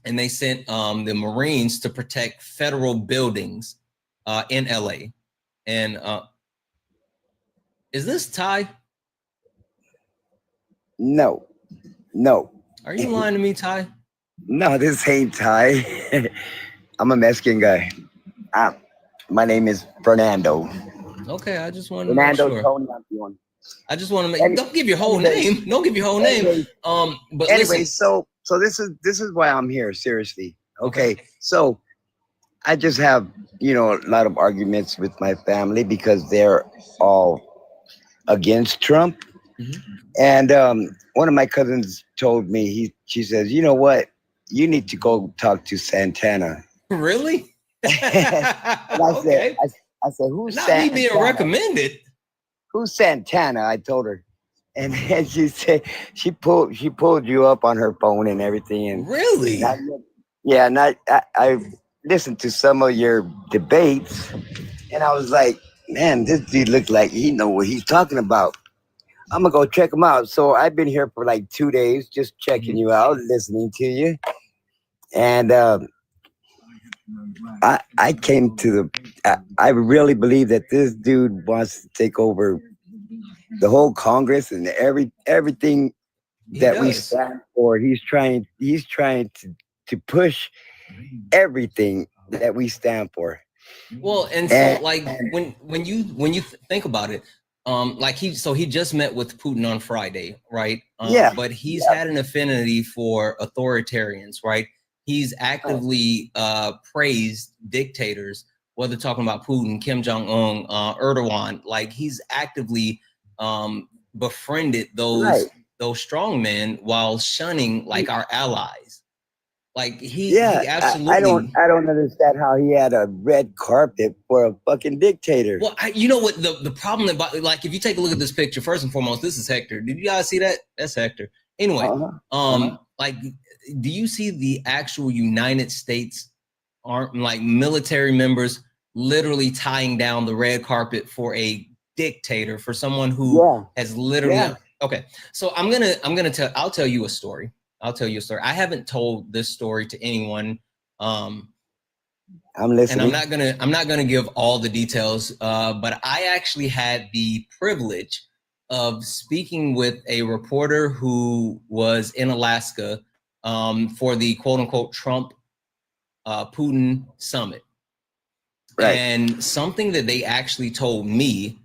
And they sent the Marines to protect federal buildings in LA. And is this Ty? No. Are you lying to me, Ty? No, this ain't Ty. I'm a Mexican guy. My name is Fernando. Okay, I just wanted to make sure. Tony, I just want to make. Don't give your whole name. Don't give your whole name. But anyway, listen. so this is why I'm here. Seriously. Okay. So I just have a lot of arguments with my family because they're all against Trump. Mm-hmm. And one of my cousins told me, she says, you know what? You need to go talk to Santana. Really? I said, who's not Santana? me being recommended. Who's Santana? I told her. And then she said she pulled you up on her phone and everything. And really? I listened to some of your debates, and I was like, man, this dude looked like he know what he's talking about. I'm gonna go check him out. So I've been here for like 2 days, just checking you out, listening to you. And I came to I really believe that this dude wants to take over the whole Congress and everything that we stand for. He's trying to push everything that we stand for. Well, and so like when you think about it, like he just met with Putin on Friday, right? But he's had an affinity for authoritarians, right? He's actively praised dictators, whether talking about Putin, Kim Jong-un, Erdogan. Like he's actively befriended those strongmen while shunning like our allies. Like he absolutely. I don't understand how he had a red carpet for a fucking dictator. Well, you know what the problem about, like, if you take a look at this picture, first and foremost, this is Hector. Did you guys see that? That's Hector. Anyway, like, do you see the actual United States military members literally tying down the red carpet for a dictator, for someone who has literally okay. So I'll tell you a story. I haven't told this story to anyone. I'm listening. And I'm not gonna give all the details, but I actually had the privilege of speaking with a reporter who was in Alaska for the quote unquote Trump Putin summit. Right. And something that they actually told me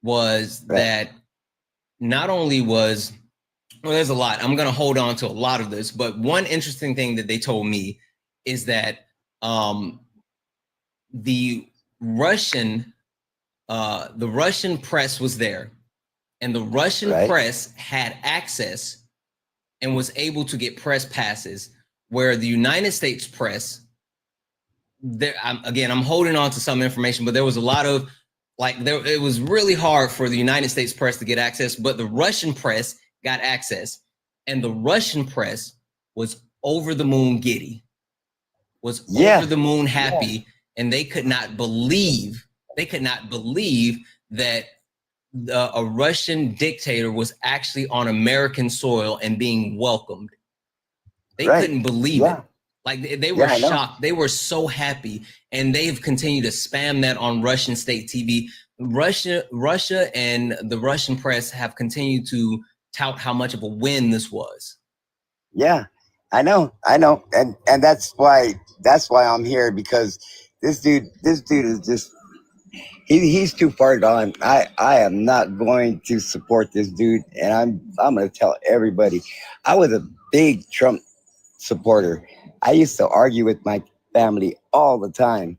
was that not only was, well, there's a lot. I'm going to hold on to a lot of this, but one interesting thing that they told me is that the Russian press was there, and the Russian press had access and was able to get press passes, where the United States press, I'm holding on to some information, but there was a lot of it was really hard for the United States press to get access, but the Russian press got access, and the Russian press was over the moon giddy, was over the moon happy, and they could not believe that a Russian dictator was actually on American soil and being welcomed. They couldn't believe it. Like they were shocked. They were so happy, and they've continued to spam that on Russian state TV. Russia and the Russian press have continued to tout how much of a win this was. Yeah, I know. And that's why I'm here, because this dude is just, he's too far gone. I am not going to support this dude, and I'm going to tell everybody. I was a big Trump supporter. I used to argue with my family all the time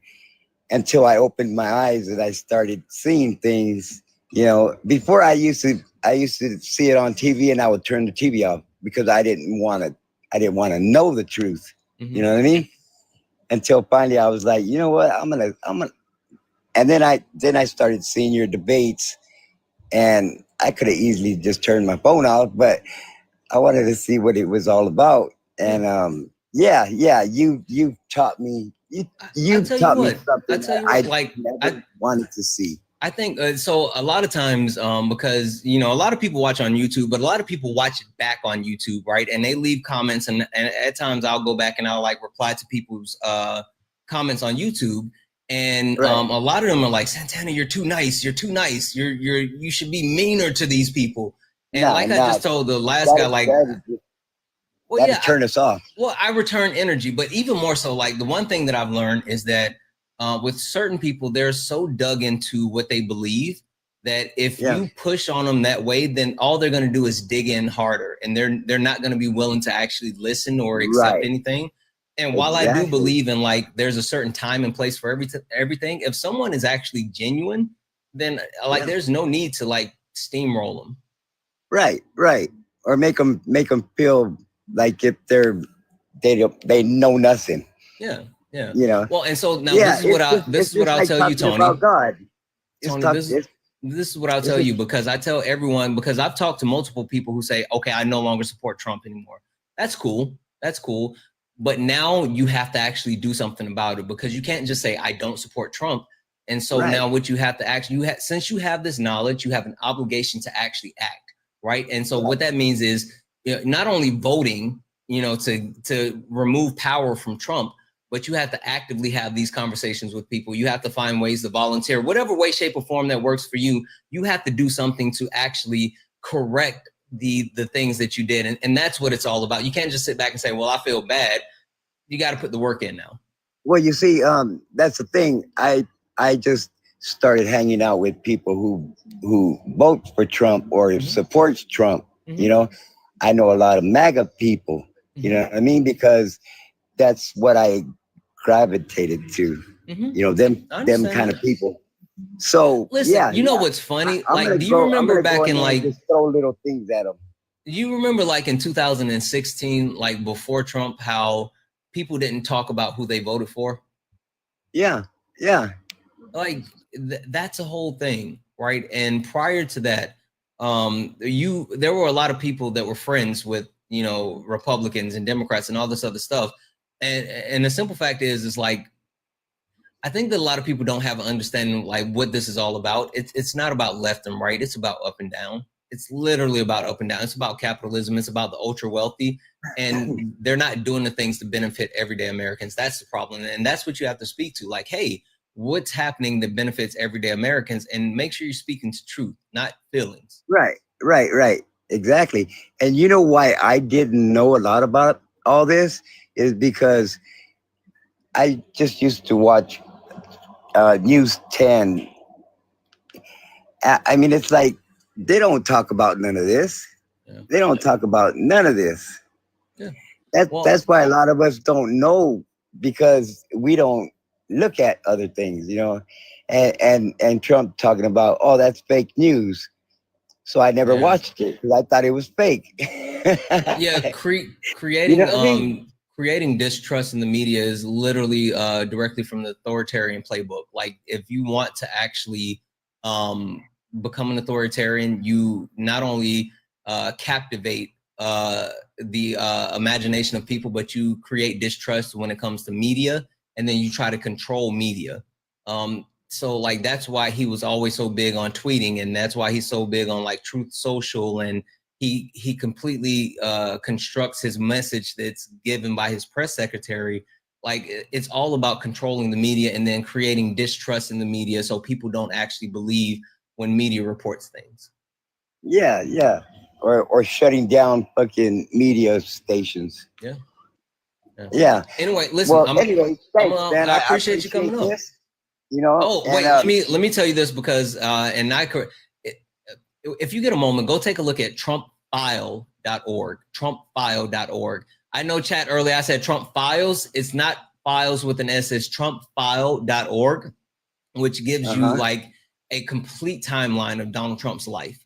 until I opened my eyes and I started seeing things. You know, before I used to see it on TV, and I would turn the TV off because I didn't want to know the truth. You know what I mean? Until finally I was like, you know what, I'm gonna, and then I started seeing your debates, and I could have easily just turned my phone off, but I wanted to see what it was all about. And you taught me. You taught me something I never wanted to see. I think so. A lot of times, because a lot of people watch on YouTube, but a lot of people watch it back on YouTube, right? And they leave comments, and at times I'll go back and I'll reply to people's comments on YouTube, and a lot of them are like, Santana, you're too nice. You're too nice. You should be meaner to these people. And I just told the last guy, turn us off. Well, I return energy, but even more so, the one thing that I've learned is that with certain people, they're so dug into what they believe that if you push on them that way, then all they're going to do is dig in harder, and they're not going to be willing to actually listen or accept anything. And while I do believe in there's a certain time and place for everything, if someone is actually genuine, then there's no need to steamroll them. Right. Or make them feel like if they know nothing. Yeah. You know. Well, and so now this is what I'll tell you, Tony. About God. Tony, this is what I'll tell you, because I tell everyone, because I've talked to multiple people who say, okay, I no longer support Trump anymore. That's cool. But now you have to actually do something about it, because you can't just say, I don't support Trump. And so now what you have to actually, since you have this knowledge, you have an obligation to actually act, right? And so what that means is not only voting, to remove power from Trump, but you have to actively have these conversations with people. You have to find ways to volunteer, whatever way, shape, or form that works for you. You have to do something to actually correct the things that you did. And that's what it's all about. You can't just sit back and say, well, I feel bad. You got to put the work in now. Well, you see, that's the thing. I just started hanging out with people who vote for Trump or supports Trump. You know, I know a lot of MAGA people, you know what I mean? Because that's what I gravitated to, you know, them kind of people. So listen, yeah, you know what's funny? Do you remember back in just throw little things at them? You remember like in 2016, like before Trump, how people didn't talk about who they voted for? Yeah. Like that's a whole thing, right? And prior to that, there were a lot of people that were friends with, you know, Republicans and Democrats and all this other stuff. And the simple fact is like, I think that a lot of people don't have an understanding like what this is all about. It's not about left and right. It's about up and down. It's literally about up and down. It's about capitalism. It's about the ultra wealthy, and they're not doing the things to benefit everyday Americans. That's the problem. And that's what you have to speak to. Like, hey, what's happening that benefits everyday Americans, and make sure you're speaking to truth, not feelings. Right. Exactly. And you know why I didn't know a lot about all this is because I just used to watch News 10. I mean, it's like they don't talk about none of this. Yeah. They don't talk about none of this. Yeah. That's why a lot of us don't know, because we don't look at other things, you know. And Trump talking about, oh, that's fake news. So I never watched it because I thought it was fake. Yeah, creating You know what I mean? Creating distrust in the media is literally directly from the authoritarian playbook. Like, if you want to actually become an authoritarian, you not only captivate the imagination of people, but you create distrust when it comes to media, and then you try to control media. So like that's why he was always so big on tweeting, and that's why he's so big on like Truth Social, and he completely constructs his message that's given by his press secretary. Like it's all about controlling the media and then creating distrust in the media so people don't actually believe when media reports things. Yeah. Or shutting down fucking media stations. Yeah. Anyway, listen. Well, thanks, man. I appreciate you coming up. This, you know. Oh, wait. Let me tell you this, because if you get a moment, go take a look at TrumpFile.org. TrumpFile.org. I know chat earlier I said Trump Files. It's not files with an S. It's TrumpFile.org, which gives you like a complete timeline of Donald Trump's life.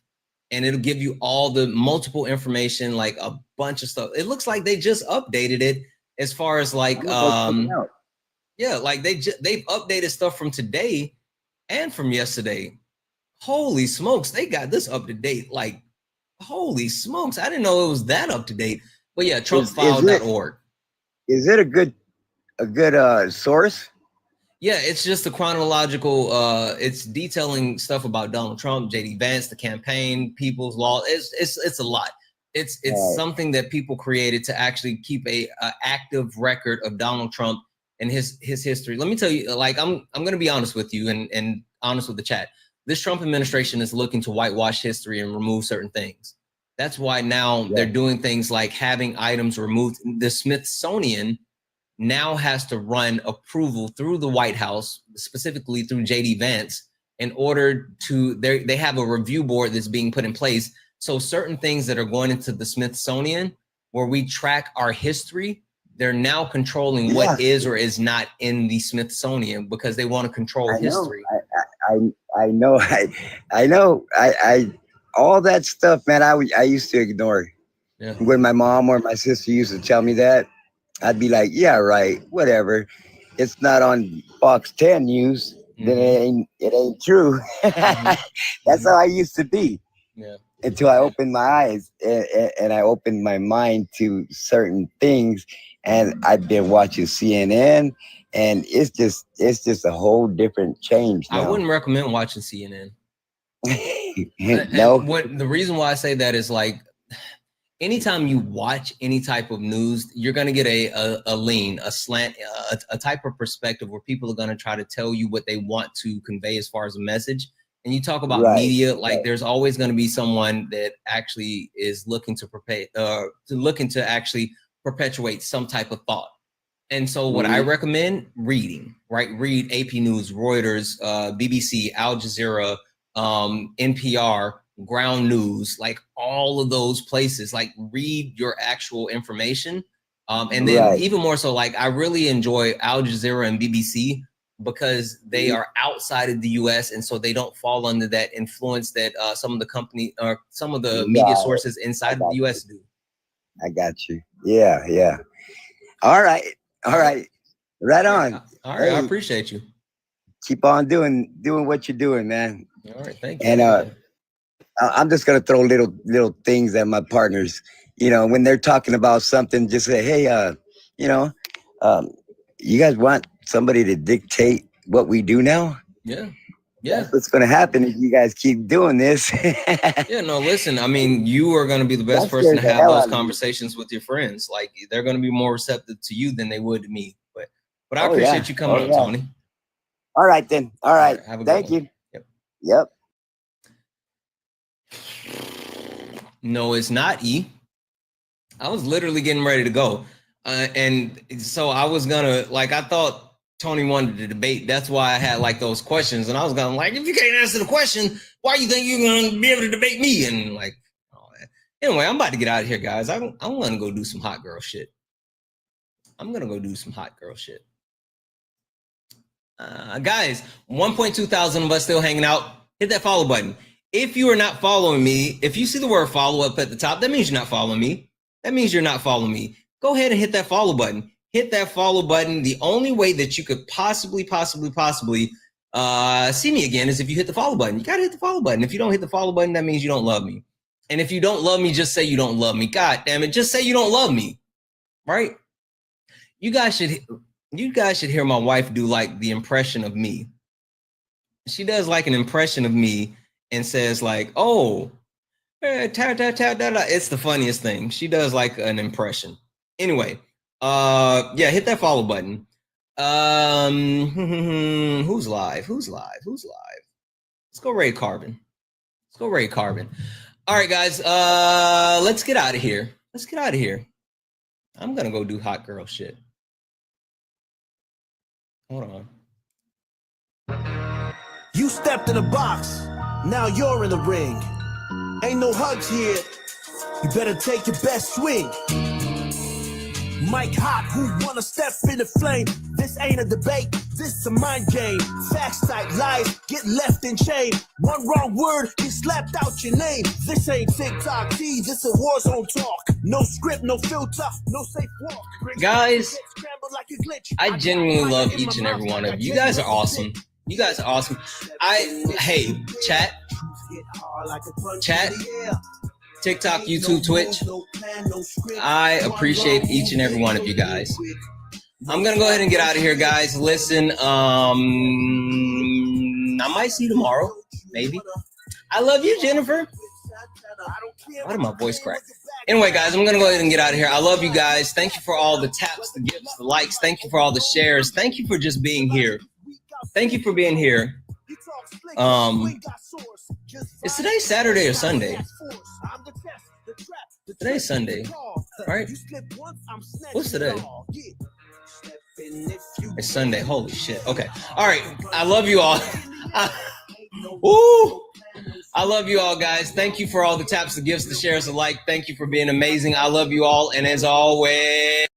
And it'll give you all the multiple information, like a bunch of stuff. It looks like they just updated it as far as like, yeah, like they've updated stuff from today and from yesterday. Holy smokes, they got this up to date. Like, holy smokes, I didn't know it was that up to date. But yeah, TrumpFile.org. Is it a good source? Yeah, it's just a chronological. It's detailing stuff about Donald Trump, JD Vance, the campaign, people's law. It's a lot. It's something that people created to actually keep a active record of Donald Trump and his history. Let me tell you, like I'm going to be honest with you and honest with the chat. This Trump administration is looking to whitewash history and remove certain things. That's why now they're doing things like having items removed. The Smithsonian now has to run approval through the White House, specifically through JD Vance, in order to, they have a review board that's being put in place. So certain things that are going into the Smithsonian, where we track our history, they're now controlling what is or is not in the Smithsonian because they want to control history. I know. All that stuff, man, I used to ignore. Yeah. When my mom or my sister used to tell me that, I'd be like, yeah, right, whatever. It's not on Fox 10 News, then it ain't true. That's how I used to be. Yeah. Until I opened my eyes and I opened my mind to certain things, and I've been watching CNN, and it's just a whole different change now. I wouldn't recommend watching CNN. No. The reason why I say that is like, anytime you watch any type of news, you're going to get a lean, a slant, a type of perspective where people are going to try to tell you what they want to convey as far as a message. And you talk about media, like there's always going to be someone that actually is looking to actually perpetuate some type of thought. And so what I recommend, reading, right? Read AP News, Reuters, BBC, Al Jazeera, NPR, Ground News, like all of those places, like read your actual information. And then even more so, like I really enjoy Al Jazeera and BBC because they are outside of the US. And so they don't fall under that influence that some of the company or some of the media sources inside of the US do. I got you. Yeah, yeah. All right. All right. Right on. All right. Hey, I appreciate you. Keep on doing what you're doing, man. All right. Thank you. And I'm just gonna throw little things at my partners. You know, when they're talking about something, just say, hey, you know, you guys want somebody to dictate what we do now? Yeah. That's what's going to happen if you guys keep doing this. Yeah, no, listen, I mean, you are going to be the best person to have those conversations with your friends. Like, they're going to be more receptive to you than they would to me. But I appreciate you coming on, Tony. All right, then. All right. Thank you. Yep. No, it's not E. I was literally getting ready to go. And so I was going to, like, I thought Tony wanted to debate. That's why I had like those questions. And I was going like, if you can't answer the question, why you think you're going to be able to debate me? And like, all that. Anyway, I'm about to get out of here, guys. I'm going to go do some hot girl shit. Guys, 1.2 thousand of us still hanging out. Hit that follow button. If you are not following me, if you see the word follow up at the top, that means you're not following me. That means you're not following me. Go ahead and hit that follow button. Hit that follow button. The only way that you could possibly see me again is if you hit the follow button. You got to hit the follow button. If you don't hit the follow button, that means you don't love me. And if you don't love me, just say you don't love me. God damn it. Just say you don't love me. Right? You guys should hear my wife do like the impression of me. She does like an impression of me and says like, oh, it's the funniest thing. She does like an impression. Anyway. Yeah, hit that follow button. Who's live? Let's go Ray Carbon. All right, guys. Let's get out of here. I'm gonna go do hot girl shit. Hold on. You stepped in the box. Now you're in the ring. Ain't no hugs here. You better take your best swing. Mike Hot, who wanna step in the flame? This ain't a debate, this a mind game. Facts type lies, get left in chain. One wrong word, get slapped out your name. This ain't TikTok T, this a war zone talk. No script, no filter, no safe walk. Guys, I genuinely love each and every one of you. You guys are awesome. Hey, chat, TikTok, YouTube, Twitch. I appreciate each and every one of you guys. I'm gonna go ahead and get out of here, guys. Listen, I might see you tomorrow, maybe. I love you, Jennifer. Why did my voice crack? Anyway, guys, I'm gonna go ahead and get out of here. I love you guys. Thank you for all the taps, the gifts, the likes. Thank you for all the shares. Thank you for just being here. Is today Saturday or Sunday? Today's Sunday, right? What's today? It's Sunday. Holy shit. Okay. All right. I love you all. I love you all, guys. Thank you for all the taps, the gifts, the shares, the like. Thank you for being amazing. I love you all. And as always...